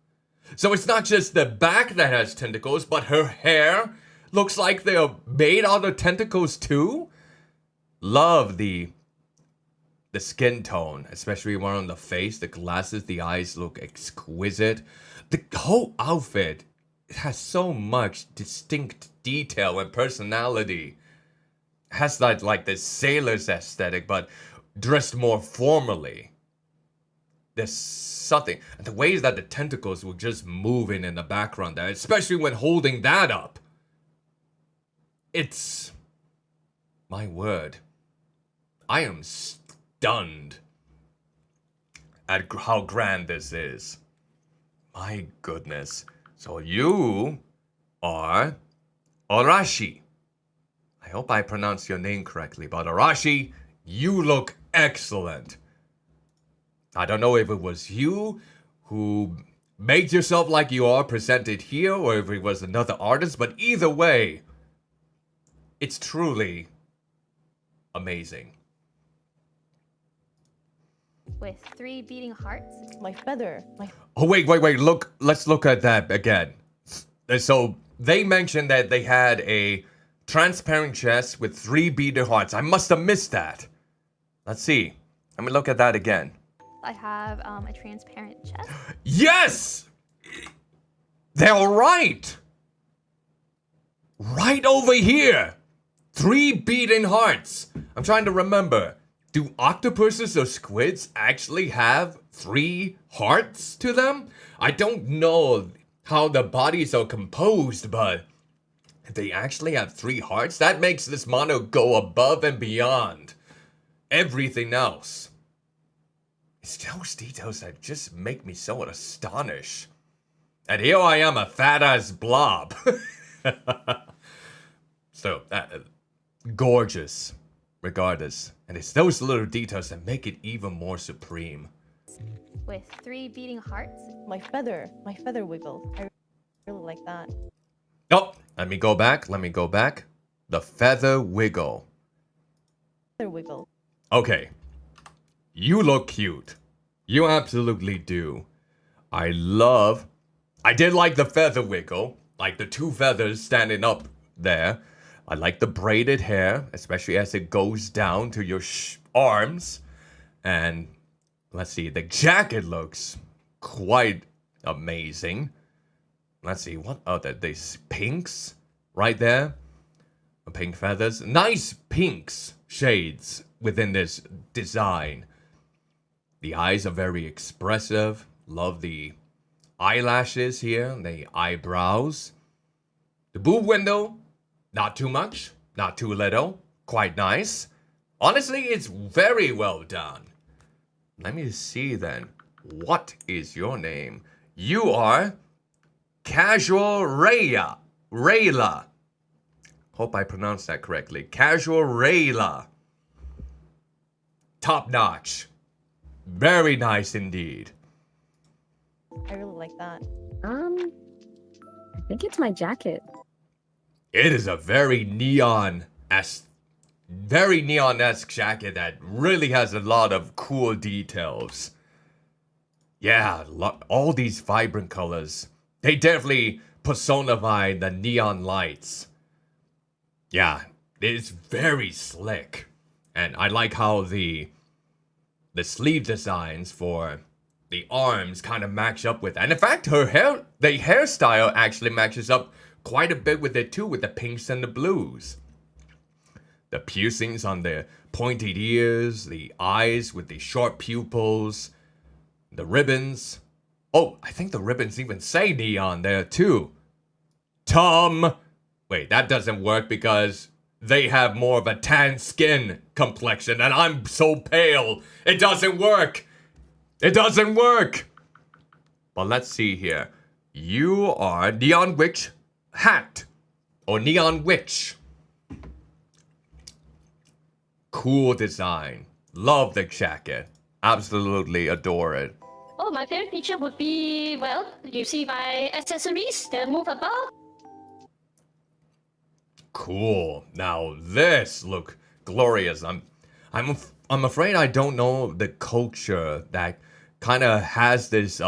S1: So it's not just the back that has tentacles, but her hair looks like they're made out of tentacles too. Love the skin tone, especially one on the face, the glasses, the eyes look exquisite. The whole outfit has so much distinct detail and personality. Has that like the sailor's aesthetic, but dressed more formally. There's something, the ways that the tentacles were just moving in the background there, especially when holding that up. It's, my word, I am stunned at how grand this is. My goodness. So you are Arashi. I hope I pronounced your name correctly, but Arashi, you look excellent. I don't know if it was you who made yourself like you are presented here, or if it was another artist, but either way, it's truly amazing.
S19: With 3 beating hearts.
S20: My feather.
S1: Oh, wait, look, let's look at that again. So, they mentioned that they had a transparent chest with 3 beating hearts. I must have missed that. Let's see. Let me look at that again.
S19: I have a transparent chest.
S1: Yes! They're right! Right over here! 3 beating hearts. I'm trying to remember. Do octopuses or squids actually have 3 hearts to them? I don't know how the bodies are composed, but if they actually have 3 hearts, that makes this mono go above and beyond everything else. It's those details that just make me so astonished. And here I am, a fat-ass blob. So, gorgeous, regardless. And it's those little details that make it even more supreme.
S19: With 3 beating hearts.
S20: My feather wiggle. I really like that.
S1: Oh, let me go back. The feather wiggle.
S20: Feather wiggle.
S1: Okay. You look cute. You absolutely do. I did like the feather wiggle. Like the 2 feathers standing up there. I like the braided hair, especially as it goes down to your arms. And let's see, the jacket looks quite amazing. Let's see, what other, these pinks right there? The pink feathers. Nice pinks shades within this design. The eyes are very expressive. Love the eyelashes here, the eyebrows. The boob window, not too much, not too little, quite nice. Honestly, it's very well done. Let me see then. What is your name? You are Casual Rayla. Hope I pronounced that correctly. Casual Rayla. Top notch. Very nice indeed.
S20: I really like that.
S6: I think it's my jacket.
S1: It is a very neon-esque jacket that really has a lot of cool details. Yeah, all these vibrant colors. They definitely personify the neon lights. Yeah, it's very slick. And I like how the sleeve designs for the arms kind of match up with that. And in fact, the hairstyle actually matches up quite a bit with it too, with the pinks and the blues. The piercings on the pointed ears, the eyes with the sharp pupils, the ribbons. Oh, I think the ribbons even say neon there too. Wait, that doesn't work because they have more of a tan skin complexion and I'm so pale. It doesn't work. It doesn't work. But let's see here. You are Neon Witch hat or neon witch. Cool design. Love the jacket. Absolutely adore it.
S13: Oh, my favorite feature would be, well, you see my accessories that move above.
S1: Cool. Now this look glorious. I'm afraid I don't know the culture that kind of has this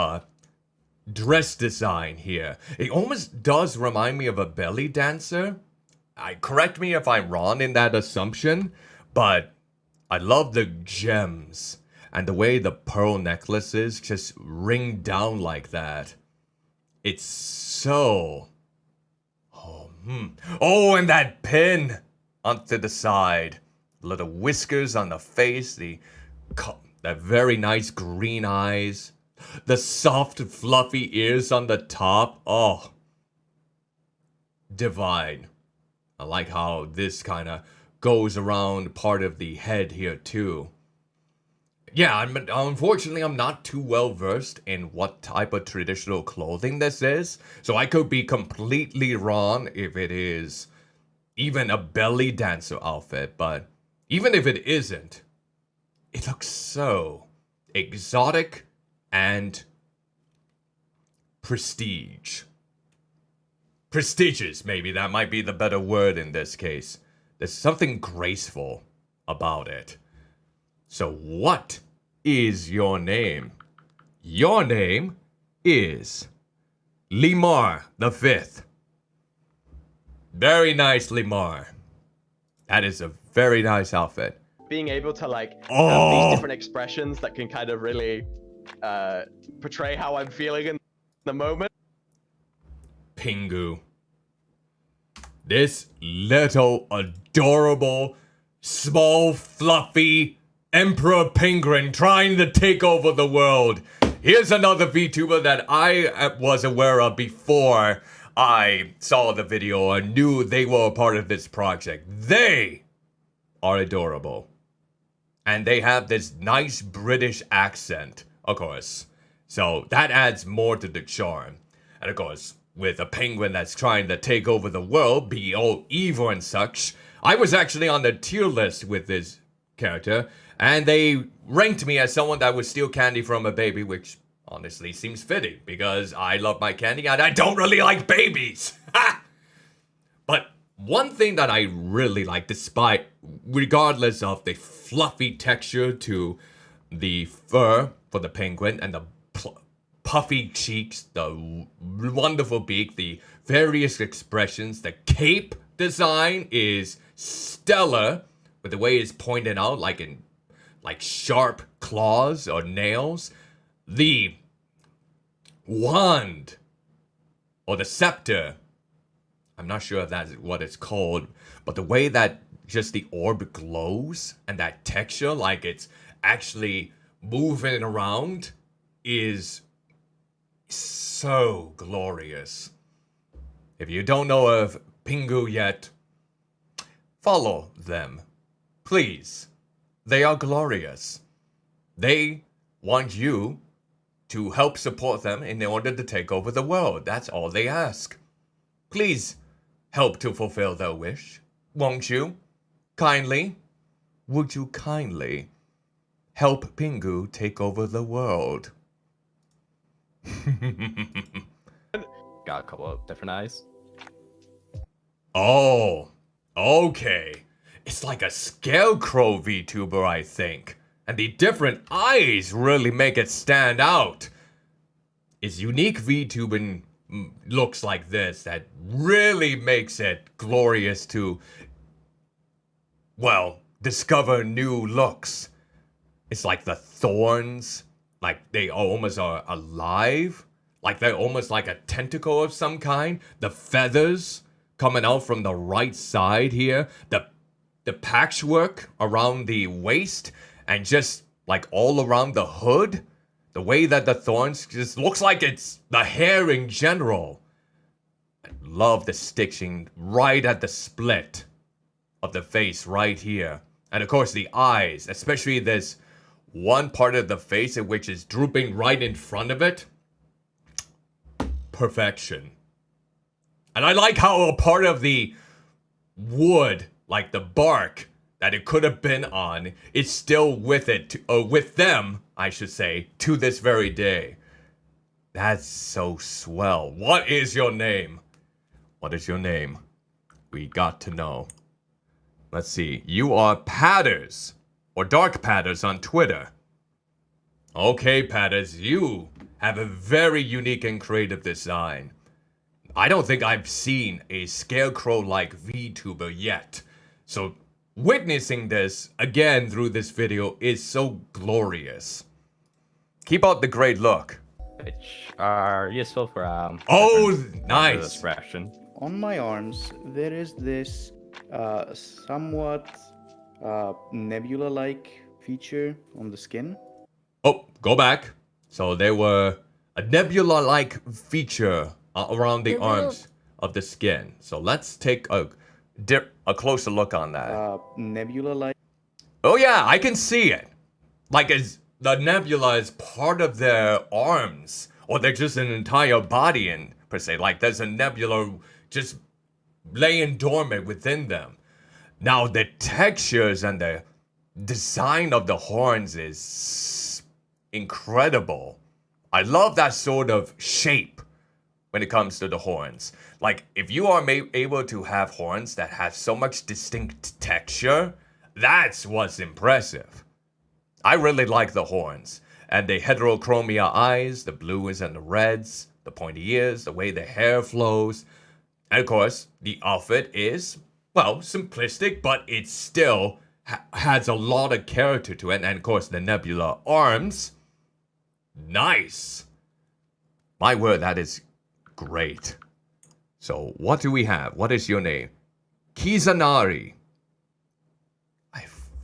S1: dress design here. It almost does remind me of a belly dancer. Correct me if I'm wrong in that assumption, but I love the gems and the way the pearl necklaces just ring down like that. It's so... Oh, and that pin onto the side. Little whiskers on the face. That very nice green eyes. The soft, fluffy ears on the top. Oh. Divine. I like how this kind of goes around part of the head here too. Yeah, unfortunately, I'm not too well versed in what type of traditional clothing this is, so I could be completely wrong if it is even a belly dancer outfit, but even if it isn't, it looks so exotic and prestige. Prestigious, maybe that might be the better word in this case. There's something graceful about it. So what is your name? Your name is Limar the Fifth. Very nice, Limar. That is a very nice outfit.
S21: Being able to have these different expressions that can kind of really portray how I'm feeling in the moment.
S1: Pingu. This little adorable, small, fluffy Emperor Penguin trying to take over the world. Here's another VTuber that I was aware of before I saw the video or knew they were a part of this project. They are adorable. And they have this nice British accent, of course. So that adds more to the charm. And of course, with a penguin that's trying to take over the world, be all evil and such, I was actually on the tier list with this character, and they ranked me as someone that would steal candy from a baby, which honestly seems fitting, because I love my candy and I don't really like babies. But one thing that I really like, regardless of the fluffy texture to the fur for the penguin and the puffy cheeks, the wonderful beak, the various expressions, the cape design is stellar, with the way it's pointed out, like sharp claws or nails. The wand or the scepter, I'm not sure if that's what it's called, but the way that just the orb glows and that texture, like it's actually moving around, is so glorious. If you don't know of Pingu yet, follow them. Please. They are glorious. They want you to help support them in order to take over the world. That's all they ask. Please help to fulfill their wish. Won't you? Kindly? Would you kindly help Pingu take over the world?
S23: Got a couple of different eyes.
S1: Oh, okay. It's like a scarecrow VTuber, I think. And the different eyes really make it stand out. It's unique VTubing looks like this that really makes it glorious to, well, discover new looks. It's like the thorns, like they almost are alive. Like they're almost like a tentacle of some kind. The feathers coming out from the right side here. The patchwork around the waist and just like all around the hood. The way that the thorns just looks like it's the hair in general. I love the stitching right at the split of the face right here. And of course the eyes, especially this one part of the face which is drooping right in front of it. Perfection. And I like how a part of the wood, like the bark that it could have been on, is still with it, with them, I should say, to this very day. That's so swell. What is your name? What is your name? We got to know. Let's see. You are Patters, or Dark Patters on Twitter. Okay, Patters, you have a very unique and creative design. I don't think I've seen a scarecrow-like VTuber yet. So witnessing this again through this video is so glorious. Keep up the great look.
S23: Which are useful for
S1: nice
S23: expression.
S5: On my arms, there is this somewhat nebula-like feature on the skin.
S1: Oh, go back. So there were a nebula-like feature around the arms of the skin. So let's take a closer look on that.
S5: Nebula-like.
S1: Oh yeah, I can see it. Like the nebula is part of their arms, or they're just an entire body in per se. Like there's a nebula just laying dormant within them. Now the textures and the design of the horns is incredible. I love that sort of shape when it comes to the horns. Like if you are able to have horns that have so much distinct texture, that's what's impressive. I really like the horns and the heterochromia eyes, the blues and the reds, the pointy ears, the way the hair flows. And of course, the outfit is, well, simplistic, but it still has a lot of character to it. And of course, the nebula arms, nice. My word, that is great. So what do we have? What is your name? Kizanari.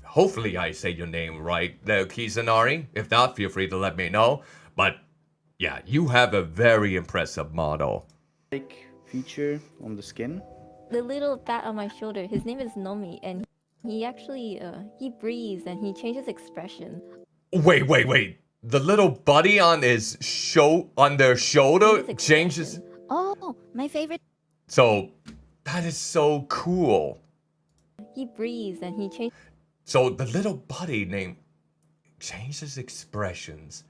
S1: Hopefully I say your name right there, Kizanari. If not, feel free to let me know. But yeah, you have a very impressive model.
S5: Like feature on the skin.
S19: The little bat on my shoulder, his name is Nomi, and he actually, he breathes and he changes expression.
S1: Wait. The little buddy on his on their shoulder changes.
S19: Oh, my favorite.
S1: So that is so cool.
S19: He breathes and he changes.
S1: So the little buddy name changes expressions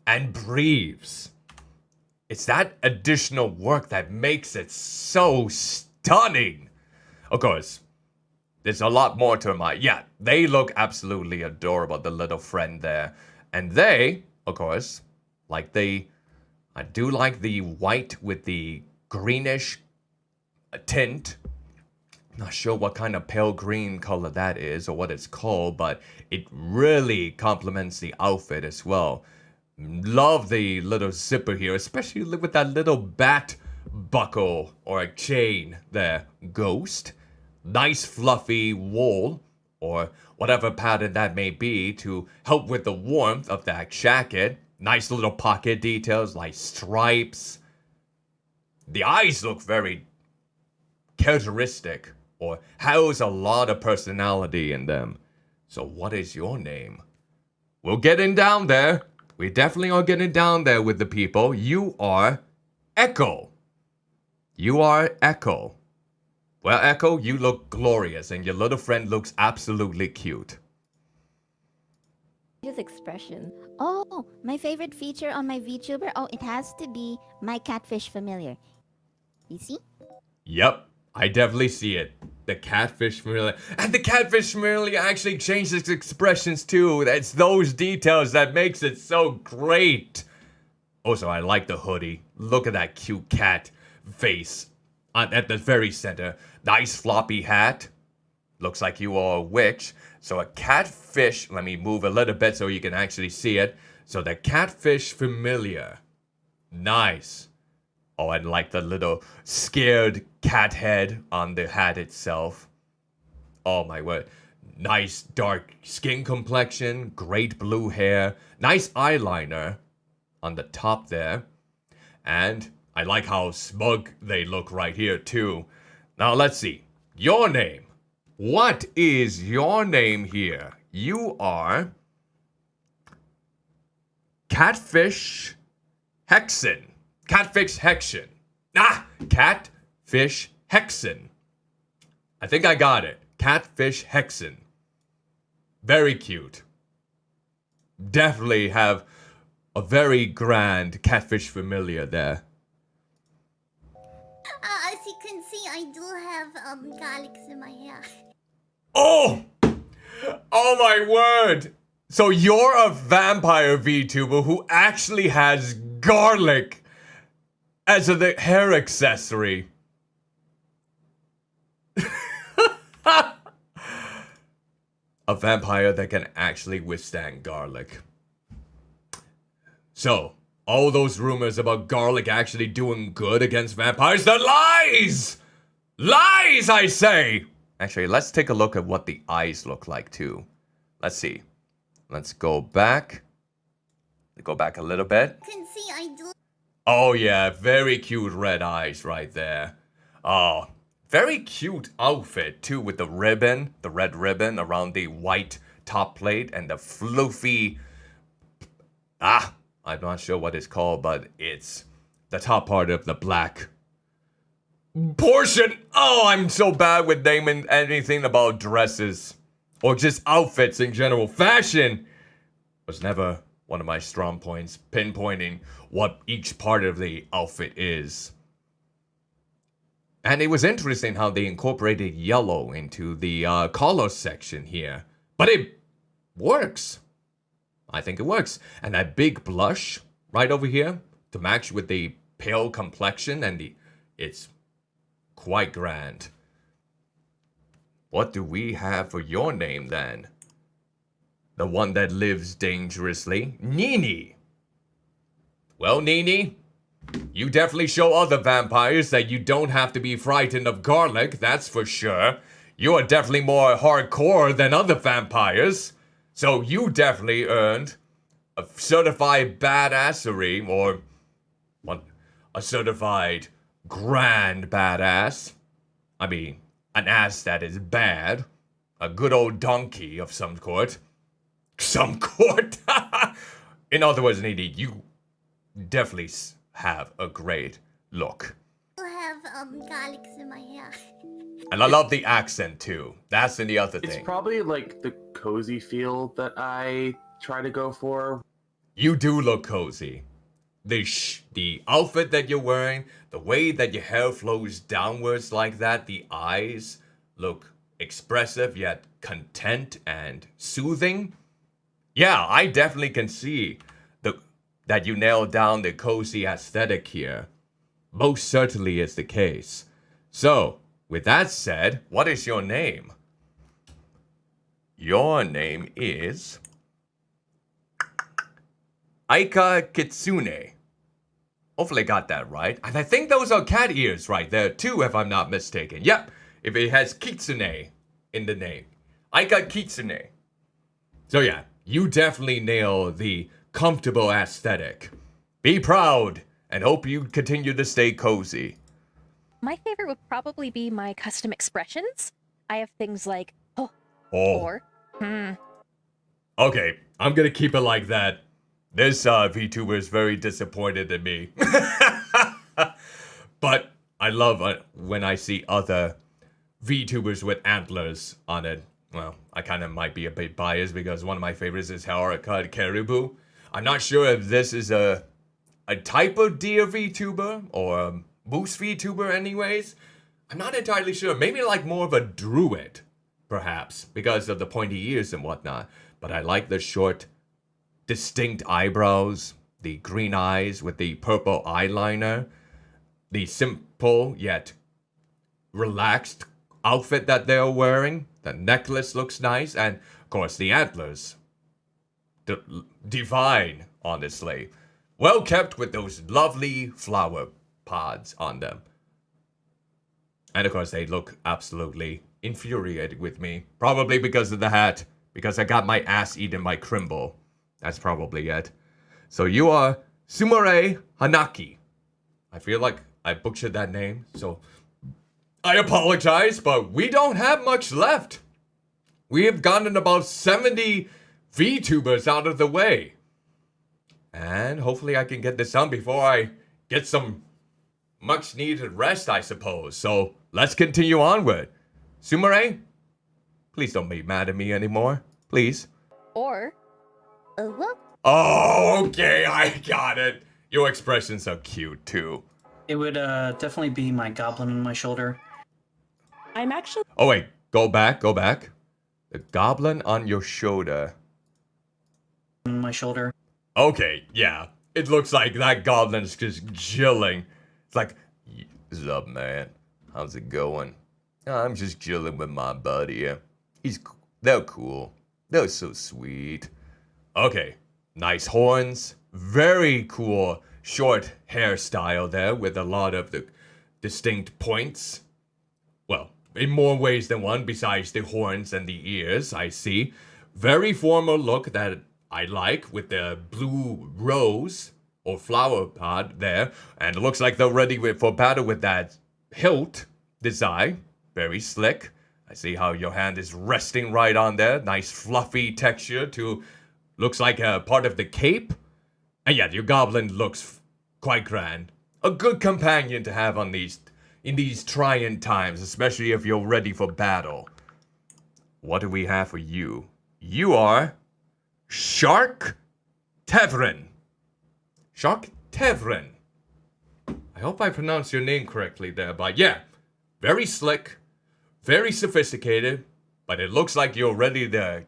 S1: and breathes. It's that additional work that makes it so stunning. Of course, there's a lot more to my... Yeah, they look absolutely adorable, the little friend there. And they, of course, like I do like the white with the greenish tint. Not sure what kind of pale green color that is or what it's called, but it really complements the outfit as well. Love the little zipper here, especially with that little bat buckle or a chain there. Ghost. Nice fluffy wool or whatever pattern that may be to help with the warmth of that jacket. Nice little pocket details like stripes. The eyes look very characteristic or has a lot of personality in them. So what is your name? We're getting down there. We definitely are getting down there with the people. You are Echo. You are Echo. Well, Echo, you look glorious and your little friend looks absolutely cute.
S19: His expression.
S8: Oh, my favorite feature on my VTuber. Oh, it has to be my catfish familiar. You see?
S1: Yep, I definitely see it. The catfish familiar. And the catfish familiar actually changes expressions too. It's those details that makes it so great. Also, I like the hoodie. Look at that cute cat face at the very center. Nice floppy hat. Looks like you are a witch. So a catfish, let me move a little bit so you can actually see it. So the catfish familiar. Nice. Oh, and like the little scared cat head on the hat itself. Oh my word. Nice dark skin complexion, great blue hair, nice eyeliner on the top there. And I like how smug they look right here too. Now let's see. Your name. What is your name here? You are Catfish Hexen. Catfish Hexen. Catfish Catfish Hexen. I think I got it. Catfish Hexen. Very cute. Definitely have a very grand catfish familiar there.
S8: As you can see, I do have garlics in my hair.
S1: Oh! Oh my word! So you're a vampire VTuber who actually has garlic as a hair accessory. A vampire that can actually withstand garlic. So, all those rumors about garlic actually doing good against vampires, they're lies! Lies, I say! Actually, let's take a look at what the eyes look like, too. Let's see. Let's go back. Go back a little bit.
S8: You can see, I do.
S1: Oh, yeah. Very cute red eyes right there. Oh, very cute outfit, too, with the ribbon, the red ribbon around the white top plate and the floofy... I'm not sure what it's called, but it's the top part of the black portion. Oh, I'm so bad with naming anything about dresses or just outfits in general. Fashion was never one of my strong points, pinpointing what each part of the outfit is. And it was interesting how they incorporated yellow into the collar section here. But it works. I think it works. And that big blush right over here to match with the pale complexion and it's quite grand. What do we have for your name then? The one that lives dangerously, Nini. Well, Nini, you definitely show other vampires that you don't have to be frightened of garlic, that's for sure. You are definitely more hardcore than other vampires. So you definitely earned a certified badassery, or what, a certified grand badass. I mean, an ass that is bad. A good old donkey of some sort. Some sort? In other words, Nini, you definitely have a great look.
S8: I have garlics in my hair.
S1: And I love the accent too. That's the other thing.
S7: It's probably like the cozy feel that I try to go for.
S1: You do look cozy. The outfit that you're wearing, the way that your hair flows downwards like that, the eyes look expressive yet content and soothing. Yeah, I definitely can see that you nailed down the cozy aesthetic here. Most certainly is the case. So, with that said, what is your name? Your name is Aika Kitsune. Hopefully I got that right. And I think those are cat ears right there too, if I'm not mistaken. Yep, if it has Kitsune in the name. Aika Kitsune. So yeah, you definitely nail the comfortable aesthetic. Be proud and hope you continue to stay cozy.
S11: My favorite would probably be my custom expressions. I have things like, or,
S1: Okay, I'm gonna keep it like that. This VTuber is very disappointed in me. But I love when I see other VTubers with antlers on it. Well, I kind of might be a bit biased because one of my favorites is Haruka Caribou. I'm not sure if this is a type of deer VTuber or a moose VTuber anyways. I'm not entirely sure. Maybe like more of a druid, perhaps, because of the pointy ears and whatnot. But I like the short, distinct eyebrows, the green eyes with the purple eyeliner, the simple yet relaxed outfit that they're wearing. The necklace looks nice, and of course the antlers. Divine, honestly. Well kept with those lovely flower pods on them. And of course they look absolutely infuriated with me. Probably because of the hat. Because I got my ass eaten by Crimble. That's probably it. So you are Sumire Hanaki. I feel like I butchered that name, so I apologize, but we don't have much left. We have gotten about 70 VTubers out of the way. And hopefully I can get this done before I get some much needed rest, I suppose. So let's continue onward. Sumire, please don't be mad at me anymore. Please.
S11: Or
S1: Oh, okay, I got it. Your expressions are cute too.
S2: It would definitely be my goblin on my shoulder.
S20: I'm actually.
S1: Oh wait, go back. The goblin on your shoulder.
S2: On my shoulder.
S1: Okay, yeah. It looks like that goblin's just chilling. It's like, what's up, man? How's it going? I'm just chilling with my buddy. They're cool. They're so sweet. Okay, nice horns. Very cool short hairstyle there with a lot of the distinct points. Well, in more ways than one besides the horns and the ears, I see. Very formal look that I like with the blue rose or flower pot there. And it looks like they're ready for battle with that hilt design. Very slick. I see how your hand is resting right on there. Nice fluffy texture to looks like a part of the cape. And yeah, your goblin looks quite grand. A good companion to have on in these trying times, especially if you're ready for battle. What do we have for you? You are Shark Tevrin. Shark Tevrin. I hope I pronounced your name correctly there, but yeah, very slick, very sophisticated, but it looks like you're ready to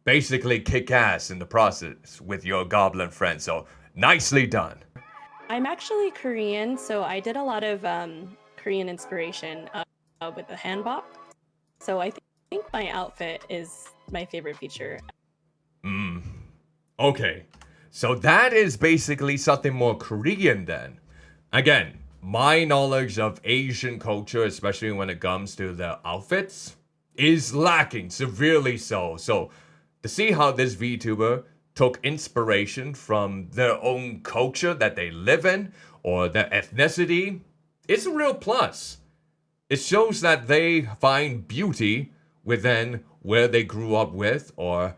S1: basically kick ass in the process with your goblin friend, so nicely done.
S20: I'm actually Korean, so I did a lot of Korean inspiration with the hanbok. So I think my outfit is my favorite feature.
S1: Okay, so that is basically something more Korean then. Again, my knowledge of Asian culture, especially when it comes to the outfits, is lacking severely so. So to see how this VTuber took inspiration from their own culture that they live in or their ethnicity, it's a real plus. It shows that they find beauty within where they grew up with or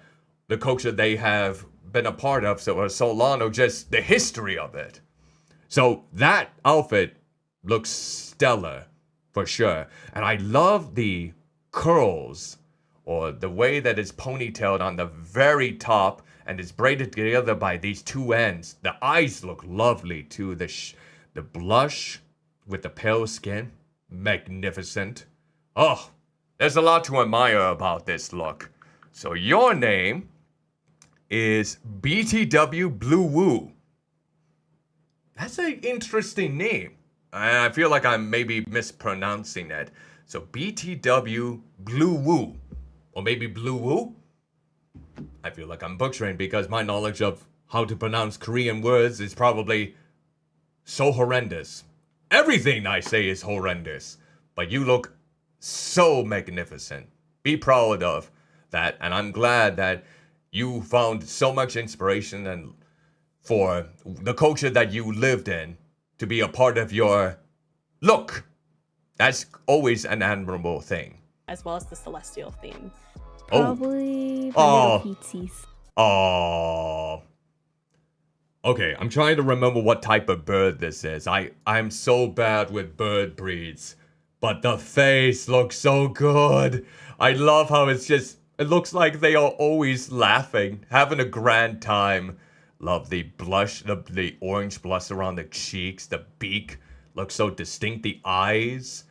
S1: the culture they have been a part of for so long or just the history of it. So that outfit looks stellar for sure. And I love the curls or the way that it's ponytailed on the very top and it's braided together by these two ends. The eyes look lovely too. The blush with the pale skin, magnificent. Oh, there's a lot to admire about this look. So your name is BTW Blue Woo. That's an interesting name. I feel like I'm maybe mispronouncing it. So BTW Blue Woo. Or maybe Blue Woo? I feel like I'm butchering because my knowledge of how to pronounce Korean words is probably so horrendous. Everything I say is horrendous. But you look so magnificent. Be proud of that. And I'm glad that you found so much inspiration and for the culture that you lived in to be a part of your look. That's always an admirable thing.
S20: As well as the celestial theme.
S19: Probably my little feetsies.
S1: Oh. Okay, I'm trying to remember what type of bird this is. I'm so bad with bird breeds. But the face looks so good. I love how it looks like they are always laughing, having a grand time. Love the blush, the orange blush around the cheeks, the beak looks so distinct, the eyes.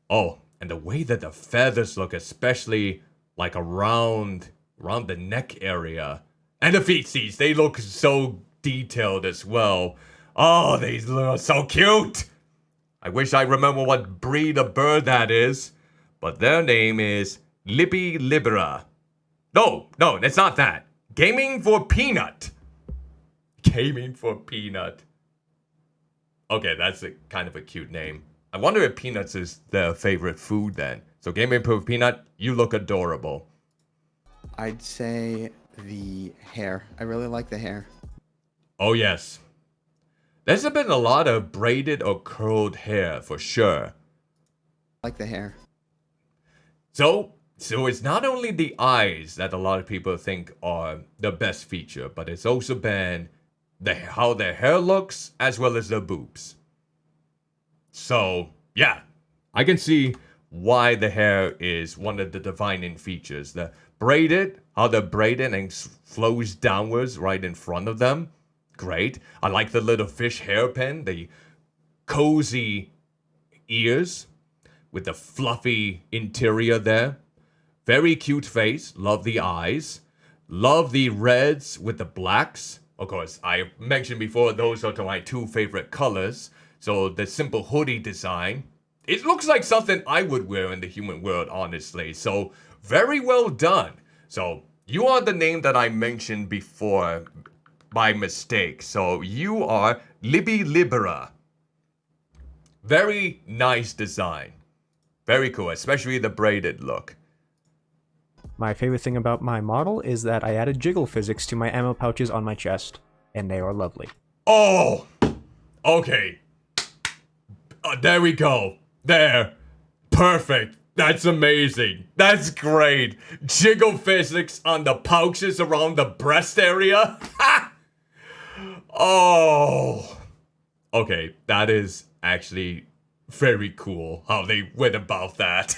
S1: Oh, and the way that the feathers look, especially like around the neck area. And the feetsies, they look so detailed as well. Oh, they look so cute. I wish I remember what breed of bird that is. But their name is Lippy Libera. No, it's not that. Gaming for Peanut. Gaming for Peanut. Okay, that's a kind of a cute name. I wonder if peanuts is their favorite food then. So Gaming for Peanut, you look adorable.
S17: I'd say the hair. I really like the hair.
S1: Oh yes. There's been a lot of braided or curled hair for sure.
S17: I like the hair.
S1: So it's not only the eyes that a lot of people think are the best feature, but it's also been how their hair looks as well as their boobs. So, yeah, I can see why the hair is one of the defining features. The braided, how they're braided and flows downwards right in front of them. Great. I like the little fish hairpin, the cozy ears with the fluffy interior there. Very cute face. Love the eyes. Love the reds with the blacks. Of course, I mentioned before, those are my two favorite colors. So the simple hoodie design. It looks like something I would wear in the human world, honestly. So very well done. So you are the name that I mentioned before by mistake. So you are Libby Libera. Very nice design. Very cool, especially the braided look.
S3: My favorite thing about my model is that I added jiggle physics to my ammo pouches on my chest, and they are lovely.
S1: Oh! Okay. There we go. There. Perfect. That's amazing. That's great. Jiggle physics on the pouches around the breast area. Ha! Oh. Okay, that is actually very cool how they went about that.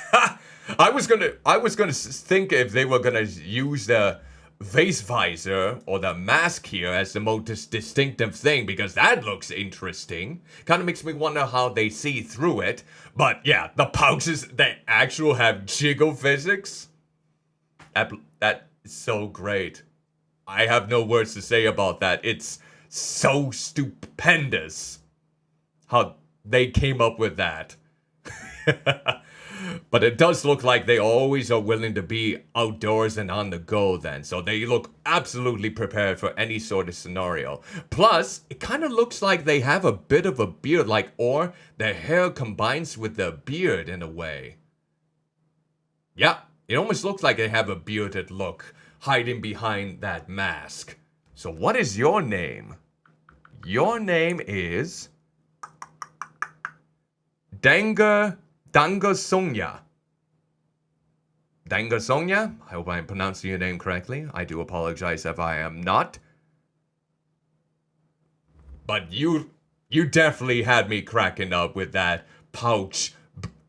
S1: I was gonna think if they were gonna use the face visor or the mask here as the most distinctive thing, because that looks interesting. Kind of makes me wonder how they see through it. But yeah, the pouches that actually have jiggle physics. That is so great. I have no words to say about that. It's so stupendous how they came up with that. But it does look like they always are willing to be outdoors and on the go then. So they look absolutely prepared for any sort of scenario. Plus, it kind of looks like they have a bit of a beard, or their hair combines with the beard in a way. Yeah, it almost looks like they have a bearded look hiding behind that mask. So what is your name? Your name is Danga Sonya. Danga Sonya? I hope I'm pronouncing your name correctly. I do apologize if I am not. But you definitely had me cracking up with that pouch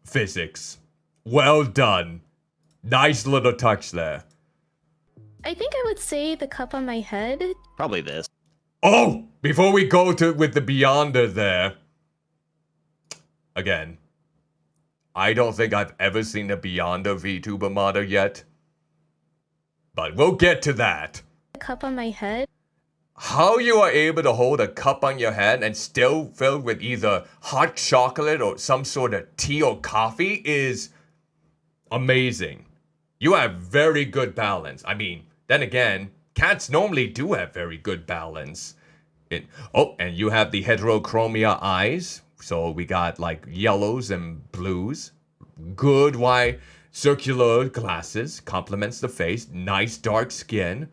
S1: physics. Well done. Nice little touch there.
S9: I think I would say the cup on my head.
S23: Probably this.
S1: Oh! Before we go with the Beyonder there. Again. I don't think I've ever seen a Beyonder VTuber model yet. But we'll get to that.
S9: The cup on my head.
S1: How you are able to hold a cup on your head and still filled with either hot chocolate or some sort of tea or coffee is amazing. You have very good balance. I mean, then again, cats normally do have very good balance. And you have the heterochromia eyes. So we got yellows and blues. Good wide circular glasses. Complements the face. Nice dark skin.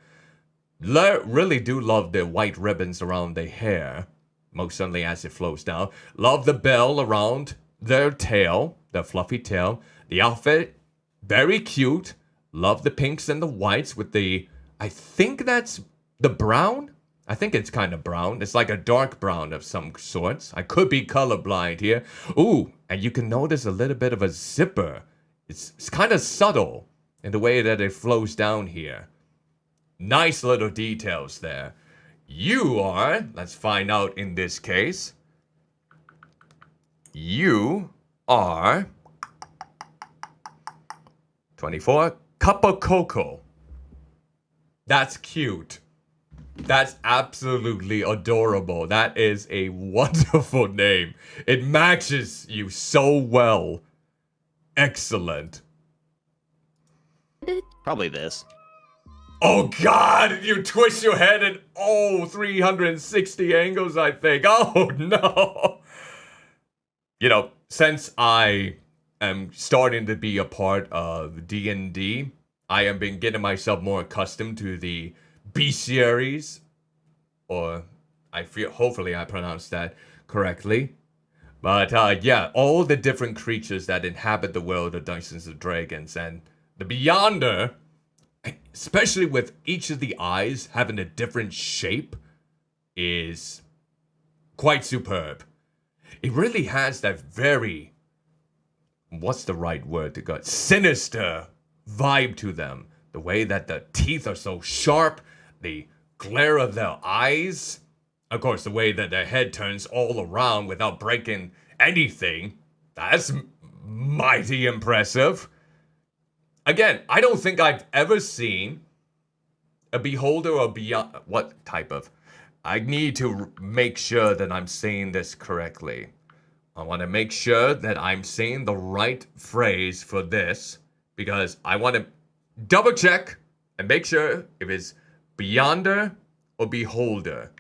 S1: Really do love the white ribbons around the hair. Most certainly as it flows down. Love the bell around their tail. The fluffy tail. The outfit, very cute. Love the pinks and the whites with the... I think that's the brown? I think it's kind of brown. It's like a dark brown of some sorts. I could be colorblind here. Ooh, and you can notice a little bit of a zipper. It's kind of subtle in the way that it flows down here. Nice little details there. You are, let's find out in this case. You are 24, Cup of Cocoa. That's cute. That's absolutely adorable. That is a wonderful name. It matches you so well. Excellent.
S23: Probably this.
S1: Oh God, you twist your head in 360 angles, I think. Oh no. You know, since I am starting to be a part of D&D, I have been getting myself more accustomed to the bestiaries, or hopefully I pronounced that correctly. But yeah, all the different creatures that inhabit the world of Dungeons and Dragons, and the Beyonder, especially with each of the eyes having a different shape, is quite superb. it really has that very, what's the right word to go? Sinister vibe to them. The way that the teeth are so sharp, the glare of their eyes. Of course, the way that their head turns all around without breaking anything. That's mighty impressive. Again, I don't think I've ever seen a beholder or beyond. What type of? I need to make sure that I'm saying this correctly. I want to make sure that I'm saying the right phrase for this because I want to double check and make sure if it's beyonder or beholder.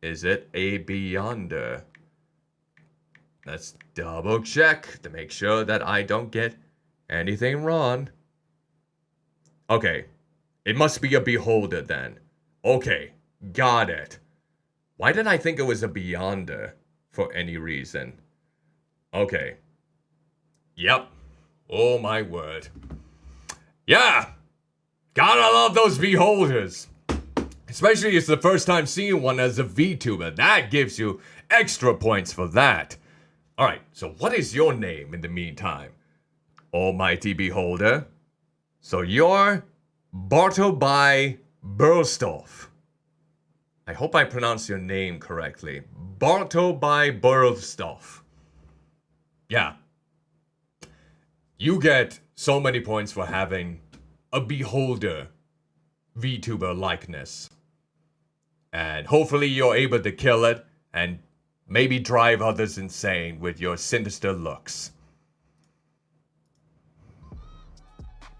S1: Is it a beyonder? Let's double check to make sure that I don't get anything wrong. Okay, it must be a beholder then. Okay, got it. Why did I think it was a beyonder for any reason? Okay. Yep. Oh my word. Yeah! Gotta love those beholders. Especially if it's the first time seeing one as a VTuber. That gives you extra points for that. Alright, so what is your name in the meantime? Almighty Beholder. So you're Bartleby Burlstoff. I hope I pronounced your name correctly. Bartleby Burlstoff. Yeah. You get so many points for having a Beholder VTuber likeness. And hopefully you're able to kill it and maybe drive others insane with your sinister looks.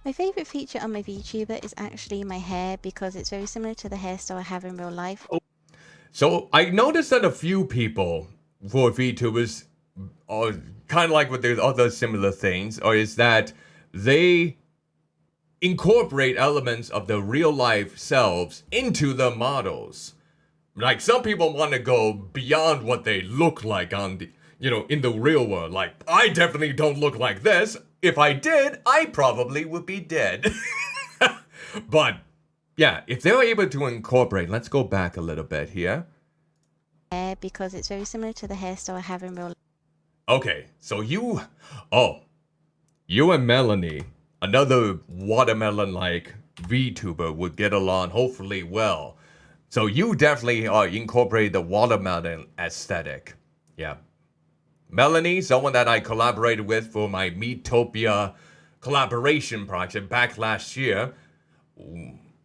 S8: My favourite feature on my VTuber is actually my hair because it's very similar to the hairstyle I have in real life.
S1: So I noticed that a few people for VTubers are kind of like with their other similar things, or is that they incorporate elements of their real life selves into the models. Like some people want to go beyond what they look like on the, in the real world. Like, I definitely don't look like this. If I did, I probably would be dead. But yeah, if they're able to incorporate, let's go back a little bit here.
S8: Because it's very similar to the hairstyle I have in real life.
S1: Okay, so you and Melanie, another watermelon-like VTuber, would get along hopefully well. So you definitely incorporate the watermelon aesthetic. Yeah. Melanie, someone that I collaborated with for my Meatopia collaboration project back last year.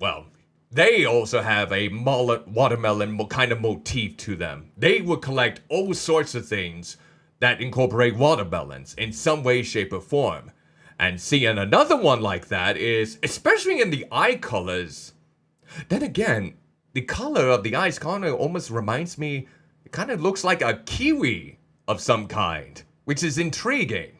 S1: Well, they also have a watermelon kind of motif to them. They would collect all sorts of things that incorporate watermelons in some way, shape, or form. And seeing another one like that is, especially in the eye colors, then again, the color of the eyes kind of almost reminds me, it kind of looks like a kiwi of some kind, which is intriguing.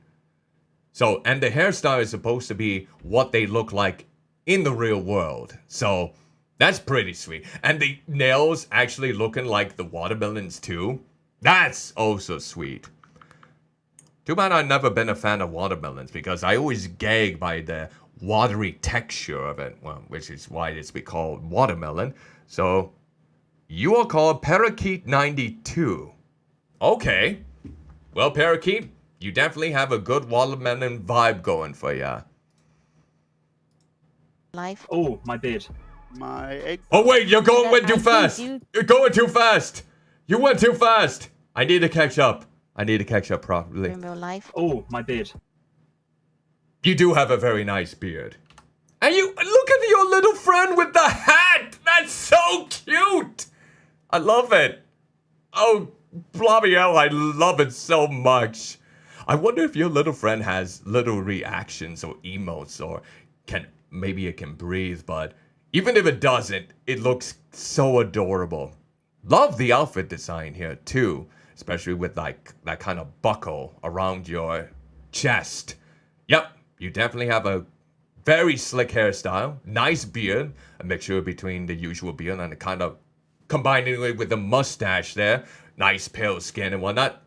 S1: So, and the hairstyle is supposed to be what they look like in the real world. So, that's pretty sweet. And the nails actually looking like the watermelons too. That's also sweet. Too bad I've never been a fan of watermelons because I always gag by the watery texture of it, well, which is why it's been called watermelon. So, you are called Parakeet 92. Okay. Well, Parakeet, you definitely have a good watermelon vibe going for ya.
S8: Life.
S12: Oh, my beard.
S5: My egg.
S1: Oh wait, you're going way too fast. You're going too fast. You went too fast. I need to catch up. I need to catch up properly.
S8: In real life.
S12: Oh, my beard.
S1: You do have a very nice beard. And you, look at your little friend with the hat. That's so cute. I love it. Oh, bloody hell, I love it so much. I wonder if your little friend has little reactions or emotes or maybe it can breathe, but even if it doesn't, it looks so adorable. Love the outfit design here too, especially with like that kind of buckle around your chest. Yep, you definitely have a very slick hairstyle, nice beard, a mixture between the usual beard and a kind of combining it with the mustache there. Nice pale skin and whatnot.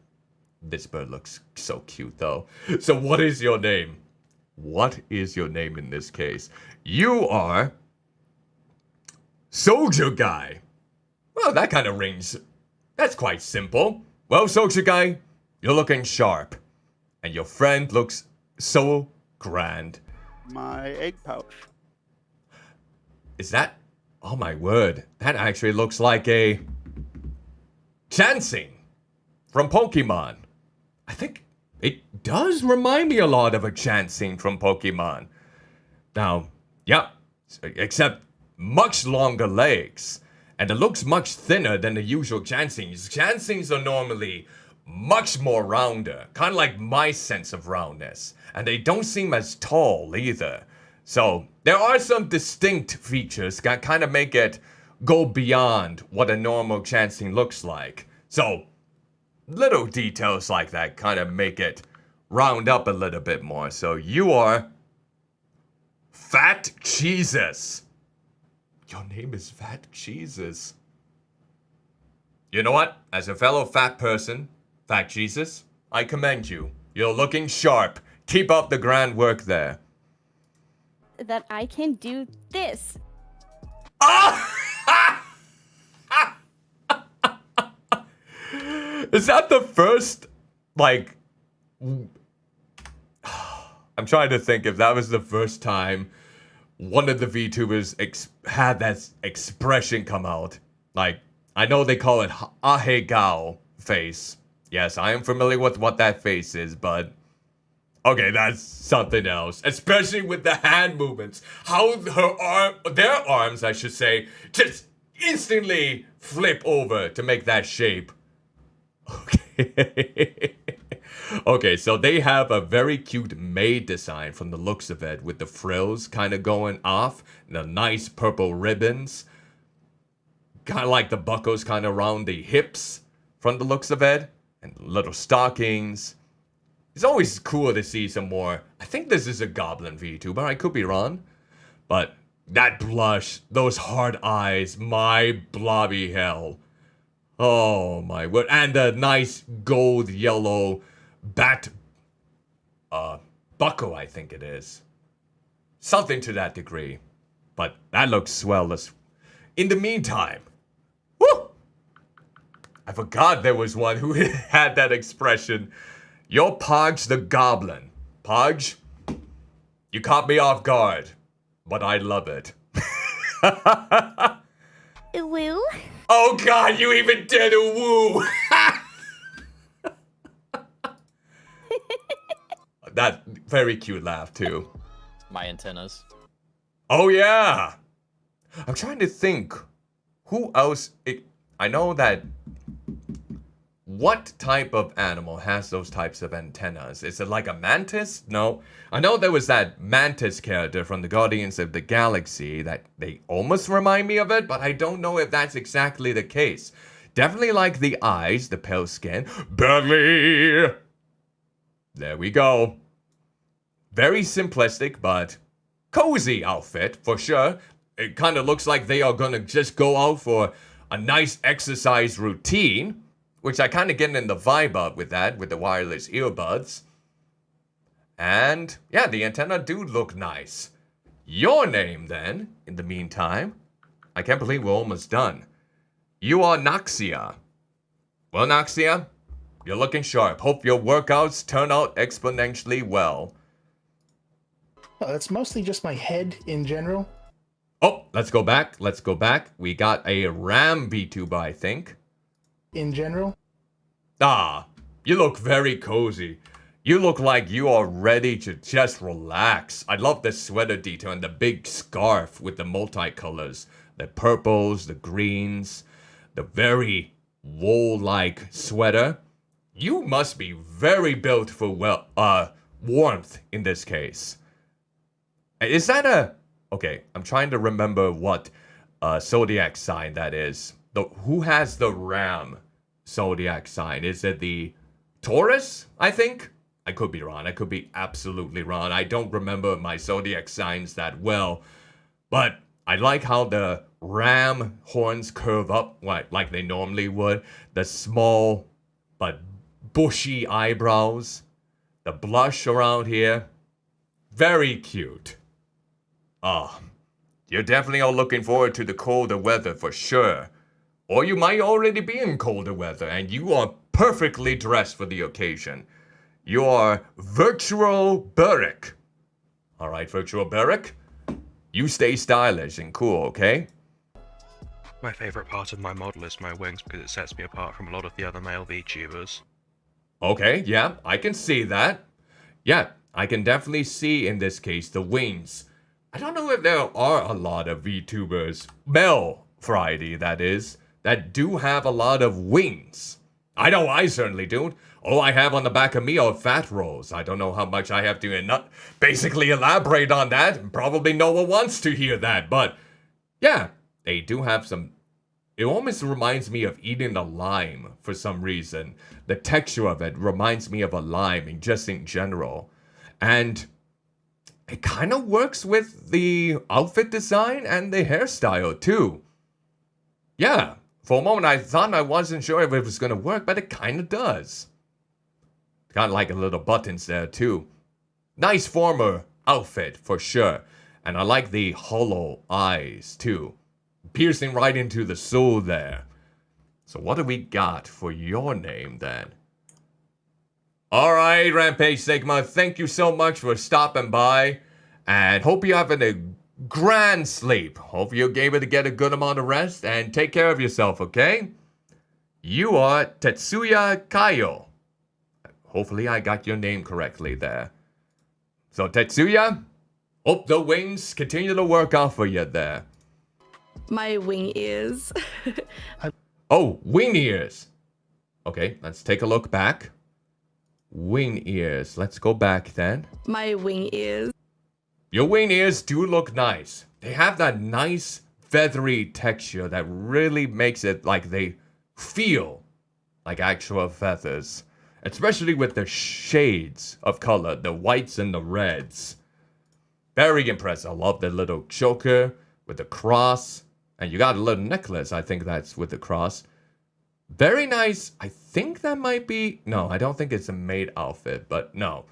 S1: This bird looks so cute though. So what is your name? What is your name in this case? You are Soldier Guy. Well, that kind of rings. That's quite simple. Well, Soldier Guy, You're looking sharp. And your friend looks so grand.
S5: My egg pouch.
S1: Is that... Oh my word. That actually looks like a... Chansing from Pokemon. I think it does remind me a lot of a Chansing from Pokemon. Now, yeah, except much longer legs. And it looks much thinner than the usual Chansings. Chansings are normally much more rounder, kind of like my sense of roundness. And they don't seem as tall either. So there are some distinct features that kind of make it go beyond what a normal Chansing looks like. So little details like that kind of make it round up a little bit more. So you are Fat Cheeses. Your name is Fat Cheeses. You know what? As a fellow fat person, Fat Jesus, I commend you. You're looking sharp. Keep up the grand work there.
S19: That I can do this.
S1: Is that the first, like... I'm trying to think if that was the first time one of the VTubers had that expression come out. Like, I know they call it Ahegao face. Yes, I am familiar with what that face is, but... Okay, that's something else. Especially with the hand movements. How their arms, I should say, just instantly flip over to make that shape. Okay. Okay, so they have a very cute maid design from the looks of it, with the frills kind of going off, and the nice purple ribbons. Kind of like the buckles kind of around the hips from the looks of it, and little stockings. It's always cool to see some more. I think this is a goblin VTuber, I could be wrong. But that blush, those hard eyes, my blobby hell. Oh my word. And the nice gold yellow bat buckle, I think it is. Something to that degree. But that looks swell. In the meantime, woo! I forgot there was one who had that expression. You're Podge the Goblin. Podge, you caught me off guard, but I love it.
S8: Woo?
S1: Oh god, you even did a woo! That very cute laugh too.
S23: My antennas.
S1: Oh yeah! I'm trying to think. Who else? I know that... What type of animal has those types of antennas? Is it like a mantis? No. I know there was that mantis character from the Guardians of the Galaxy that they almost remind me of it, but I don't know if that's exactly the case. Definitely like the eyes, the pale skin. Belly! There we go. Very simplistic, but cozy outfit, for sure. It kind of looks like they are gonna just go out for a nice exercise routine, which I kind of get in the vibe of with that, with the wireless earbuds. And, yeah, the antenna do look nice. Your name, then, in the meantime. I can't believe we're almost done. You are Noxia. Well, Noxia, you're looking sharp. Hope your workouts turn out exponentially well.
S12: Oh, that's mostly just my head in general.
S1: Oh, let's go back. Let's go back. We got a Ram VTuber, I think.
S12: In general?
S1: Ah, you look very cozy. You look like you are ready to just relax. I love the sweater detail and the big scarf with the multicolors. The purples, the greens, the very wool-like sweater. You must be very built for warmth in this case. Is that a... Okay, I'm trying to remember what zodiac sign that is. Who has the ram zodiac sign? Is it the Taurus, I think? I could be wrong. I could be absolutely wrong. I don't remember my zodiac signs that well. But I like how the ram horns curve up like they normally would. The small but bushy eyebrows. The blush around here. Very cute. Ah, you're definitely all looking forward to the colder weather for sure. Or you might already be in colder weather and you are perfectly dressed for the occasion. You are Virtual Burrick. All right, Virtual Burrick. You stay stylish and cool, okay?
S10: My favorite part of my model is my wings because it sets me apart from a lot of the other male VTubers.
S1: Okay, yeah, I can see that. Yeah, I can definitely see in this case the wings. I don't know if there are a lot of VTubers, male variety that is, that do have a lot of wings. I know I certainly do. All I have on the back of me are fat rolls. I don't know how much I have to basically elaborate on that. Probably no one wants to hear that, but yeah, they do have some. It almost reminds me of eating a lime for some reason. The texture of it reminds me of a lime just in general. And it kind of works with the outfit design and the hairstyle too. Yeah, for a moment I thought I wasn't sure if it was going to work, but it kind of does. Got like a little buttons there too. Nice former outfit for sure. And I like the hollow eyes too. Piercing right into the soul there. So what do we got for your name then? Alright, Rampage Sigma, thank you so much for stopping by. And hope you're having a grand sleep. Hope you're able to get a good amount of rest and take care of yourself, okay? You are Tetsuya Kaio. Hopefully I got your name correctly there. So Tetsuya, hope the wings continue to work out for you there.
S14: My wing ears.
S1: Oh, wing ears. Okay, let's take a look back. Wing ears. Let's go back then.
S14: My wing ears.
S1: Your wing ears do look nice. They have that nice feathery texture that really makes it like they feel like actual feathers. Especially with the shades of color, the whites and the reds. Very impressive. I love the little choker with the cross. And you got a little necklace, I think that's with the cross. Very nice. I think that might be... No, I don't think it's a maid outfit, but no.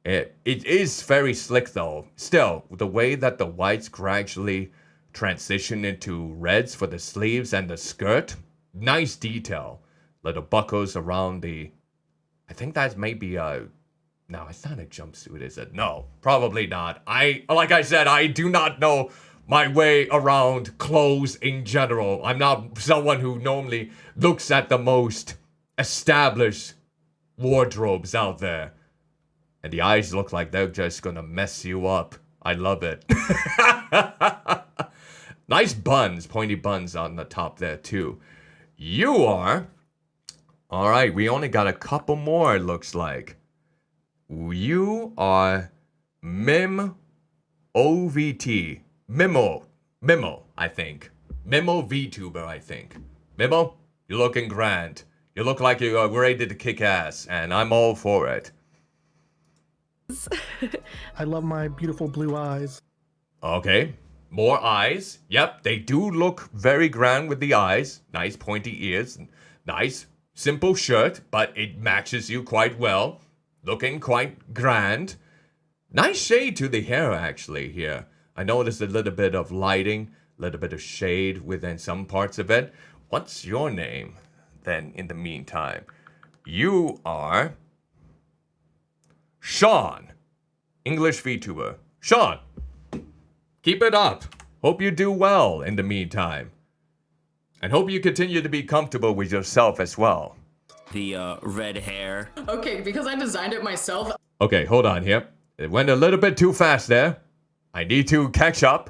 S1: It is very slick though. Still, the way that the whites gradually transition into reds for the sleeves and the skirt. Nice detail. Little buckles around the... I think that may be a... No, it's not a jumpsuit, is it? No, probably not. Like I said, I do not know my way around clothes in general. I'm not someone who normally looks at the most established wardrobes out there. And the eyes look like they're just gonna mess you up. I love it. Nice buns, pointy buns on the top there too. You are... Alright, we only got a couple more, it looks like. You are Mim OVT. Mimo, I think. Mimo Vtuber, I think. Mimo, you're looking grand. You look like you are ready to kick ass, and I'm all for it.
S12: I love my beautiful blue eyes.
S1: Okay, more eyes. Yep, they do look very grand with the eyes. Nice pointy ears. Nice, simple shirt, but it matches you quite well. Looking quite grand. Nice shade to the hair, actually, here. I noticed a little bit of lighting, a little bit of shade within some parts of it. What's your name, then, in the meantime? You are... Sean. English VTuber. Sean, keep it up. Hope you do well in the meantime. And hope you continue to be comfortable with yourself as well.
S16: The, red hair.
S24: Okay, because I designed it myself.
S1: Okay, hold on here. It went a little bit too fast there. I need to catch up.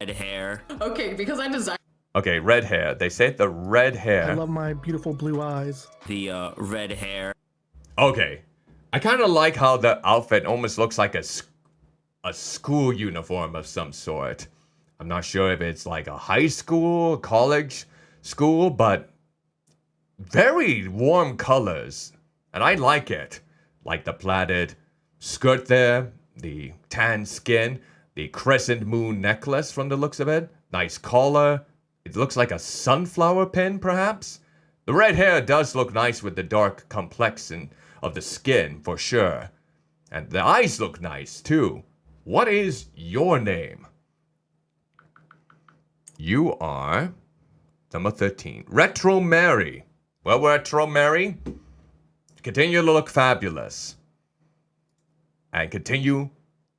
S16: Red hair.
S24: Okay, because I designed...
S1: Okay, red hair. They said the red hair.
S12: I love my beautiful blue eyes.
S16: The, red hair.
S1: Okay. I kind of like how the outfit almost looks like a school uniform of some sort. I'm not sure if it's like a high school, college school, but very warm colors. And I like it. Like the plaited skirt there, the tan skin, the crescent moon necklace from the looks of it. Nice collar. It looks like a sunflower pin, perhaps. The red hair does look nice with the dark complexion of the skin, for sure. And the eyes look nice, too. What is your name? You are... number 13. Retro Mary. Well, we're at Tromeri. Continue to look fabulous. And continue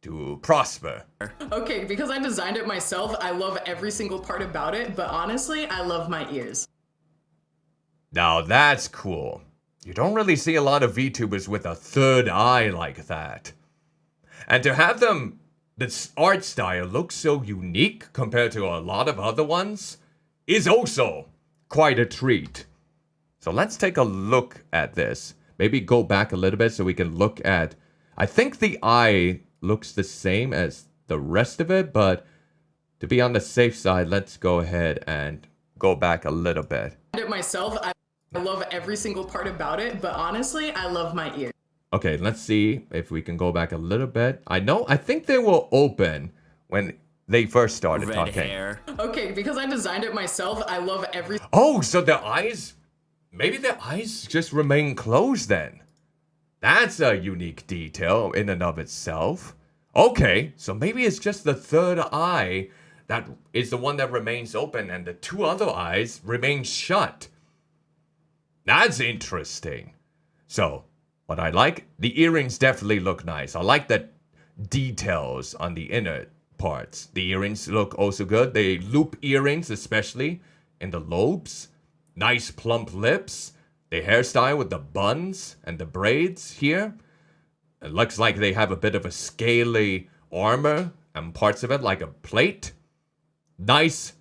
S1: to prosper.
S24: Okay, because I designed it myself, I love every single part about it, but honestly, I love my ears.
S1: Now that's cool. You don't really see a lot of VTubers with a third eye like that. And to have them, this art style looks so unique compared to a lot of other ones, is also quite a treat. So let's take a look at this. Maybe go back a little bit so we can look at... I think the eye looks the same as the rest of it, but to be on the safe side, let's go ahead and go back a little bit.
S24: It myself, I love every single part about it, but honestly, I love my ears.
S1: Okay, let's see if we can go back a little bit. I think they were open when they first started talking.
S16: Hair.
S24: Okay, because I designed it myself, I love every...
S1: Oh, so their eyes... Maybe their eyes just remain closed then. That's a unique detail in and of itself. Okay, so maybe it's just the third eye that is the one that remains open and the two other eyes remain shut. That's interesting. So, what I like, the earrings definitely look nice. I like the details on the inner parts. The earrings look also good. The loop earrings, especially in the lobes. Nice plump lips. The hairstyle with the buns and the braids here. It looks like they have a bit of a scaly armor and parts of it like a plate. Nice.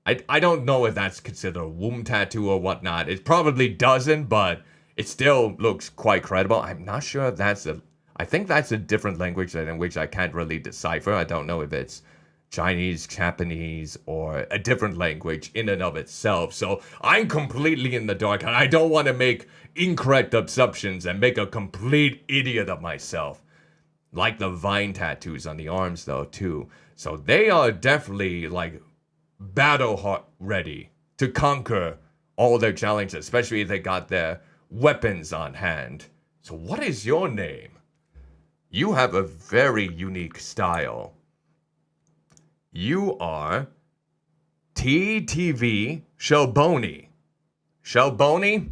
S1: I don't know if that's considered a womb tattoo or whatnot. It probably doesn't, but it still looks quite credible. I'm not sure if that's a... I think that's a different language in which I can't really decipher. I don't know if it's Chinese, Japanese, or a different language in and of itself. So I'm completely in the dark, and I don't want to make incorrect assumptions and make a complete idiot of myself. Like the vine tattoos on the arms, though, too. So they are definitely, like, battle ready to conquer all their challenges, especially if they got their weapons on hand. So what is your name? You have a very unique style. You are TTV Shelboni. Shelboni?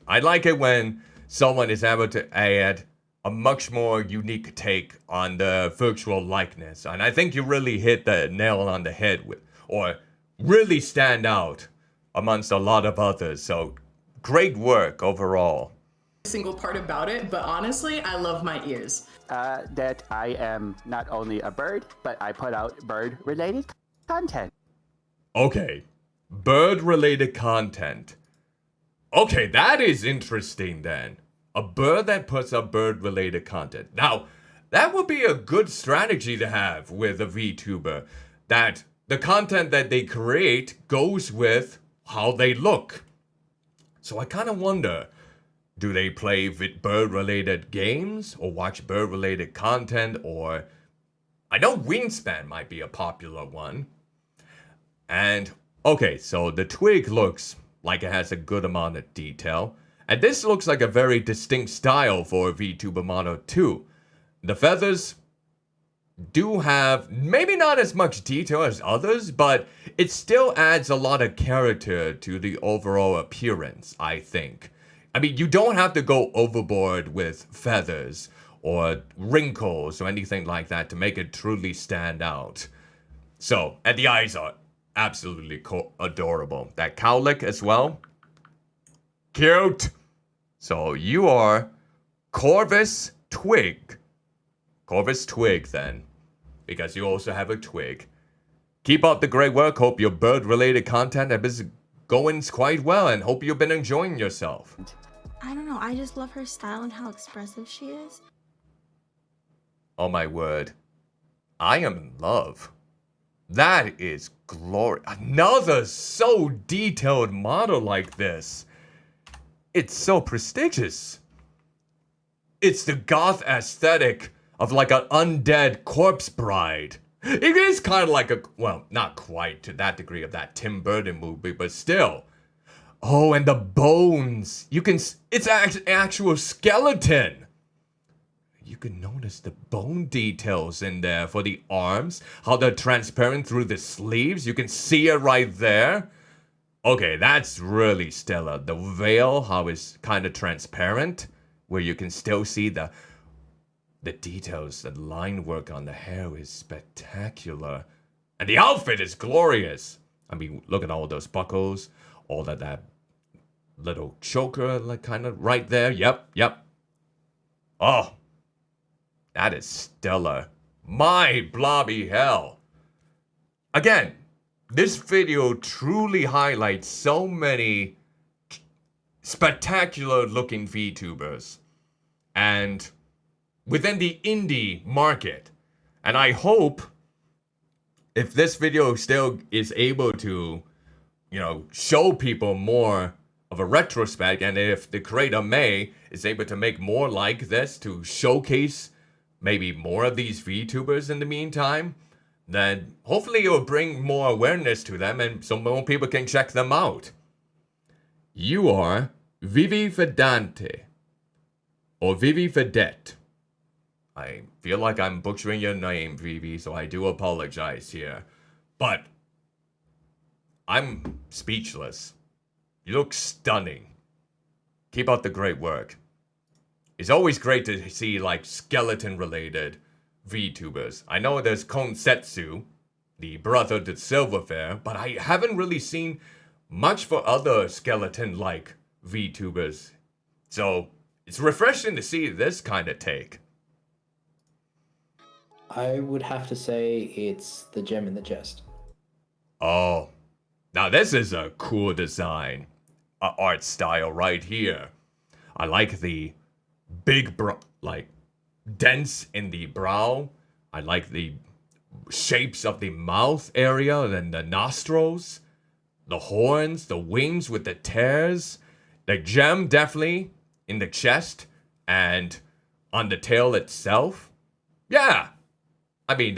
S1: I like it when someone is able to add a much more unique take on the virtual likeness. And I think you really hit the nail on the head with, or really stand out amongst a lot of others. So great work overall.
S24: Single part about it, but honestly, I love my ears.
S4: That I am not only a bird, but I put out bird-related content.
S1: Okay, bird-related content. Okay, that is interesting then. A bird that puts up bird-related content. Now, that would be a good strategy to have with a VTuber. That the content that they create goes with how they look. So I kind of wonder, do they play bird-related games or watch bird-related content? Or I know Wingspan might be a popular one. And okay, so the twig looks like it has a good amount of detail. And this looks like a very distinct style for a VTuber model too. The feathers do have maybe not as much detail as others, but it still adds a lot of character to the overall appearance, I think. I mean, you don't have to go overboard with feathers or wrinkles or anything like that to make it truly stand out. So, and the eyes are absolutely adorable. That cowlick as well. Cute. So you are Corvus Twig. Corvus Twig then, because you also have a twig. Keep up the great work. Hope your bird-related content is going quite well, and hope you've been enjoying yourself.
S15: I don't know. I just love her style and how expressive she is.
S1: Oh my word. I am in love. That is glorious. Another so detailed model like this. It's so prestigious. It's the goth aesthetic of like an undead corpse bride. It is kind of like a, well, not quite to that degree of that Tim Burton movie, but still. Oh, and the bones. You can, it's actual skeleton. You can notice the bone details in there for the arms, how they're transparent through the sleeves. You can see it right there. Okay, that's really stellar. The veil, how it's kind of transparent, where you can still see the details, the line work on the hair is spectacular. And the outfit is glorious. I mean, look at all those buckles, all of that little choker, like kind of right there. Yep. Oh, that is stellar. My blobby hell. Again, this video truly highlights so many spectacular looking VTubers. And within the indie market. And I hope if this video still is able to, show people more of a retrospect, and if the creator May is able to make more like this to showcase maybe more of these VTubers in the meantime, then hopefully it will bring more awareness to them and so more people can check them out. You are Vivi Vedante. Or Vivi Vedette. I feel like I'm butchering your name, Vivi, so I do apologize here. But I'm speechless. You look stunning. Keep up the great work. It's always great to see, like, skeleton-related VTubers. I know there's Konsetsu, the brother to Silverfair, but I haven't really seen much for other skeleton-like VTubers. So, it's refreshing to see this kind of take.
S6: I would have to say it's the gem in the chest.
S1: Oh, now this is a cool design. Art style right here. I like the big dents in the brow. I like the shapes of the mouth area and the nostrils. The horns, the wings with the tears. The gem definitely in the chest and on the tail itself. Yeah. I mean,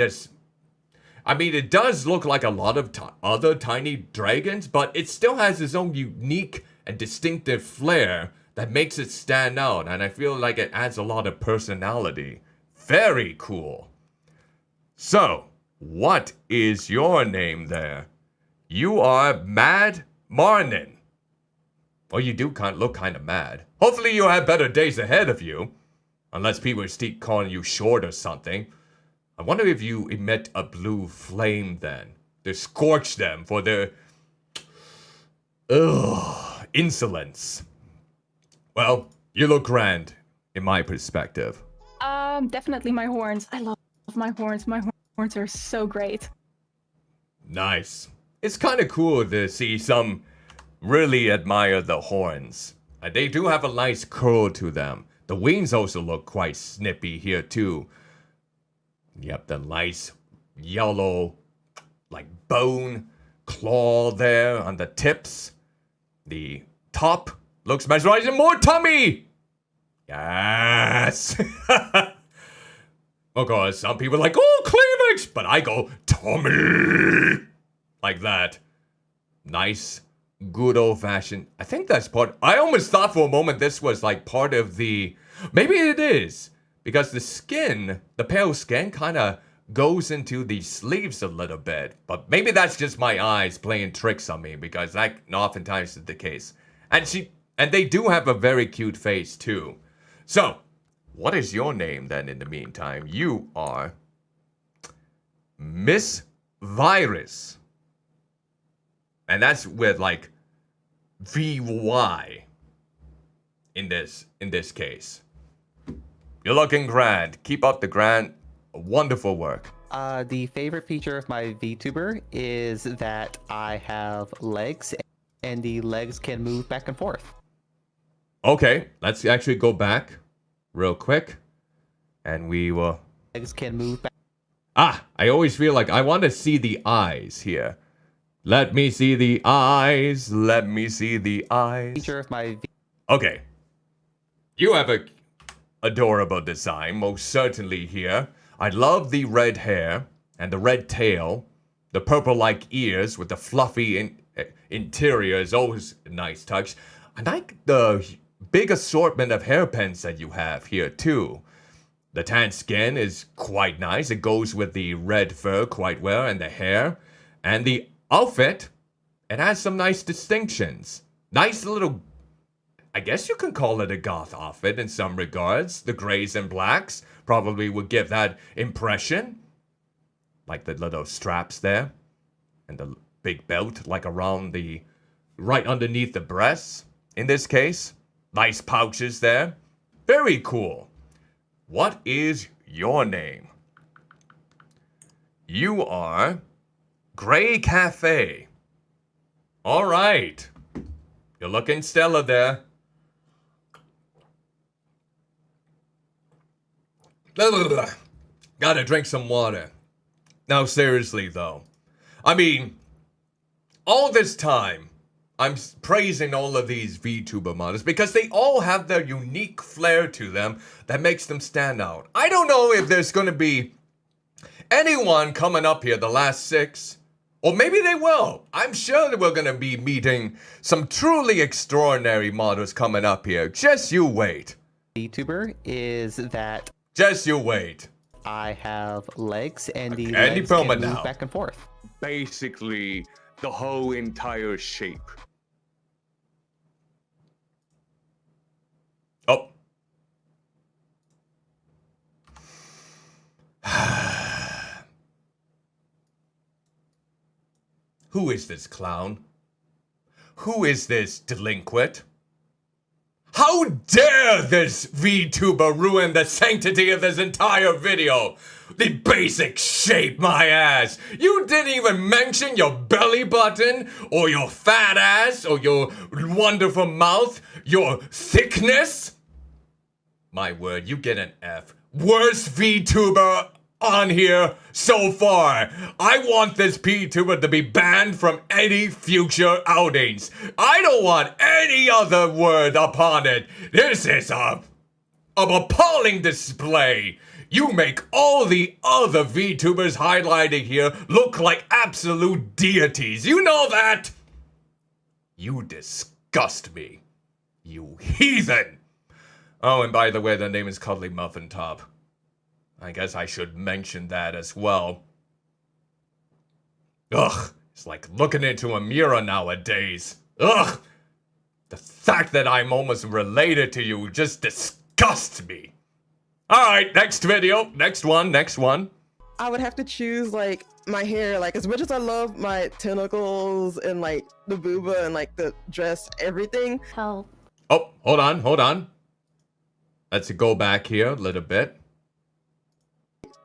S1: it does look like a lot of other tiny dragons, but it still has its own unique and distinctive flair that makes it stand out, and I feel like it adds a lot of personality. Very cool. So, what is your name there? You are Mad Marnin. Well, you do look kind of mad. Hopefully you have better days ahead of you. Unless people keep calling you short or something. I wonder if you emit a blue flame then. To scorch them for their insolence. Well, you look grand, in my perspective.
S13: Definitely my horns. I love my horns. My horns are so great.
S1: Nice. It's kind of cool to see some really admire the horns. They do have a nice curl to them. The wings also look quite snippy here too. Yep, the nice yellow, like bone claw there on the tips. The top looks mesmerizing. More tummy! Yes! Of course, some people are like, oh, cleavage! But I go, tummy! Like that. Nice, good old-fashioned. I think that's part. I almost thought for a moment this was like part of the. Maybe it is. Because the skin, the pale skin, kind of goes into the sleeves a little bit. But maybe that's just my eyes playing tricks on me, because that oftentimes is the case. And they do have a very cute face too. So, what is your name then in the meantime? You are Miss Virus. And that's with like VY in this case. You're looking grand. Keep up the grand, wonderful work.
S4: The favorite feature of my VTuber is that I have legs, and the legs can move back and forth.
S1: Okay, let's actually go back real quick. And we will...
S4: Legs can move back.
S1: I always feel like I want to see the eyes here. Let me see the eyes. Let me see the eyes.
S4: Feature of my
S1: Okay. You have a adorable design, most certainly here. I love the red hair and the red tail. The purple-like ears with the fluffy interior is always a nice touch. I like the big assortment of hairpins that you have here too. The tan skin is quite nice. It goes with the red fur quite well and the hair. And the outfit, It has some nice distinctions. Nice little, I guess you can call it a goth outfit in some regards. The grays and blacks probably would give that impression. Like the little straps there. And the big belt like around the, right underneath the breasts. In this case, nice pouches there. Very cool. What is your name? You are Gray Cafe. All right. You're looking stellar there. Gotta drink some water. Now, seriously, though. I mean, all this time, I'm praising all of these VTuber models because they all have their unique flair to them that makes them stand out. I don't know if there's going to be anyone coming up here the last 6, or maybe they will. I'm sure that we're going to be meeting some truly extraordinary models coming up here. Just you wait.
S4: VTuber is that...
S1: Just you wait.
S4: I have legs and the
S1: Andy
S4: legs can
S1: Perlman
S4: move
S1: now.
S4: back and forth.
S7: Basically, the whole entire shape.
S1: Oh. Who is this clown? Who is this delinquent? How dare this VTuber ruin the sanctity of this entire video? The basic shape, my ass. You didn't even mention your belly button, or your fat ass, or your wonderful mouth, your thickness. My word, you get an F. Worst VTuber on here so far. I want this VTuber to be banned from any future outings. I don't want any other word upon it. This is an appalling display. You make all the other VTubers highlighted here look like absolute deities. You know that? You disgust me. You heathen. Oh, and by the way, their name is Cuddlymuffintop. I guess I should mention that as well. Ugh, it's like looking into a mirror nowadays. Ugh! The fact that I'm almost related to you just disgusts me. Alright, next video. Next one.
S18: I would have to choose, like, my hair. Like, as much as I love my tentacles and, like, the booba and, like, the dress, everything.
S1: Oh, hold on. Let's go back here a little bit.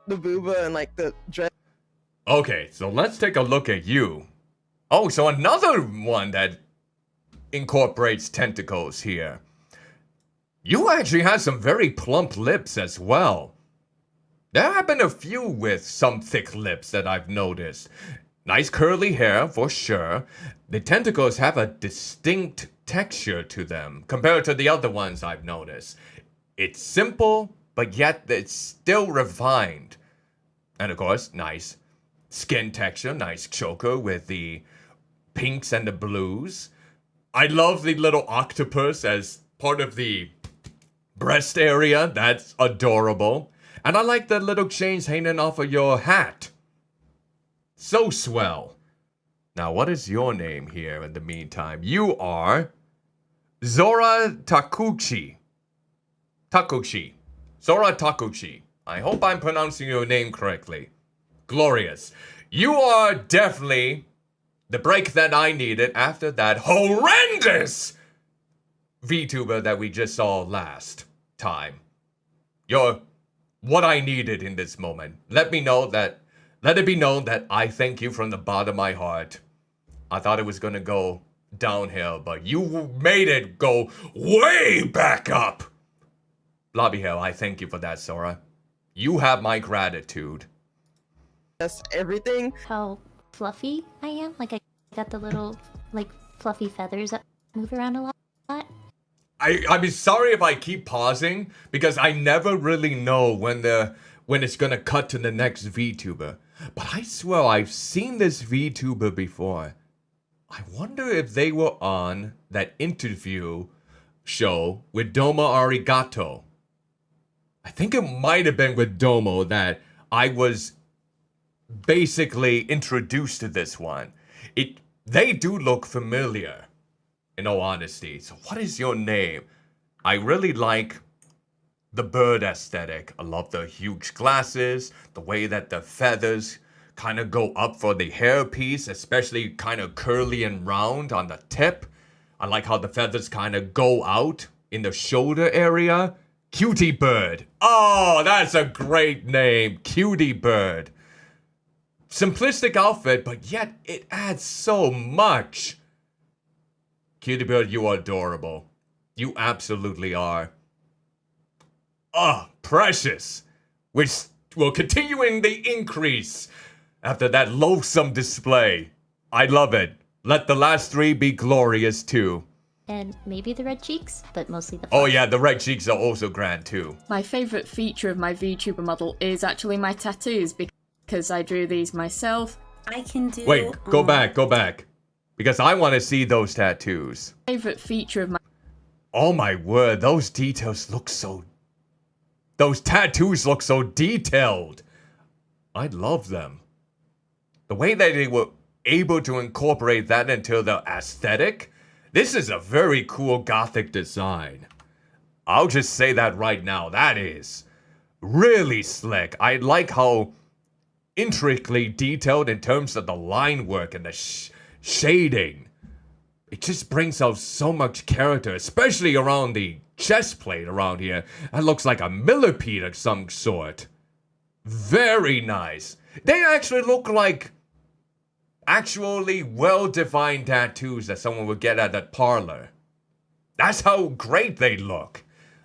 S18: The booba and, like, the dress.
S1: Okay, so let's take a look at you. Oh, so another one that incorporates tentacles here. You actually have some very plump lips as well. There have been a few with some thick lips that I've noticed. Nice curly hair, for sure. The tentacles have a distinct texture to them compared to the other ones I've noticed. It's simple, but yet it's still refined. And of course, nice skin texture, nice choker with the pinks and the blues. I love the little octopus as part of the breast area. That's adorable. And I like the little chains hanging off of your hat. So swell. Now, what is your name here in the meantime? You are Zora Takuchi. Zora Takuchi. I hope I'm pronouncing your name correctly. Glorious. You are definitely the break that I needed after that horrendous VTuber that we just saw last time. You're what I needed in this moment. Let it be known that I thank you from the bottom of my heart. I thought it was gonna go downhill, but you made it go way back up. Lobby Hell, I thank you for that, Sora. You have my gratitude.
S18: That's everything.
S19: How fluffy I am. Like, I got the little, like, fluffy feathers that move around a lot.
S1: I'm sorry if I keep pausing, because I never really know when it's gonna cut to the next VTuber. But I swear I've seen this VTuber before. I wonder if they were on that interview show with Domo Arigato. I think it might have been with Domo that I was basically introduced to this one. they do look familiar, in all honesty. So what is your name? I really like the bird aesthetic. I love the huge glasses, the way that the feathers kind of go up for the hairpiece, especially kind of curly and round on the tip. I like how the feathers kind of go out in the shoulder area. Cutie Bird. Oh, that's a great name. Cutie Bird. Simplistic outfit, but yet it adds so much. Cutie Bird, you are adorable. You absolutely are. Oh, precious. We're continuing the increase after that loathsome display. I love it. Let the last three be glorious too.
S2: And maybe the red cheeks, but mostly the
S1: Oh yeah, the red cheeks are also grand too.
S13: My favorite feature of my VTuber model is actually my tattoos because I drew these myself.
S2: I can do...
S1: Wait, go back. Because I want to see those tattoos.
S13: Favorite feature of my...
S1: Oh my word, those details look so... Those tattoos look so detailed. I love them. The way that they were able to incorporate that into the aesthetic, this is a very cool gothic design. I'll just say that right now. That is really slick. I like how intricately detailed in terms of the line work and the shading. It just brings out so much character, especially around the chest plate around here. That looks like a millipede of some sort. Very nice. They actually look like actually well-defined tattoos that someone would get at that parlor. That's how great they look.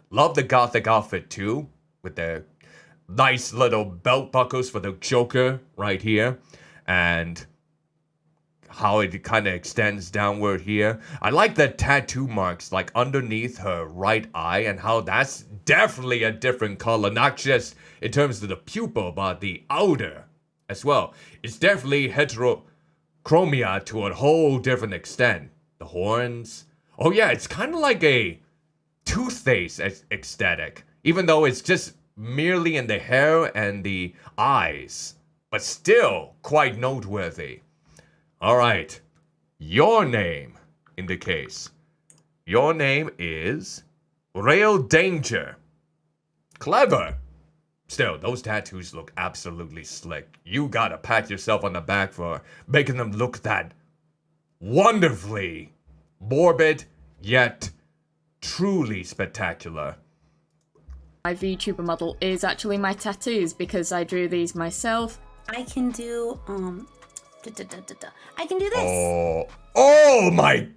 S1: Love the gothic outfit too, with the nice little belt buckles for the Joker right here, and how it kind of extends downward here. I like the tattoo marks like underneath her right eye, and how that's definitely a different color, not just in terms of the pupil, but the outer as well. It's definitely heterochromia to a whole different extent. The horns. Oh yeah, it's kind of like a Toothpaste aesthetic, even though it's just merely in the hair and the eyes, but still quite noteworthy. All right, your name in the case. Your name is Real Danger. Clever. Still, those tattoos look absolutely slick. You gotta pat yourself on the back for making them look that wonderfully morbid, yet truly spectacular.
S13: My VTuber model is actually my tattoos because I drew these myself.
S2: I can do, I can do this.
S1: Oh my.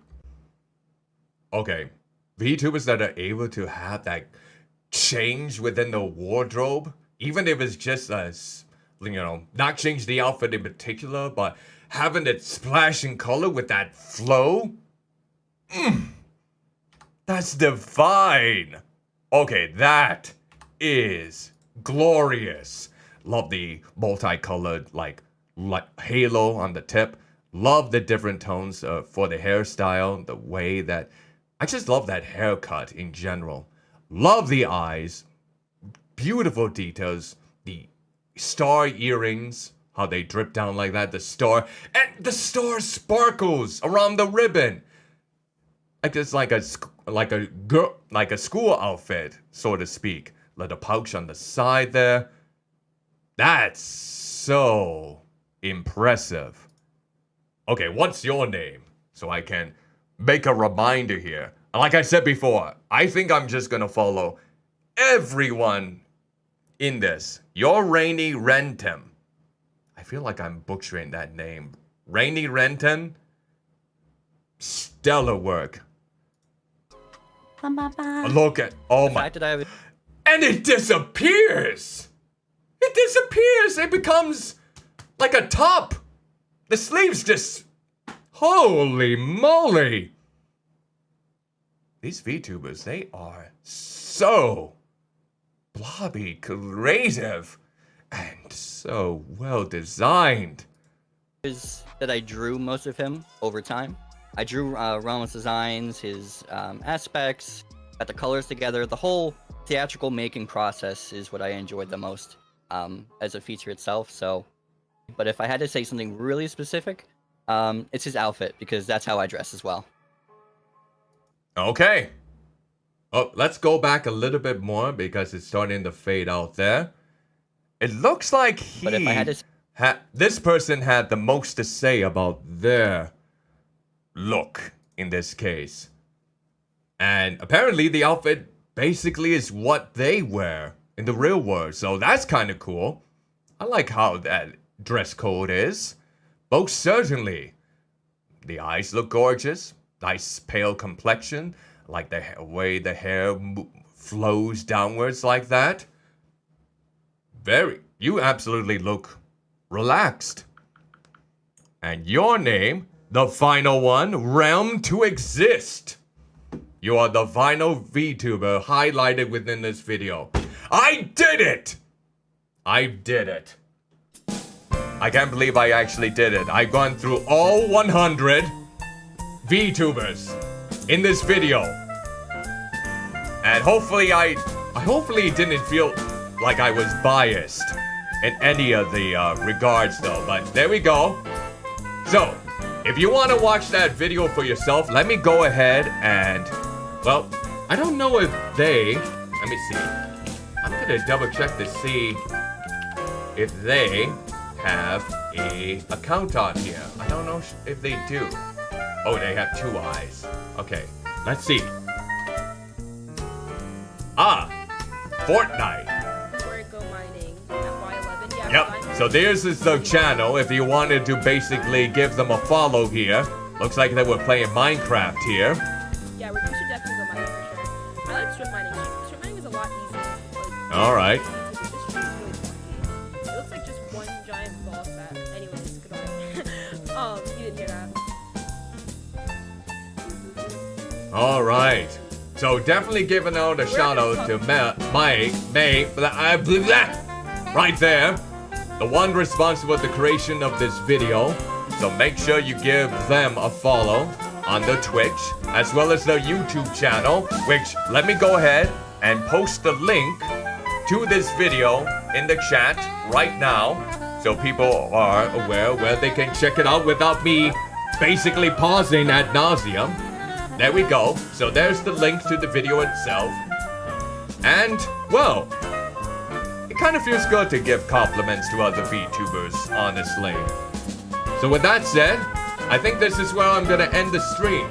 S1: Okay. VTubers that are able to have that change within the wardrobe, even if it's just not change the outfit in particular, but having it splash in color with that flow. That's divine. Okay, that is glorious. Love the multicolored like halo on the tip. Love the different tones for the hairstyle, the way that I just love that haircut in general. Love the eyes, beautiful details, the star earrings, how they drip down like that, the star sparkles around the ribbon. Like it's like a school outfit, so to speak. Little pouch on the side there. That's so impressive. Okay, what's your name? So I can make a reminder here. Like I said before, I think I'm just gonna follow everyone in this. You're Rainy Renton. I feel like I'm butchering that name. Rainy Renton? Stellar work. Look at, oh my. And it disappears! It disappears! It becomes like a top! The sleeves just... Holy moly! These VTubers, they are so blobby creative and so well designed.
S11: That I drew most of him over time. I drew Ronald's designs, his aspects, got the colors together. The whole theatrical making process is what I enjoyed the most as a feature itself. So, but if I had to say something really specific, It's his outfit because that's how I dress as well.
S1: Okay. Oh, let's go back a little bit more because it's starting to fade out there. It looks like
S11: But if I had to
S1: this person had the most to say about their look in this case. And apparently the outfit basically is what they wear in the real world. So that's kind of cool. I like how that dress code is. Most certainly. The eyes look gorgeous. Nice pale complexion. Like the way the hair flows downwards like that. You absolutely look relaxed. And your name, the final one, Realm to Exist. You are the final VTuber highlighted within this video. I did it! I did it. I can't believe I actually did it. I've gone through all 100 VTubers in this video. And hopefully hopefully didn't feel like I was biased in any of the regards though, but there we go. So, if you want to watch that video for yourself, let me go ahead and, well, I don't know if let me see. I'm gonna double check to see if they have a account on here. I don't know if they do. Oh, they have 2 eyes. Okay, let's see. Fortnite. Yep, so theirs is the channel if you wanted to basically give them a follow here. Looks like they were playing Minecraft here.
S17: Yeah, we should definitely go mining for sure. I like strip mining. Strip mining is a lot easier.
S1: Alright.
S17: It looks like just one giant ball sack. Anyways, goodbye. You didn't hear that.
S1: Alright. So definitely giving out a shout out to May, right there. The one responsible for the creation of this video. So make sure you give them a follow on the Twitch, as well as the YouTube channel, which let me go ahead and post the link to this video in the chat right now. So people are aware where they can check it out without me basically pausing ad nauseum. There we go. So there's the link to the video itself. And, well, it kind of feels good to give compliments to other VTubers, honestly. So with that said, I think this is where I'm gonna end the stream.